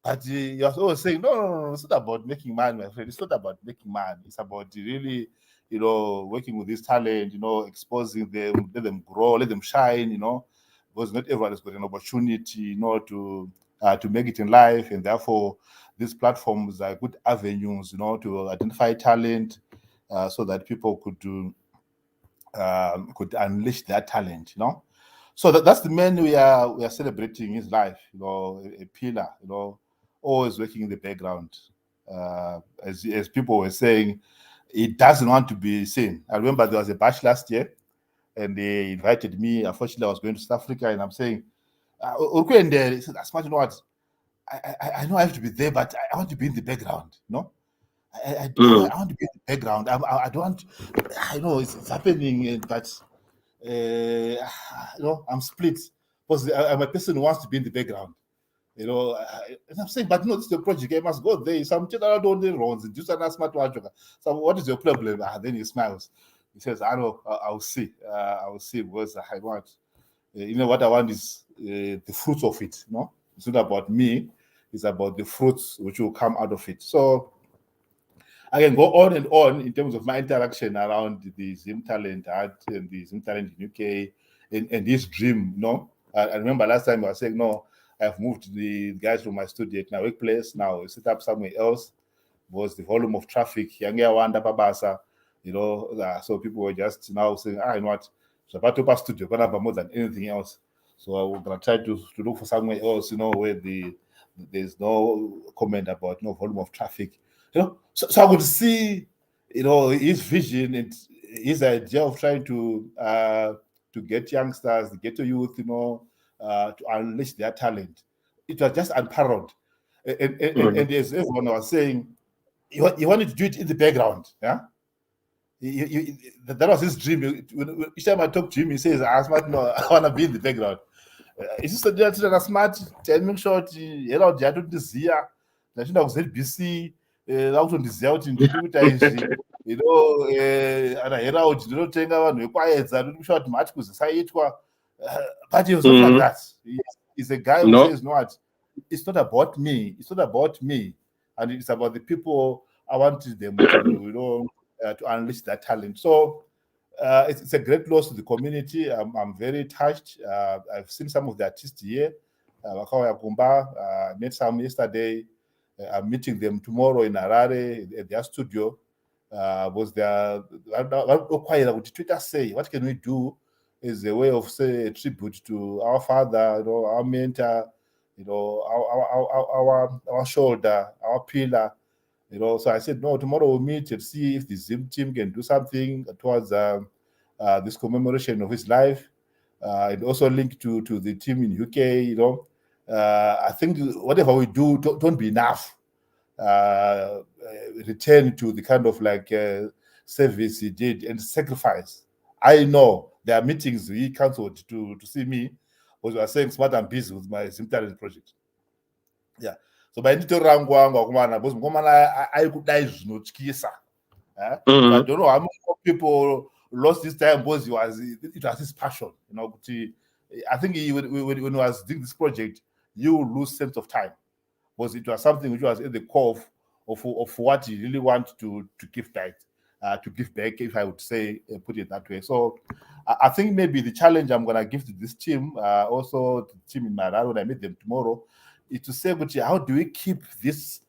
But you're always saying, no, it's not about making money, my friend. It's not about making money. It's about really, you know, working with this talent, you know, exposing them, let them grow, let them shine, you know, because not everyone has got an opportunity, you know, to make it in life. And therefore, these platforms are good avenues, you know, to identify talent so that people could unleash their talent, you know. So that's the man we are celebrating his life, you know, a pillar, you know, always working in the background. As people were saying, he doesn't want to be seen. I remember there was a bash last year, and they invited me. Unfortunately, I was going to South Africa, and I'm saying, he said, "Smart, you know what? I know I have to be there, but I want to be in the background, you know. I want to be in the background. I don't want. I know it's happening, but you know, I'm split because I'm a person who wants to be in the background. You know, and I'm saying, but no, this is the project. I must go there. Some children don't do wrongs. Just an smart one. So what is your problem? Then he smiles. He says, "I know. I'll see. I'll see because I want. You know what I want is the fruits of it. You know, it's not about me. It's about the fruits which will come out of it." So I can go on and on in terms of my interaction around the Zimtalent art and the Zimtalent in UK and this dream. You know, I remember last time I was saying, no, I've moved the guys from my studio at my workplace. Now I set up somewhere else because the volume of traffic, you know, so people were just now saying, you know what, so about to studio, gonna have more than anything else. So I'm gonna try to look for somewhere else, you know, where there's no comment about no volume of traffic. You know, so I would see, you know, his vision and his idea of trying to get youngsters, the ghetto youth, you know, to unleash their talent. It was just unparalleled. And as everyone was saying, he wanted to do it in the background. Yeah, that was his dream. Each time I talk to him, he says, "Smart, no, I want to be in the background." It's just that smart timing shot. Hello, they don't desire. That was ZBC. Ndiziva kuti ndikuita izvi, you know, anahera kuti ndinotenga vanhu vekwaedza ndikusha kuti mati kuzisaitwa, but he was not like that. He's a guy who says, no, what, it's not about me, and it's about the people. I want them to, you know, to unleash that talent. So it's a great loss to the community. I'm very touched. I've seen some of the artists here. I met some yesterday. I'm meeting them tomorrow in Harare at their studio. Was there? Twitter say, what can we do? Is a way of say a tribute to our father, our mentor, our shoulder, our pillar. So I said, no, tomorrow we'll meet and see if the Zim team can do something towards this commemoration of his life. And also linked to the team in UK. I think whatever we do, don't be enough. Return to the kind of like service he did and sacrifice. I know there are meetings he cancelled to see me, because we are saying smart and busy with my Zimtalent project. Yeah. So by ndito rangu akumana, because I could die zvinotyisa. So I don't know how many people lost this time because it was his passion. I think when he was doing this project, you lose sense of time, because it was something which was at the core of what he really wanted to give back, if I would say, put it that way. So I think maybe the challenge I'm gonna give to this team, also the team in Marara when I meet them tomorrow, is to say, how do we keep this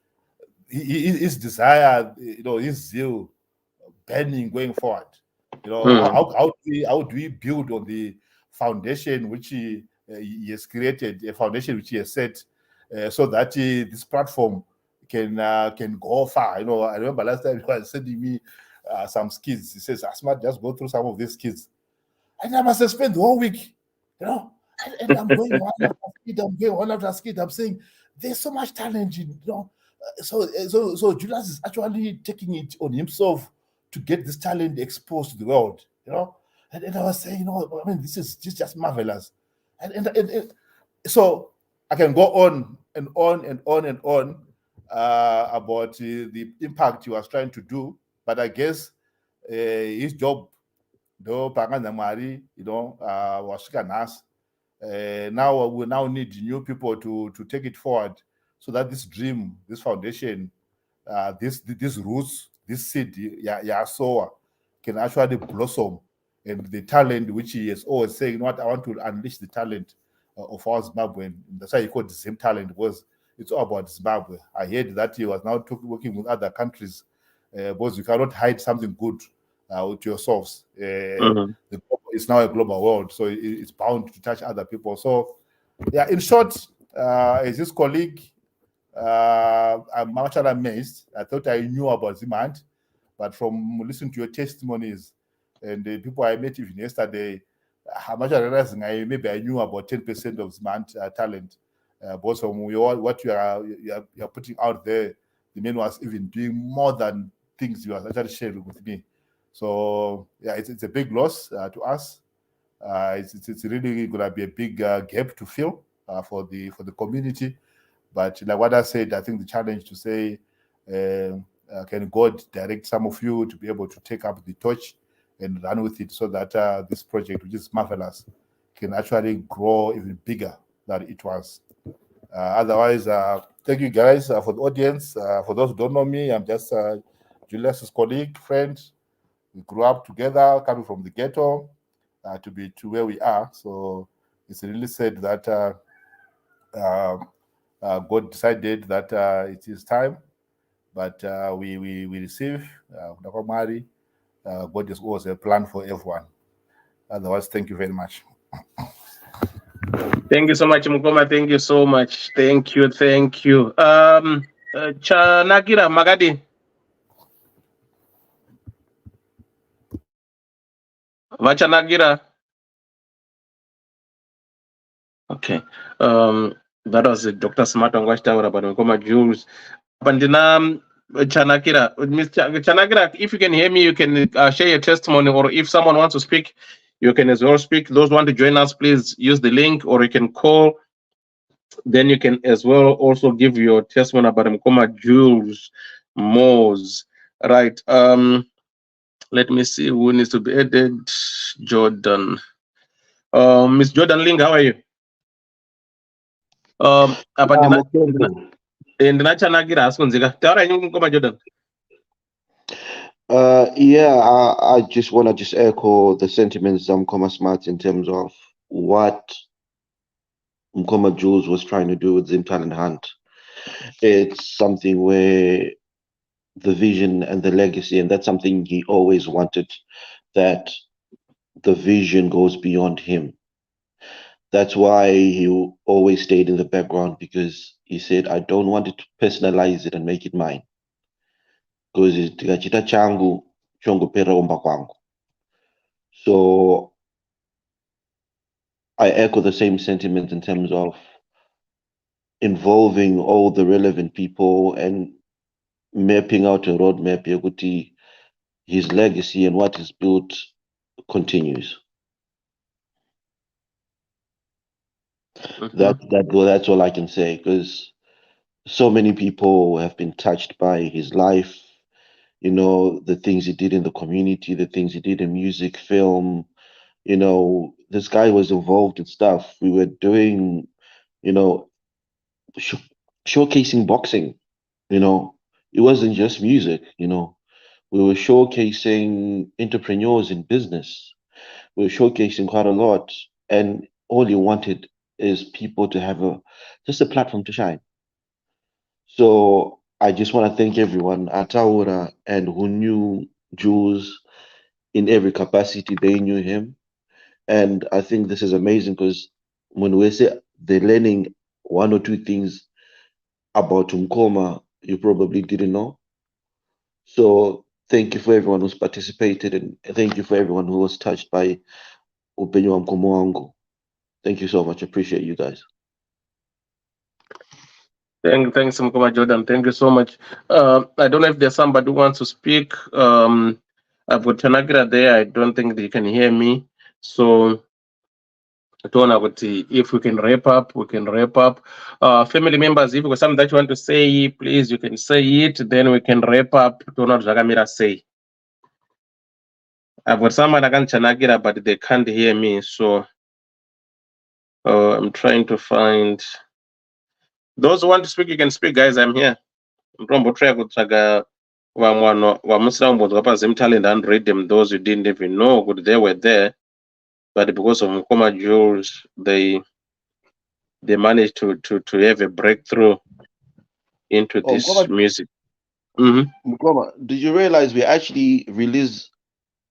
his desire, his zeal burning going forward? How do we build on the foundation which he has created, a foundation which he has set, so that this platform can go far. I remember last time he was sending me some skits. He says, Asmat, just go through some of these skits. And I must have spent the whole week, and I'm going one after skit, I'm going one after skit. I'm saying, there's so much talent, So Julz is actually taking it on himself to get this talent exposed to the world, And I was saying, this is just marvelous. And so I can go on and on and on and on about the impact he was trying to do, but I guess his job, though, was us. Now we now need new people to take it forward, so that this dream, this foundation, this roots, this seed, sower, can actually blossom, and the talent which he is always saying, I want to unleash the talent of our Zimbabwe. That's why he called it Zimtalent, because it's all about Zimbabwe. I heard that he was now working with other countries, because you cannot hide something good with yourselves. It's now a global world, so it's bound to touch other people. So, in short, as his colleague, I'm much amazed. I thought I knew about Zimant, but from listening to your testimonies and the people I met even yesterday, how much I realized maybe I knew about 10% of Zimant talent. But from what you are putting out there, the man was even doing more than things you was actually sharing with me. So it's a big loss to us. It's really gonna be a big gap to fill for the community. But like what I said, I think the challenge to say, can God direct some of you to be able to take up the torch and run with it, so that this project, which is marvelous, can actually grow even bigger than it was. Otherwise, thank you guys for the audience. For those who don't know me, I'm just Julz's colleague, friend. We grew up together, coming from the ghetto to where we are. So it's really sad that God decided that it is time, but we receive. God has always a plan for everyone. Otherwise, thank you very much. Thank you so much, Mukoma. Thank you so much. Thank you. Chanakira Magadi. Vachanagira. Okay. That was Dr. Smart on Washtower about Mukoma Julz. Bandina Chanakira. Mr. Chanakira, if you can hear me, you can share your testimony, or if someone wants to speak, you can as well speak. Those who want to join us, please use the link, or you can call. Then you can as well also give your testimony about Mukoma Julz, Mooz. Right. Let me see who needs to be added. Jordan. Miss Jordan Ling, how are you? Yeah, I just want to just echo the sentiments of Mkoma Smart in terms of what Mkoma Julz was trying to do with Zimtalent Hunt. It's something where the vision and the legacy, and that's something he always wanted, that the vision goes beyond him. That's why he always stayed in the background, because he said, I don't want it to personalize it and make it mine. Because tikachita changu chongopera omba kwangu. So I echo the same sentiment in terms of involving all the relevant people and mapping out a roadmap yokuti his legacy and what he's built continues. That's all I can say, because so many people have been touched by his life, you know, the things he did in the community, the things he did in music, film. You know, this guy was involved in stuff. We were doing, you know, showcasing boxing. You know, it wasn't just music. You know, we were showcasing entrepreneurs in business. We were showcasing quite a lot, and all you wanted is people to have just a platform to shine. So I just want to thank everyone, Ataura, and who knew Julz in every capacity. They knew him. And I think this is amazing, because when we say they're learning one or two things about Umkoma you probably didn't know. So thank you for everyone who's participated, and thank you for everyone who was touched by Upenyo wa Mkomo wangu. Thank you so much. Appreciate you guys. Thanks, Mkoma Jordan. Thank you so much. I don't know if there's somebody who wants to speak. I've got Tanagira there. I don't think they can hear me. So if we can wrap up, we can wrap up. Family members, if you got something that you want to say, please, you can say it. Then we can wrap up. Don't Jagamira say. I've got someone I can Tanagira, but they can't hear me. So I'm trying to find. Those who want to speak, you can speak, guys. I'm here. Mtombo try kutsvaga vamwano vamusirambonzwa paZimtalent and read them, those who didn't even know good they were there, but because of Mkoma Julz, they managed to have a breakthrough into this Mkoma, music. Mkoma, did you realize we actually released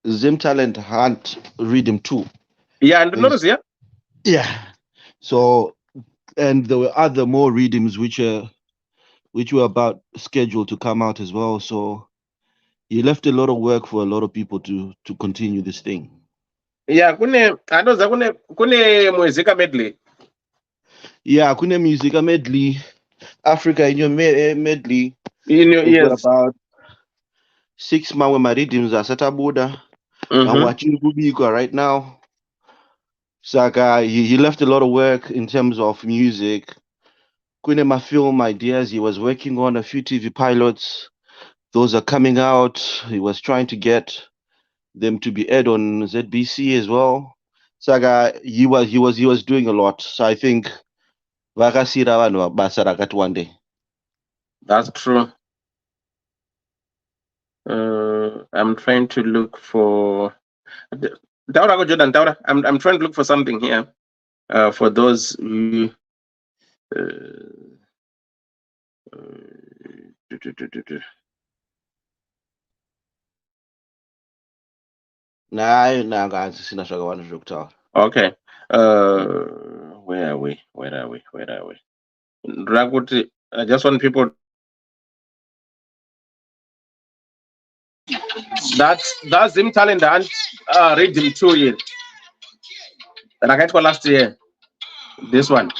Zimtalent Hunt Rhythm 2? Yeah, and notice, yeah? Yeah. So, and there were other more rhythms which were about scheduled to come out as well. So he left a lot of work for a lot of people to continue this thing. Yeah, kune muzika medley. Yeah, kune musica medley, Africa in your medley. We've got about 6 mawe rhythms are satabuda. I'm watching Kubika right now. Saka, he left a lot of work in terms of music. Kunema film ideas, he was working on a few TV pilots. Those are coming out. He was trying to get them to be aired on ZBC as well. Saka, he was doing a lot. So I think vakasira vanhu basa rakati one day. That's true. I'm trying to look for Taura Jordan. Taura, I'm trying to look for something here. For those who okay. Where are we? Raguti, I just want people. That's Zimtalent and Rhythm 2 year. And I got for last year. This one.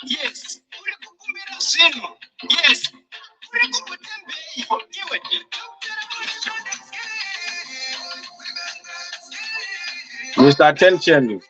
Yes. Yes. Mr. Attention.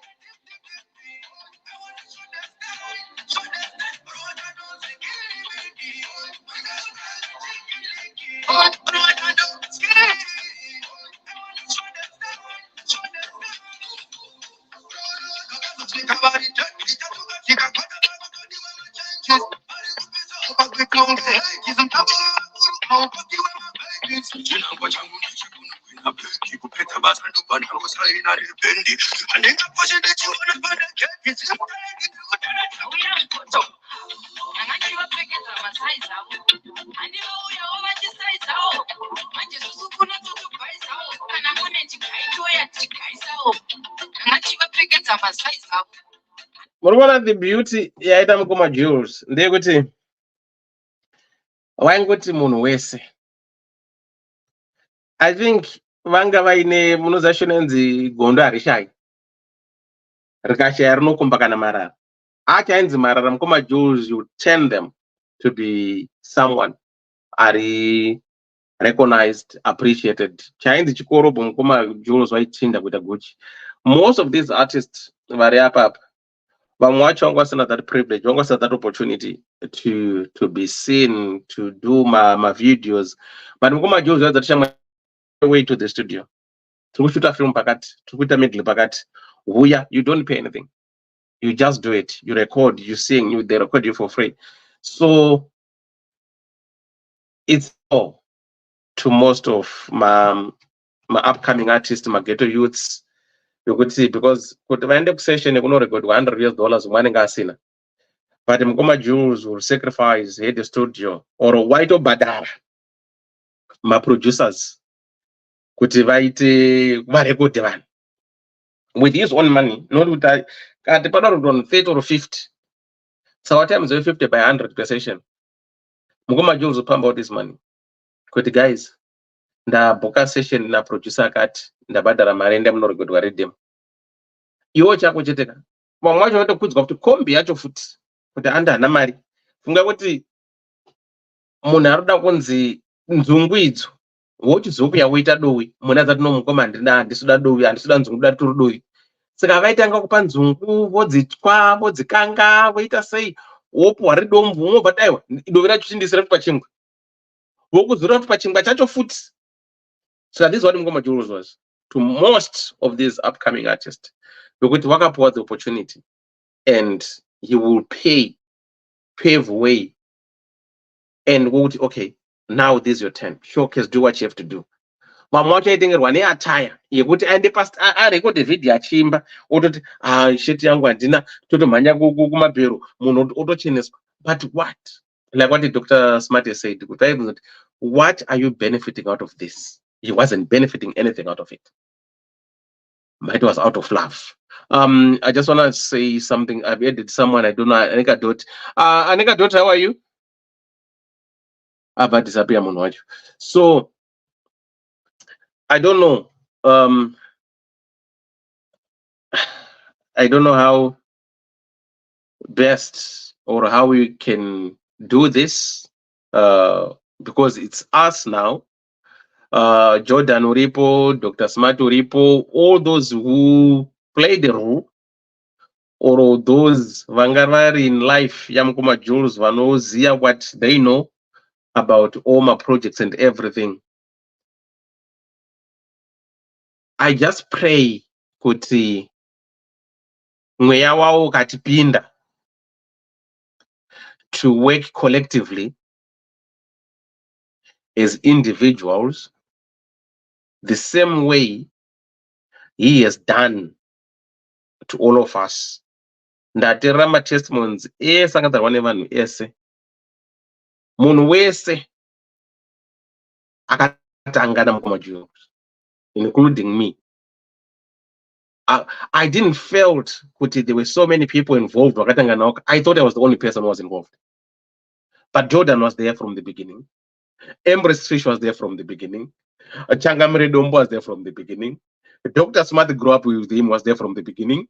Murabona the beauty yaita mukoma Julz ndeyekuti waingoti munhu wese. I think vanga vaine munozashonenzi gondo harishai rikashaya rinokumba kana marara. Achainzi marara mukoma Julz, you turn them to be someone ari recognized, appreciated. Chainzi chikorobo mukoma Julz waichinda kuita guchi. Most of these artists vari apa vamwe vacho vanga vasina that privilege, vanga vasina that opportunity to be seen, to do my videos. But mukoma Julz waidza tishamwa way to the studio. To shoot a film pakati, to put a middle pakati. Huya, you don't pay anything. You just do it. You record, you sing, they record you for free. So it's all to most of my upcoming artists, my ghetto youths. You could see because the end session you know record $100 money gasina. But mukoma Julz will sacrifice head the studio or a white or badara. My producers kuti vaite varekode vanhu with his own money, not with at the part on 30 or 50. So what time is 50 by 100 per session? Mukoma Julz will pump out this money. Kuti guys, nda boka session na producer akati ndabhadhara mari enda munorekodwa redem. Iwo chako cheteka. Vamwe vacho vatokudzwa kuti kombi yacho futi kuti andana mari. Funga kuti munhu arikuda kunzi nzungu idzo wochizokuya woita dowi muna adzati no mukoma handisuda dowi, handisuda nzungu, da turi dowi. Saka vaitanga kupa nzungu vodzitwa vodzikanga voita sei wopuhwa ridombu unobva daiwa dovi racho chindisira futi pachingwa vokuzura futi pachingwa chacho futi. So this is what mukoma Julz was to most of these upcoming artists, because wakapuwa the opportunity and he will pave way and would okay, now this is your turn, showcase, do what you have to do. Vamwe vacho aitengerwa neatire yekuti aende past arekode video achimba ototi sheti yangu handina totomhanya kumabhero munhu otocheneswa. But what, like what Dr. Smart has said, what are you benefiting out of this? He wasn't benefiting anything out of it, but it was out of love. I just want to say something. I've edited someone, I don't know, Anika Dot. Anika Dot, how are you? But disappear monwacho. So I don't know. I don't know how best or how we can do this because it's us now. Jordan Uripo, Dr. Smart Uripo, all those who play the role, or those vangavari in life, Yamukoma Julz, vanoziya what they know about all my projects and everything. I just pray kuti mweya wawo katipinda to work collectively as individuals the same way he has done to all of us. Ndaterama testimonies ese akatarwa nevanhu ese. Munhu wese akatangana mukoma Julz, including me. I didn't felt kuti there were so many people involved. I thought I was the only person who was involved. But Jordan was there from the beginning. Embrace Trish was there from the beginning. Changamire Dombo was there from the beginning. Dr. Smart grew up with him, was there from the beginning.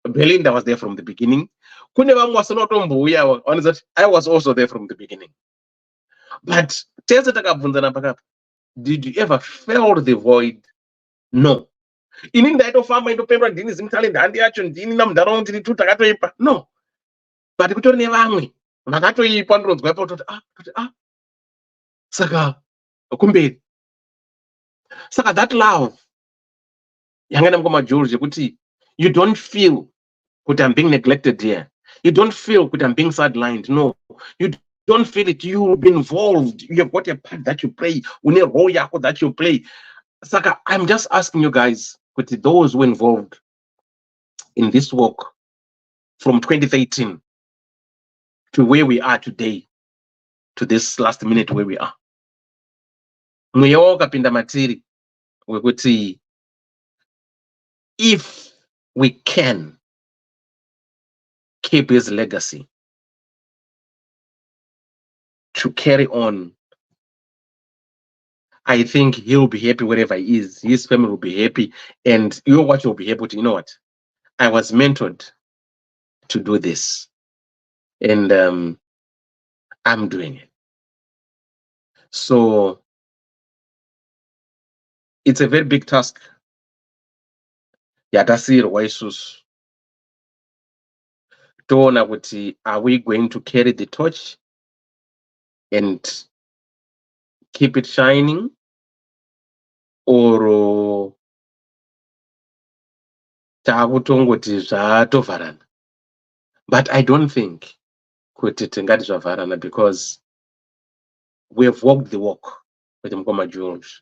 Belinda was there from the beginning. I was also there from the beginning. But did you ever feel the void? No. Inini ndaitofamba indopemba ndini Zimtalent handi yacho ndini namundaraunda ndiri tu takatoipa. No. But kutori nevamwe vakatoipa ndinonzwa ipapo kuti saka kumberi. Saka that love yanga namukoma Julz yekuti you don't feel that I'm being neglected here. You don't feel that I'm being sidelined. No, you don't feel it. You'll be involved. You've got a part that you play. Une role yako that you play. Saka, I'm just asking you guys, those who are involved in this work from 2013 to where we are today, to this last minute where we are. Muyoka pinda matiri, wekuti if we can keep his legacy to carry on, I think he'll be happy wherever he is. His family will be happy, and you what will be happy to. You know what? I was mentored to do this, and I'm doing it. So it's a very big task. Yatasir Waisus. Are we going to carry the torch and keep it shining, or takutongoti zvatovarana? But I don't think kuti tingati zvavarana, because we have walked the walk with Mkoma Julz.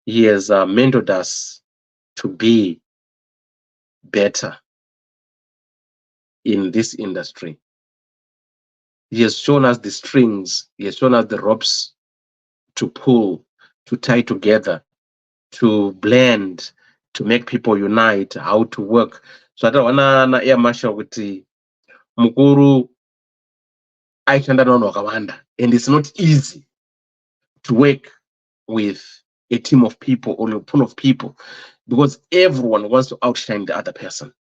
He has mentored us to be better in this industry. He has shown us the strings, he has shown us the ropes to pull, to tie together, to blend, to make people unite, how to work. So na air marshal kuti mukuru aishanda navanhu vakawanda, and it's not easy to work with a team of people or a pool of people, because everyone wants to outshine the other person.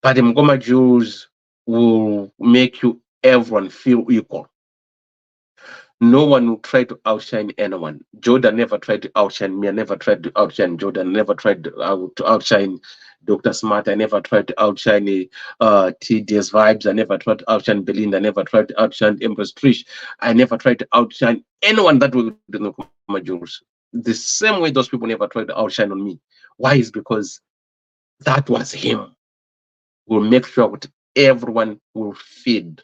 But Mkoma Julz will make everyone feel equal. No one will try to outshine anyone. Jordan never tried to outshine me. I never tried to outshine Jordan. I never tried to outshine Dr. Smart. I never tried to outshine TDS Vibes. I never tried to outshine Belinda. I never tried to outshine Empress Trish. I never tried to outshine anyone that will do Mkoma Julz. The same way those people never tried to outshine on me. Why? Is because that was him. We'll make sure that everyone will feed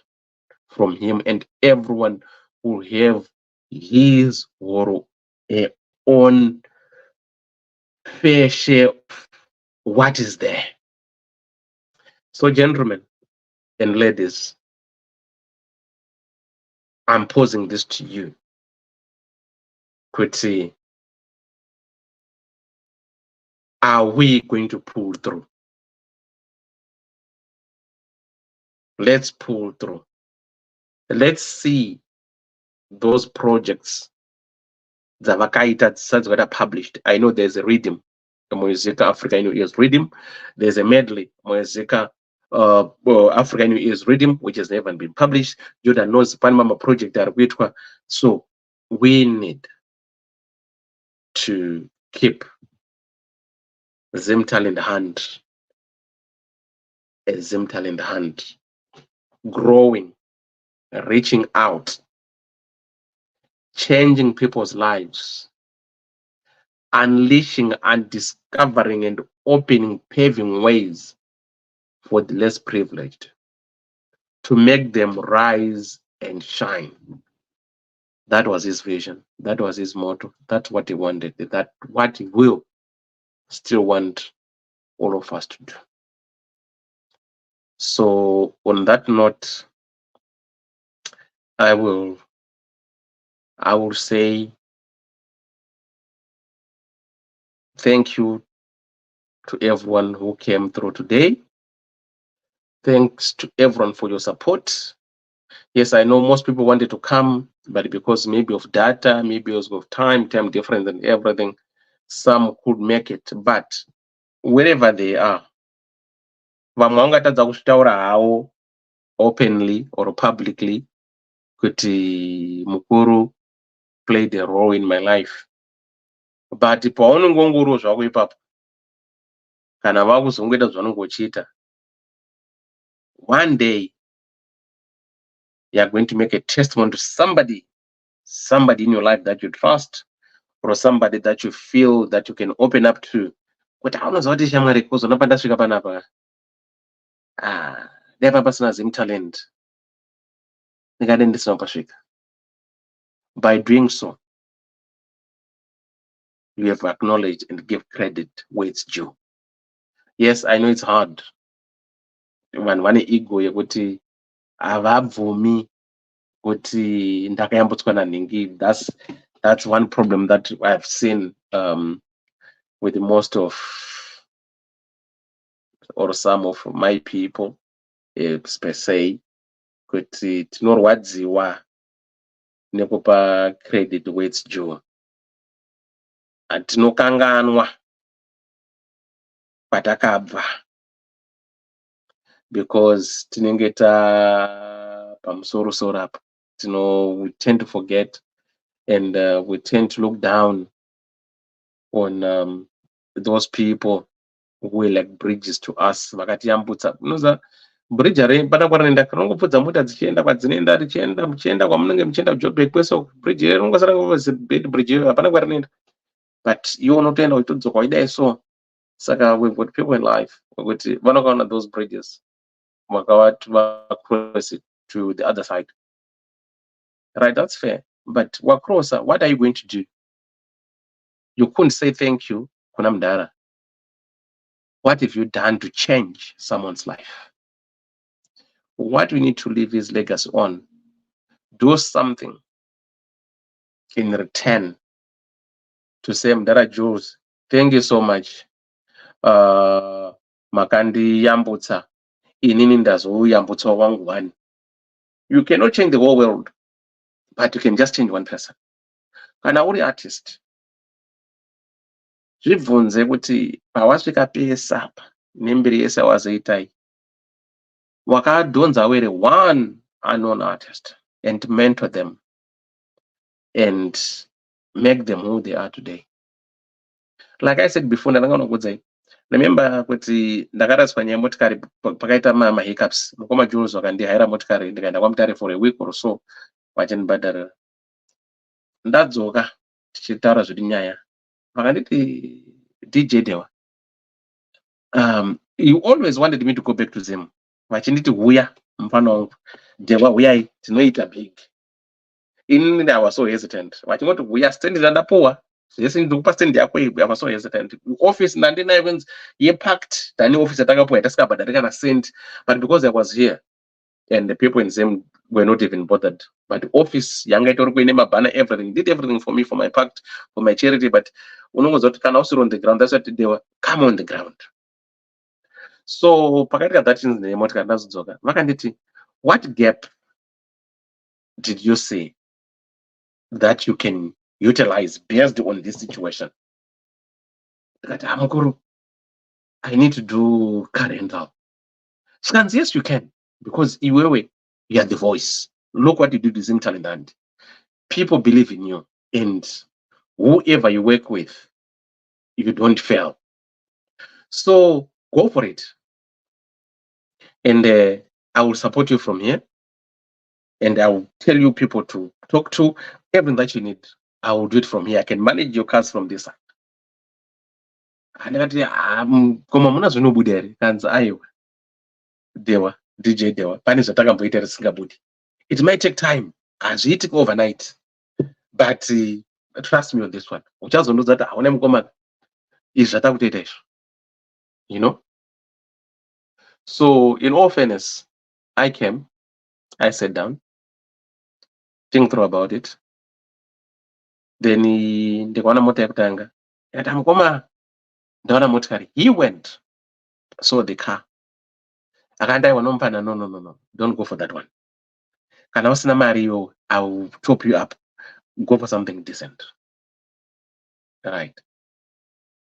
from him, and everyone will have his or her own fair share of what is there. So, gentlemen and ladies, I'm posing this to you. Kuti, are we going to pull through? Let's pull through. Let's see those projects that are published. I know there's a rhythm, Moezeka Africa New Year's rhythm. There's a medley, Moezeka Africa New Year's rhythm, which has never been published. Jordan knows Panama project that. So we need to keep Zimtalent hand, a Zimtalent hand, growing, reaching out, changing people's lives, unleashing and discovering and opening, paving ways for the less privileged, to make them rise and shine. That was his vision. That was his motto. That's what he wanted. That's what he will still want all of us to do. So on that note, I will say thank you to everyone who came through today. Thanks to everyone for your support. Yes, I know most people wanted to come, but because maybe of data, maybe because of time difference and everything, some could make it, but wherever they are, vamwe vangatadza kuzvitaura havo openly or publicly kuti mukuru played a role in my life, but paunongongoriwo zvako ipapo kana vakuzongoita zvavanongochiita, one day you are going to make a testimony to somebody in your life that you trust, or somebody that you feel that you can open up to. Kuti aunoziva kuti shamwari kuzona pandasvika panapa, daiva pasina Zimtalent ndingade ndisina pasvika. By doing so, you have acknowledged and give credit where it's due. Yes, I know it's hard. Vanhu vane ego yekuti havabvumi kuti ndakayambutswa nanhingi. That's one problem that I've seen with most of or some of my people per se, kuti tinorwadziwa nekupa credit where it's due. Tinokanganwa patakabva because tinenge pamusoro-soro apa. We tend to forget, and we tend to look down on those people who were like bridges to us. Vakatiyambutsa. Unoza bridge pana kwarinoenda rinongopfudza mota dzichienda kwadzinoenda muchienda kwamunenge muchienda kuJoburg kweso bridge rinongosara ngozi bridge hapana kwarinoenda, but iwo unotoenda uchitodzoka waidai so. Saka we've got people in life kuti vanokaona those bridges cross it to the other side. Right, that's fair. But wakrosa, what are you going to do? You couldn't say thank you, kuna mdara. What have you done to change someone's life? What we need to leave his legacy on. Do something in return to say, Mdara Julz, thank you so much. Makandi yambutsa, inini ndazoyambutsa wangu wani. You cannot change the whole world, but you can just change one person. Kana uri artist, zvibvunze kuti pawasvika pesa apa nemberi yese wazoitai, wakadhonza were one unknown artist and mentor them and make them who they are today. Like I said before, remember kuti ndakaraswa nyaya motikari pakaita mahiccups, mukoma Julz wakandihaira motikari ndikaenda kwaMutare for a week or so vachinibhadharira. Ndadzoka tichitaura zviri nyaya, vakanditi DJ Dewa, you always wanted me to go back to Zim. Vachinditi huya mfano wangu Dewa huyai tinoita big. Inini I was so hesitant. Vachingoti huya stand ndandapuwa. Yes, ndikupa stand yako I was so hesitant. Office ndandina events ye packed tani office atakapuwa tasikabhadharika na cent, but because I was here and the people in Zim were not even bothered. But office yanga itori kuine mabana, everything, did everything for me, for my pact, for my charity. But unongozoti kana usiri on the ground, that's what they were, come on the ground. So pakaita that in the motika ndazodzoka vakanditi, what gap did you see that you can utilize based on this situation? I need to do car rental. Yes, you can, because you are the voice. Look what you do to Zimtalent. People believe in you, and whoever you work with, you don't fail. So go for it. And I will support you from here. And I will tell you people to talk to, everything that you need. I will do it from here. I can manage your cars from this side. Dewa, DJ Dewa, it might take time, as it take overnight, but trust me on this one. Just know that I want is that you know. So in all fairness, I came, I sat down, think through about it. Then he went, saw the car. No, don't go for that one. I will chop you up. Go for something decent. Right.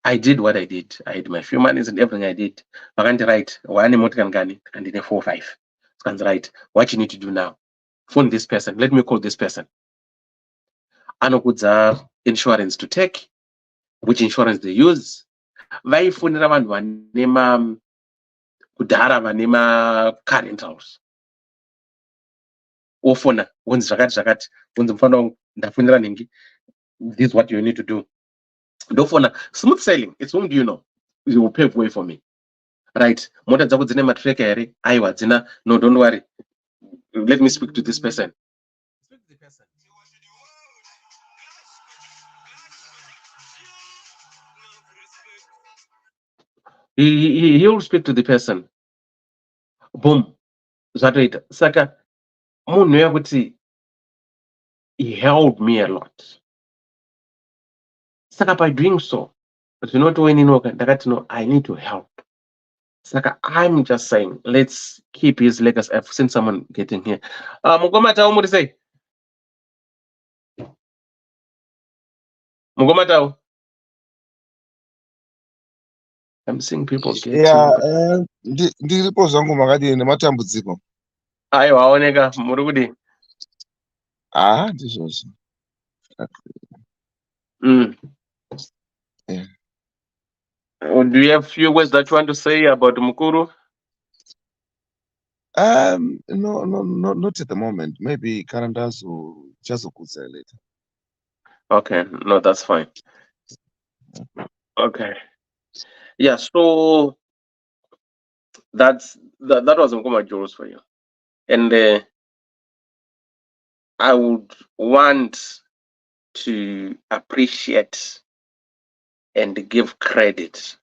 I did what I did. I had my few monies and everything I did. Makanti right, one emotion gani, and then 4 5. Scans right. What you need to do now? Phone this person. Let me call this person. Anokudza insurance to take, which insurance they use. Vaifunira vanhu vanema kudhara vanema car rentals. Ofona, wonzi zvakati, wonzi mufana wangu ndafunira nhingi. This is what you need to do. Ndofona, smooth sailing. It's whom do you know? You will pave way for me. Right. Mota dzako dzine matreka here. Aiwa dzina. No, don't worry. Let me speak to this person. He will speak to the person. Boom. Zvatoita. Saka munhu wekuti he helped me a lot. Saka by doing so, zvinotoeninoka ndakati no, I need to help. Saka I'm just saying, let's keep his legacy. I've seen someone getting here. Mugomatao muri sei? Mugomatao. I'm seeing people getting. Yeah, ndiripo zvangu makadini nematambudziko. Aiwa aoneka muri kudi. Ndizvozvo. Yeah. Do you have few words that you want to say about Mukuru? No, not at the moment. Maybe Karandas will just say later. Okay, no, that's fine. Okay. Yeah, so that was Mukuma Julz for you. And I would want to appreciate and give credit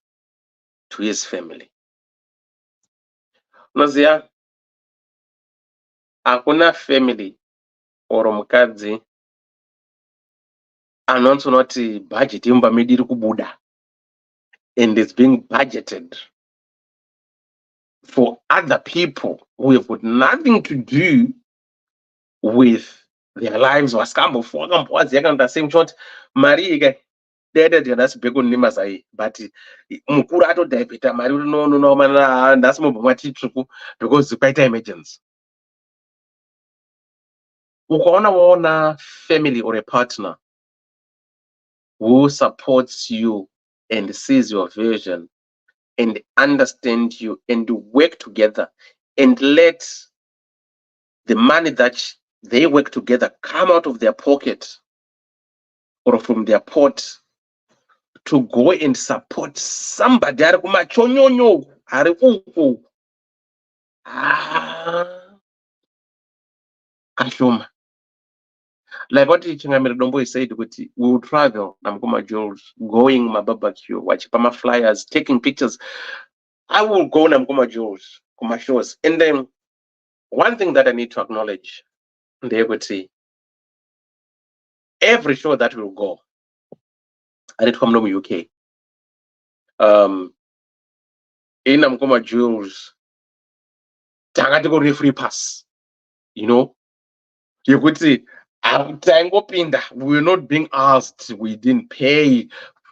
to his family. Nozia, hakuna family or mukadzi anonzi budget imba medu iri kubuda and it's being budgeted for other people who have got nothing to do with their lives. The same shot, Marie that's bego nimasai, but Mukurato debita Marie no man that's more because the quite emergency. Ukaona family or a partner who supports you and sees your vision and understand you and work together and let the money that they work together come out of their pocket or from their pot to go and support somebody ari kumachonyonyo ari uku kashoma. Like what Chingamira Dombo said, we will travel Namkuma Julz, going my barbecue, watching my flyers, taking pictures. I will go Namkuma Julz, Kuma shows. And then one thing that I need to acknowledge, the equity, every show that will go, I need to come to UK. In Namkuma Julz, Tagatigo free pass. You know, you could see. We were not being asked, we didn't pay.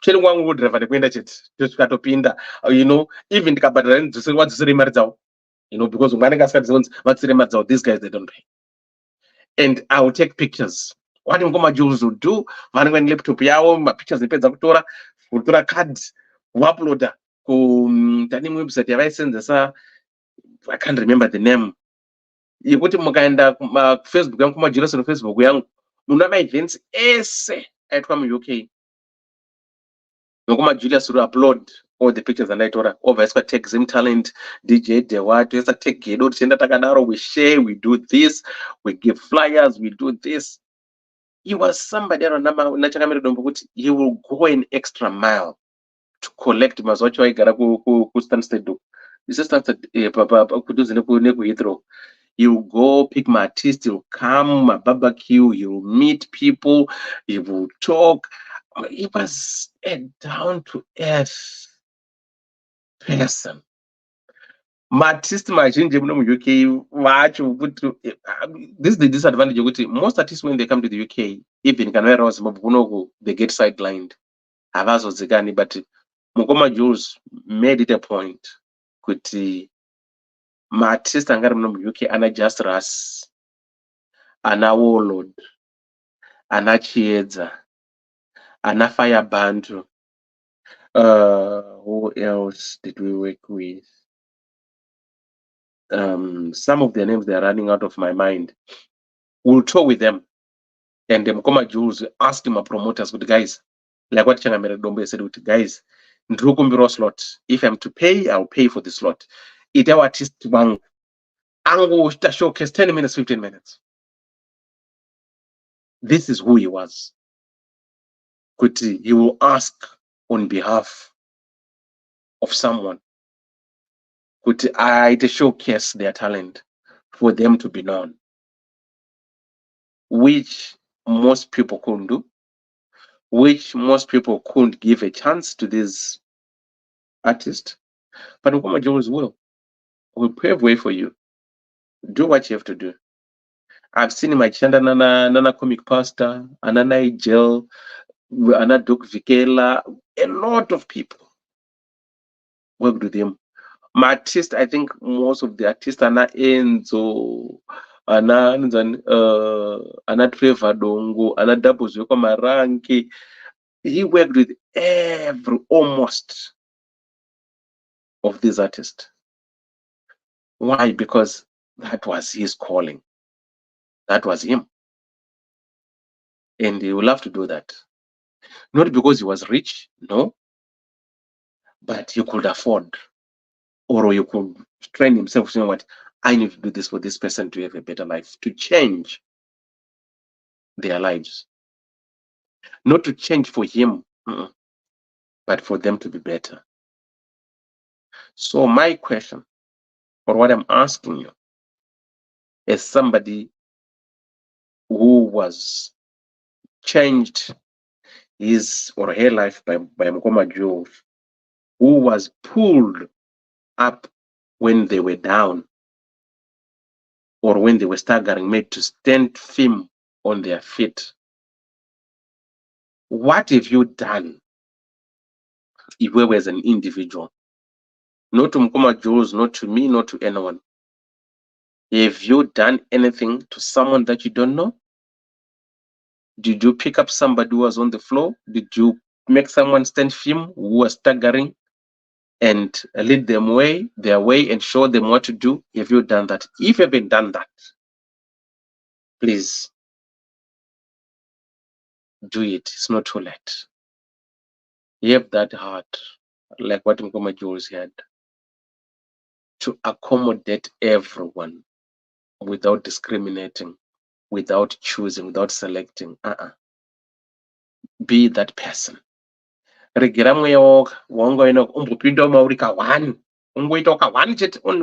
One would have just pinda, you know, even the Kabadan to say what's the remardzao, you know, because what's the remardzao, these guys they don't pay. And I will take pictures. What Ngoma Julz will do, when laptop yao, my pictures depends on Futura cards, uploader, Tani website, I can't remember the name. You put him Facebook yangu kuma Julz on Facebook yangu unama events ese from UK ngoma Julius will upload all the pictures and over take Zimtalent DJ Dewat take Gedo Chenda Takadaro, we share, we do this, we give flyers, we do this. He was somebody he will go an extra mile to collect mazocho igara ku Stansted do. This is Stansted Hithrow. You go pick my artist, you'll come, my barbecue, you'll meet people, you will talk. It was a down-to-earth person. My artist, my UK, this is the disadvantage. Most artists, when they come to the UK, even they get sidelined. But Mukoma Julz made it a point kuti ma-artist angari muno mu-UK ana Just Ras, ana Warlord, ana Chiedza, ana Firebantu. Who else did we work with? Some of their names, they're running out of my mind. We'll tour with them. And Mukoma Julz asked my promoters, good guys, like what Changamere Dombe said, guys, ndrukumbiro slot. If I'm to pay, I'll pay for the slot. It our artist bang. Ango showcase 10 minutes, 15 minutes. This is who he was. Kuti, he will ask on behalf of someone. Kuti, I showcase their talent for them to be known, which most people couldn't do, which most people couldn't give a chance to this artist. But Mukoma Julz will pave way for you. Do what you have to do. I've seen my chanda nana comic pastor, Anna Nigel, Anna Duke Vikela, a lot of people worked with him. My artist, I think most of the artists, Anna Enzo, Anna Trevor Dongo, Anna Doubles Yoko Maranki. He worked with almost of these artists. Why? Because that was his calling. That was him. And he will have to do that. Not because he was rich, no, but he could afford, or you could train himself saying, what, I need to do this for this person to have a better life, to change their lives. Not to change for him, but for them to be better. So my question, or what I'm asking you, as somebody who was changed his or her life by Mukoma Julz, who was pulled up when they were down or when they were staggering, made to stand firm on their feet. What have you done if we were as an individual? Not to Mukoma Julz, not to me, not to anyone. Have you done anything to someone that you don't know? Did you pick up somebody who was on the floor? Did you make someone stand firm who was staggering and lead them their way and show them what to do? Have you done that? If you haven't done that, please do it. It's not too late. You have that heart, like what Mukoma Julz had, to accommodate everyone without discriminating, without choosing, without selecting. Be that person. Only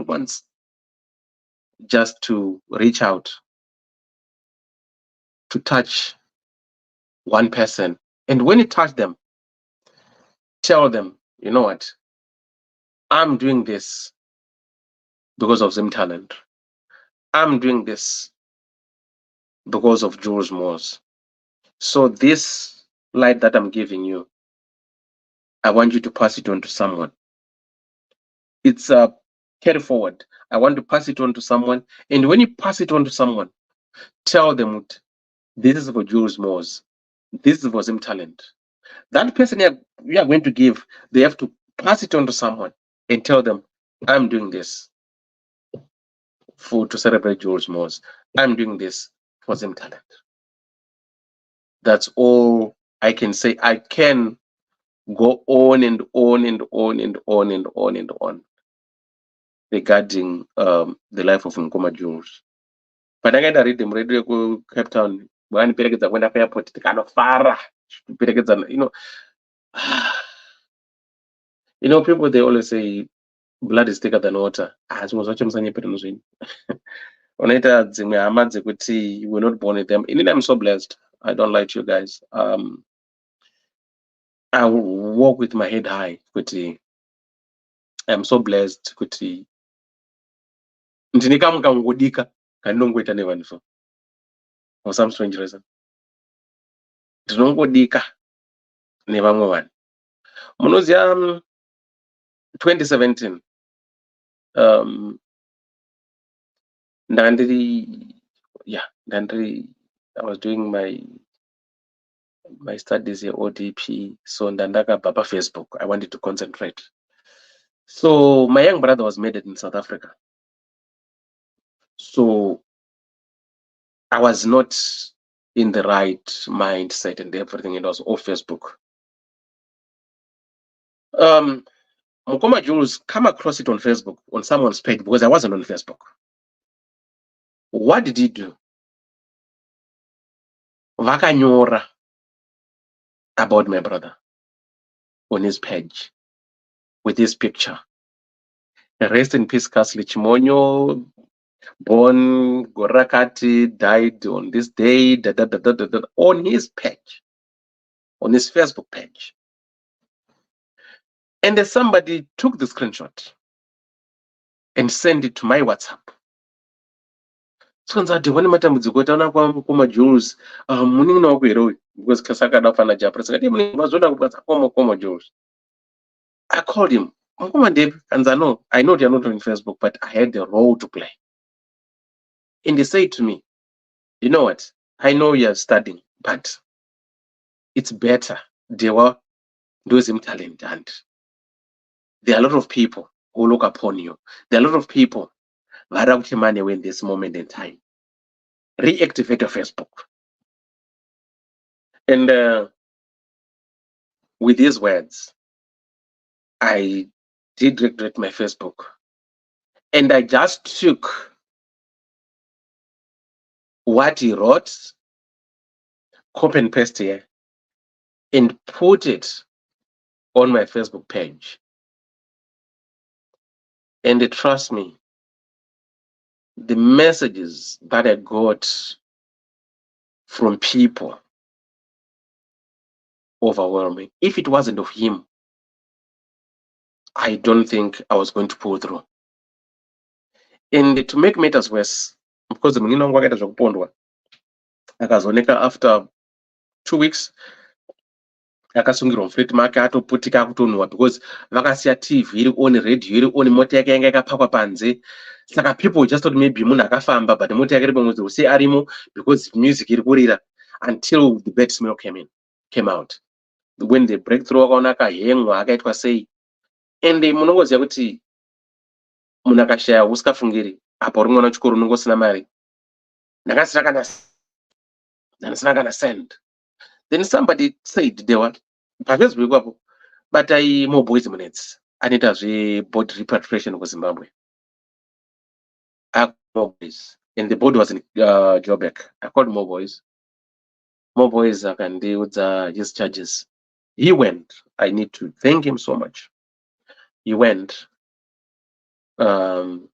once, just to reach out, to touch one person. And when you touch them, tell them, you know what, I'm doing this because of Zimtalent. I'm doing this because of Julz Mooz. So this light that I'm giving you, I want you to pass it on to someone. It's a carry forward. I want to pass it on to someone. And when you pass it on to someone, tell them, this is for Julz Mooz. This is for Zimtalent. That person you are going to give, they have to pass it on to someone and tell them, I'm doing this to celebrate Julz Mooz. I'm doing this for Zimtalent. That's all I can say. I can go on and on and on and on and on and on regarding the life of Mukoma Julz. But I got to read them radio to Cape Town. When people get when airport, they kind of far. People, they always say blood is thicker than water. As was watching Sanya Petanuzin. Oneta Zimmy Amadze could see you were not born with them. I'm so blessed. I don't lie to you guys. I will walk with my head high. I'm so blessed. For some strange reason. Never one. Mooz, 2017. I was doing my studies here, ODP. So ndandaka baba Facebook. I wanted to concentrate. So my young brother was made in South Africa. So I was not in the right mindset and everything. It was all Facebook. Mukoma Julz come across it on Facebook, on someone's page, because I wasn't on Facebook. What did he do? Vakanyora about my brother on his page with his picture. Rest in peace, Kasli Chimonyo, born Gorakati, died on this day, on his page, on his Facebook page. And then somebody took the screenshot and sent it to my WhatsApp. So when matambudziko taona Mukoma Julz, munini wakwero because kasakada fana japra sakati munini mazoda kubatsa Mukoma Julz. I called him. Mukoma Dave, and I know you're not on Facebook, but I had the role to play. And he said to me, you know what? I know you're studying, but it's better. They were those Zimtalent, and there are a lot of people who look upon you. There are a lot of people who are out money in this moment in time. Reactivate your Facebook. And with these words, I did regret my Facebook. And I just took what he wrote, copy and paste here, and put it on my Facebook page. And trust me, the messages that I got from people overwhelming. If it wasn't of him, I don't think I was going to pull through. And to make matters worse, because the Munino Wagata Jokpondwa, after 2 weeks, akasungira mfreti make atoputika kutonwa because vakasiya TV iri on, radio iri on, mota yake yanga yakapakwa panze. Saka people just thought maybe munhu akafamba, but mota yake iri pamwe sei arimo because music iri kurira until the bad smell came out. When the breakthrough wakaona akahengwa akaitwa sei. And munongoziva kuti munhu akashaya usikafungiri apa uri mwana wechikoro unongosina mari ndakasina kana send. Then somebody said they were pafacebook ipapo batai Mooz minutes anoita zveboard repatriation kuZimbabwe. Mooz, and the board was in Joburg. I called Mooz akandiudza his charges. He went. I need to thank him so much. He went and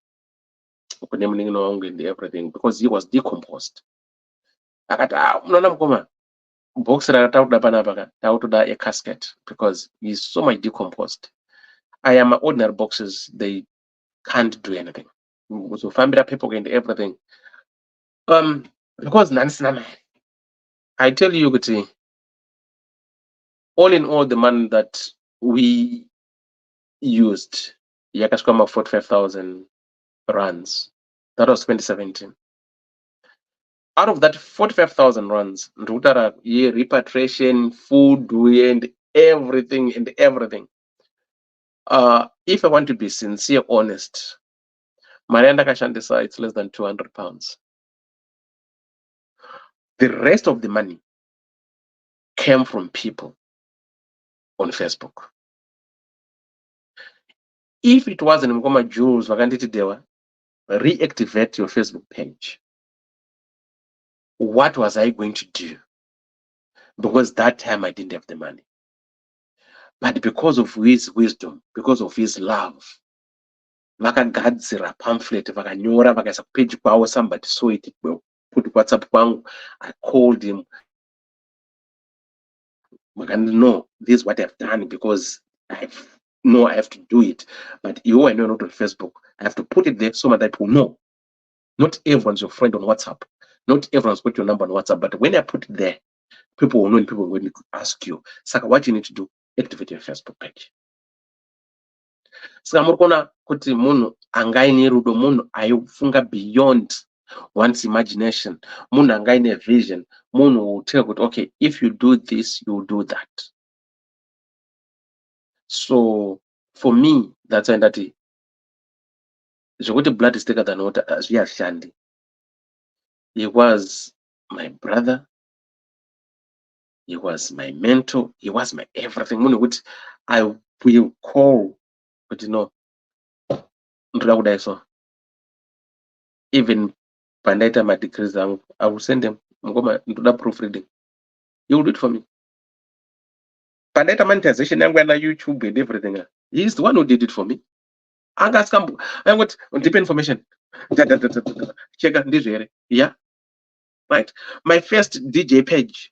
everything because he was decomposed. Akati unaona Mukoma box rakatauda panapa tautoda a casket because he's so much decomposed. I am ordinary boxes, they can't do anything. So family people and everything. Because I tell you, all in all, the money that we used, yakashkama 45,000 rands. That was 2017. Out of that 45,000 rands, repatriation, food, and everything. If I want to be sincere, honest, Marianda Kashandisa, it's less than 200 pounds. The rest of the money came from people on Facebook. If it wasn't Mukoma Julz, reactivate your Facebook page. What was I going to do? Because that time I didn't have the money. But because of his wisdom, because of his love, vakagadzira pamphlet, vakanyora, vakaisa page kwavo, somebody saw it, put WhatsApp kwangu. I called him. No, this is what I've done because I have to do it. But you are not on Facebook. I have to put it there so that people know. Not everyone's your friend on WhatsApp. Not everyone's got your number on WhatsApp. But when I put it there, people will know and people will ask you, Saka, what you need to do? activate your Facebook page. Saka murikona kuti munhu angaine rudo, munhu aifunga beyond one's imagination, munhu angaine vision, munhu will tell kuti okay, if you do this, you will do that. So for me, that's why ndati zvekuti blood is thicker than water hazviyashandi. He was my brother, he was my mentor, he was my everything. Munhu kuti I will call, but you know, ndoda kudai so. Even pandaita my degrees, I will send them ndoda proofreading. He will do it for me. Pandaita monetization yangu na YouTube and everything. He's the one who did it for me. I'm going to deep information. Check out this area. Yeah. Right. My first DJ page,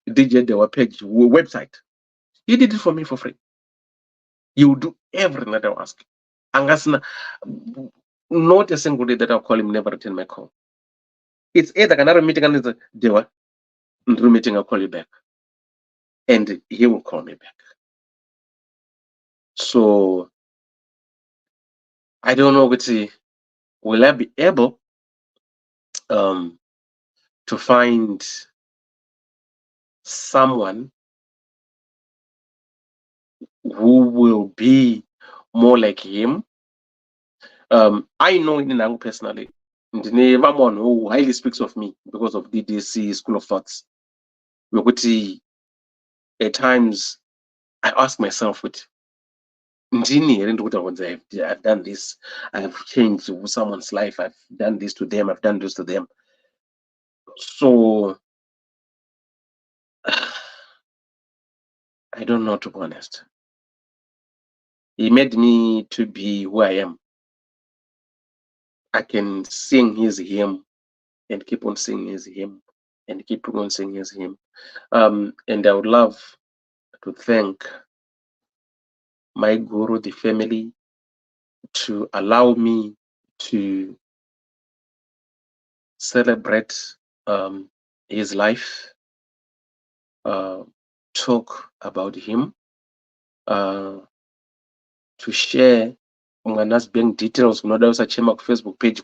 DJ Dewa page, website. He did it for me for free. He will do everything that I ask. Angasna, not a single day that I'll call him, never return my call. It's either another meeting and it's Dewa, another meeting, I'll call you back. And he will call me back. So I don't know will I be able to find someone who will be more like him. I know in personally, someone who highly speaks of me because of DDC School of Thoughts. At times I ask myself, I've done this, I've changed someone's life, I've done this to them, I've done this to them. So I don't know, to be honest. He made me to be who I am. I can sing his hymn and keep on singing his hymn and keep on singing his hymn. And I would love to thank my guru, the family, to allow me to celebrate his life, talk about him, to share bank details on Facebook page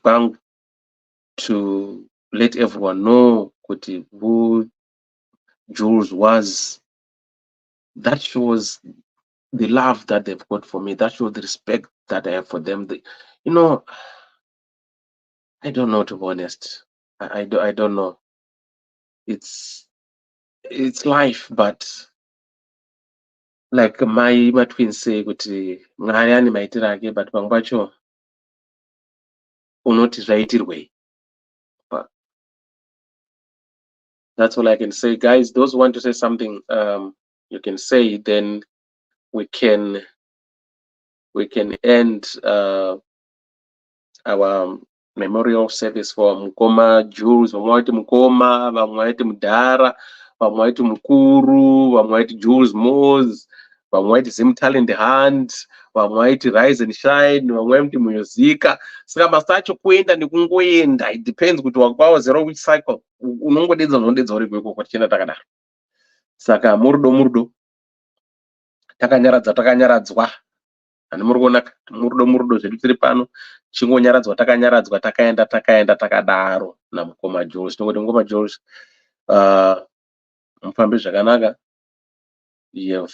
to let everyone know who Julz was. That shows the love that they've got for me. That shows the respect that I have for them. You know, I don't know, to be honest. I don't know. It's life, but like my twins say, kuti ngayani maitirake, but pangbacho unoti zvaitirwei. But that's all I can say, guys. Those who want to say something, you can say. Then we can end our memorial service for Mukoma Julz. Vamwe vaiti Mukoma, vamwe vaiti Mudhara, vamwe vaiti Mukuru, vamwe vaiti Julz Mooz, vamwe vaiti Zimtalent hand, vamwe vaiti Rise and Shine, vamwe vaiti Muyozika. Saka basa acho kuenda nekungoenda. It depends kuti wakwawo zero which cycle. Unongodedza unodedza uri kweko kwatichenda takadaro. Saka murudo takanyaradzwa. And murudo zvedu tiri pano chingonyaradzwa takaenda takadaro naMukoma Julz. Tinongoti Mukoma Julz, mufambe zvakanaka. You have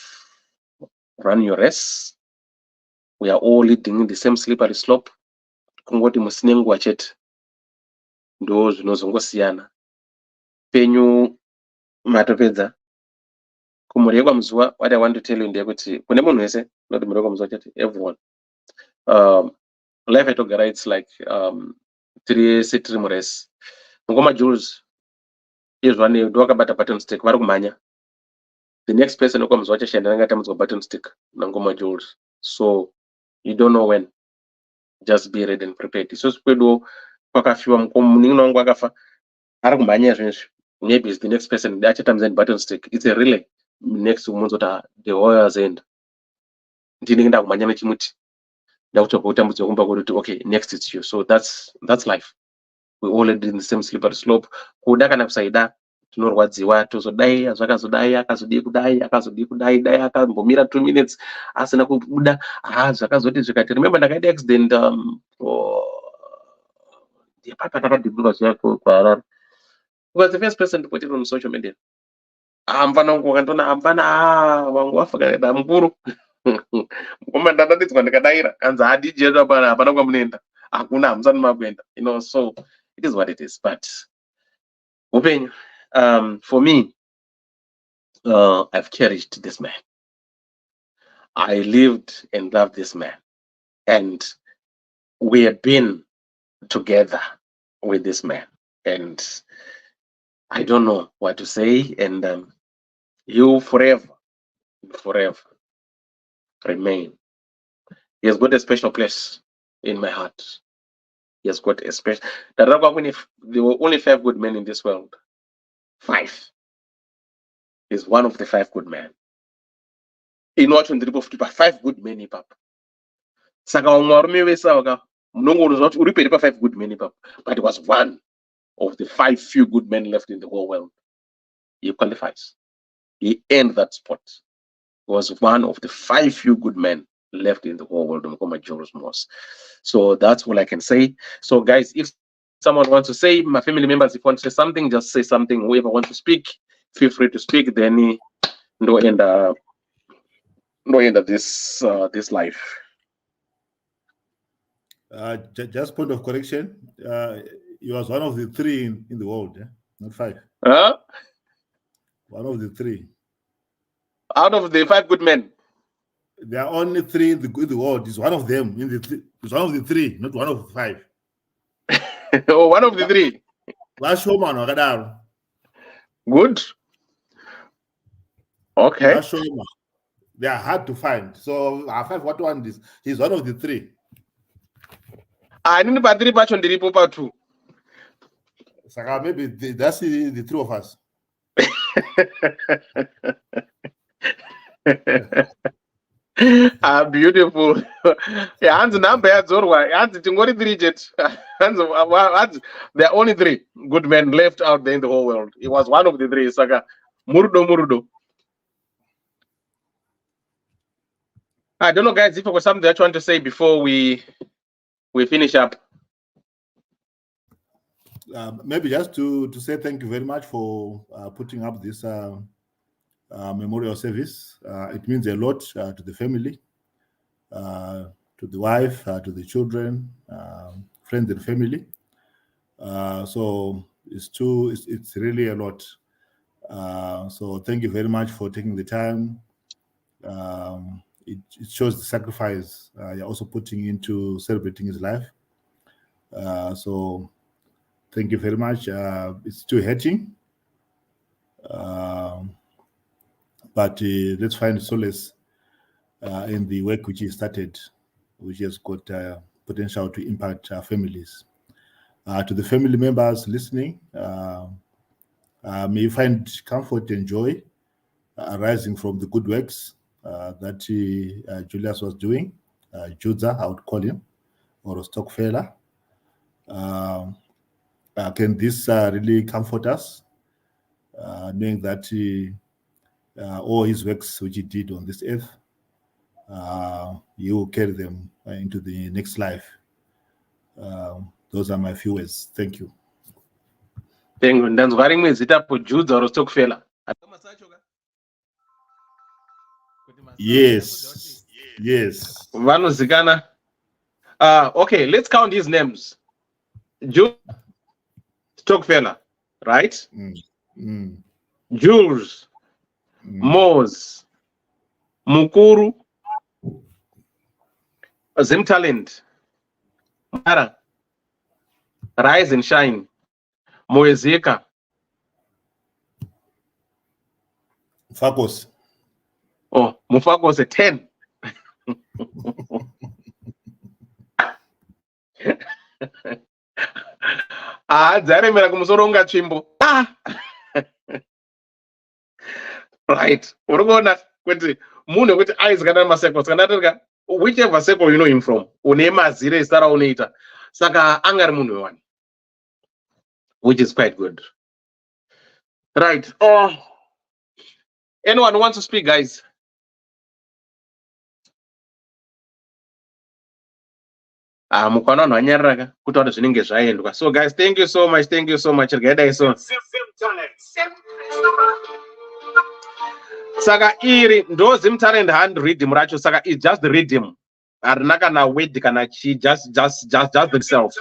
run your race. We are all leading in the same slippery slope. Kungoti musine nguva chete ndo zvinozongosiyana. Penyu matopedza. Kumureka kwamuzuva, what I want to tell you ndekuti kune munhu wese, not kumureka kwamuzuva chete, everyone. Life yatogara, it's like tiri murace. Mukoma Julz izvane ndowakabata button stick, vari kumhanya. The next person wekwamuzuva chashanda angatambudzwa button stick naMukoma Julz. So you don't know when. Just be ready and prepared. Isusu kwedu kwakafiwa munin'ina wangu akafa ari kumhanya zvinezvi. Maybe it's the next person achatambudzwa button stick. It's a relay. Next umunzota the warrior's end. Ndinenge ndakumhanya nechimuti. Ndakutokutambudzwa kumba kuti okay, next it's you. So that's life. We all in the same slippery slope. Kuda kana kusaida tinorwadziwa tozodai zvakazodai akazodii kudai dai akambomira 2 minutes asina kubuda zvakazoti zvikati. Remember ndakaita accident ndepapa takadhibhirwa zviya kuHarare. Who was the first person to put it on social media? Amfana ukandona amfana wangu wafaka mukuru mukomana ndadaidzwa ndikadaira kanzi DJ bana hapana kwamunoenda hakuna hamusani makuenda, you know. So it is what it is. But upenyu, for me, I've cherished this man. I lived and loved this man, and we have been together with this man, and I don't know what to say. And you forever remain. He has got a special place in my heart. He has got a special. There were only 5 good men in this world. 5. He's one of the 5 good men. In what on the 5 good men in pap. Saka umwarume wesa waka mnongo zoti uri pa 5 good men in pap. But he was one of the 5 few good men left in the whole world. He qualifies. He earned that spot. He was one of the 5 few good men left in the whole world. Julz Mooz. So that's all I can say. So guys, if someone wants to say, my family members, if you want to say something, just say something. Whoever wants to speak, feel free to speak. Then no end of this life. Just point of correction. He was one of the 3 in the world, not 5. One of the 3. Out of the 5 good men. There are only 3 in the world. He's one of them. He's one of the 3, not one of the 5. Oh, one of the 3. Good. Okay. They are hard to find. So I find what one is. He's one of the 3. I didn't buy 3 batch on the report 2. So maybe that's the 3 of us. Beautiful. Hands number hands tingori 3 jet. Hands there are only 3 good men left out there in the whole world. He was one of the 3. Saka Murdo. I don't know, guys, if there was something that you want to say before we finish up. Maybe just to say thank you very much for putting up this memorial service. It means a lot to the family, to the wife, to the children, friends and family. So it's really a lot. So thank you very much for taking the time. It shows the sacrifice you're also putting into celebrating his life. So thank you very much. It's too hurting. But let's find solace in the work which he started, which has got potential to impact our families. To the family members listening, may you find comfort and joy arising from the good works that Julius was doing. Julz, I would call him, or a Stockfeller. Can this really comfort us, knowing that all his works which he did on this earth, you will carry them into the next life. Those are my few words. Thank you. Thank you. Ndanzwari mwezita po Julz or Stockfeller. Yes. Vanozikana. Okay, let's count his names. Julz, Stockfeller, right? Julz, Mooz, Mukuru, Zimtalent, Mara, Rise and Shine, Moezeka, Fakos. Oh, Mufakos a 10. Dzaremera kumusoronga tsvimbo. Right. Urikuona kuti munhu wekuti aizikana maseko skandatirika whichever circle you know him from une mazire zita raunoita saka angari munhu wewani, which is quite good. Right. Anyone wants to speak, guys? Mukwana wanyaraka kutaura zvinenge zvaendwa. So guys, thank you so much. Thank you so much. Regaidai so. Saka iri ndo Zimtalent hand rhythm racho. Saka it's just the rhythm. Arina kana wait kana chi just themselves.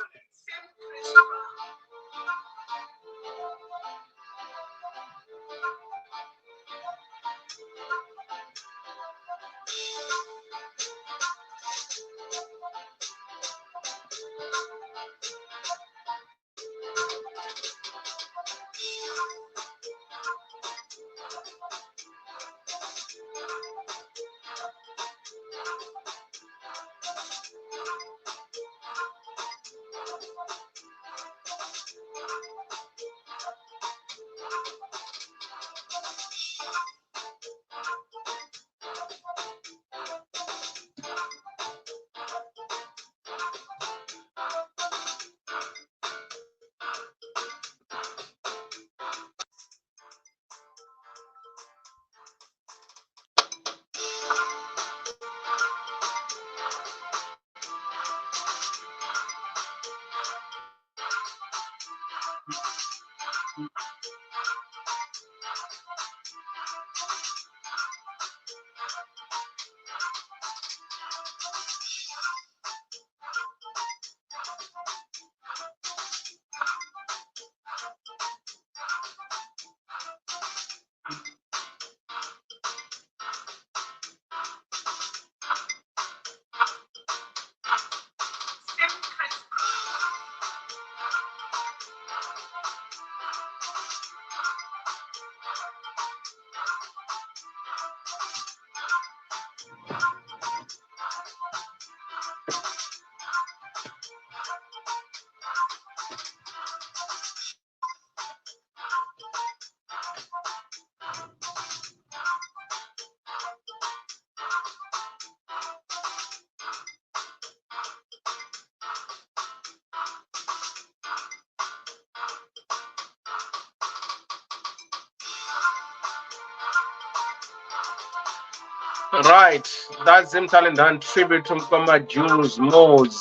Right, that's Zimtalent and tribute to Mkoma Julz Mooz.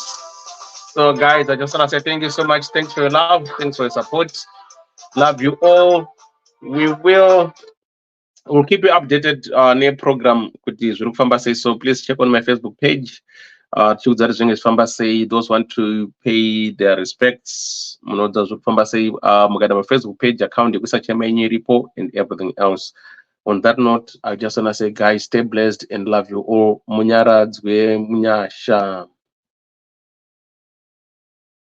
So guys, I just want to say thank you so much. Thanks for your love. Thanks for your support. Love you all. We'll keep you updated on a program with this Fambase. So please check on my Facebook page. Fambase, those want to pay their respects. Fambase, my Facebook page account, such a repo and everything else. On that note, I just want to say, guys, stay blessed and love you all. Munyara dzwe munyasha.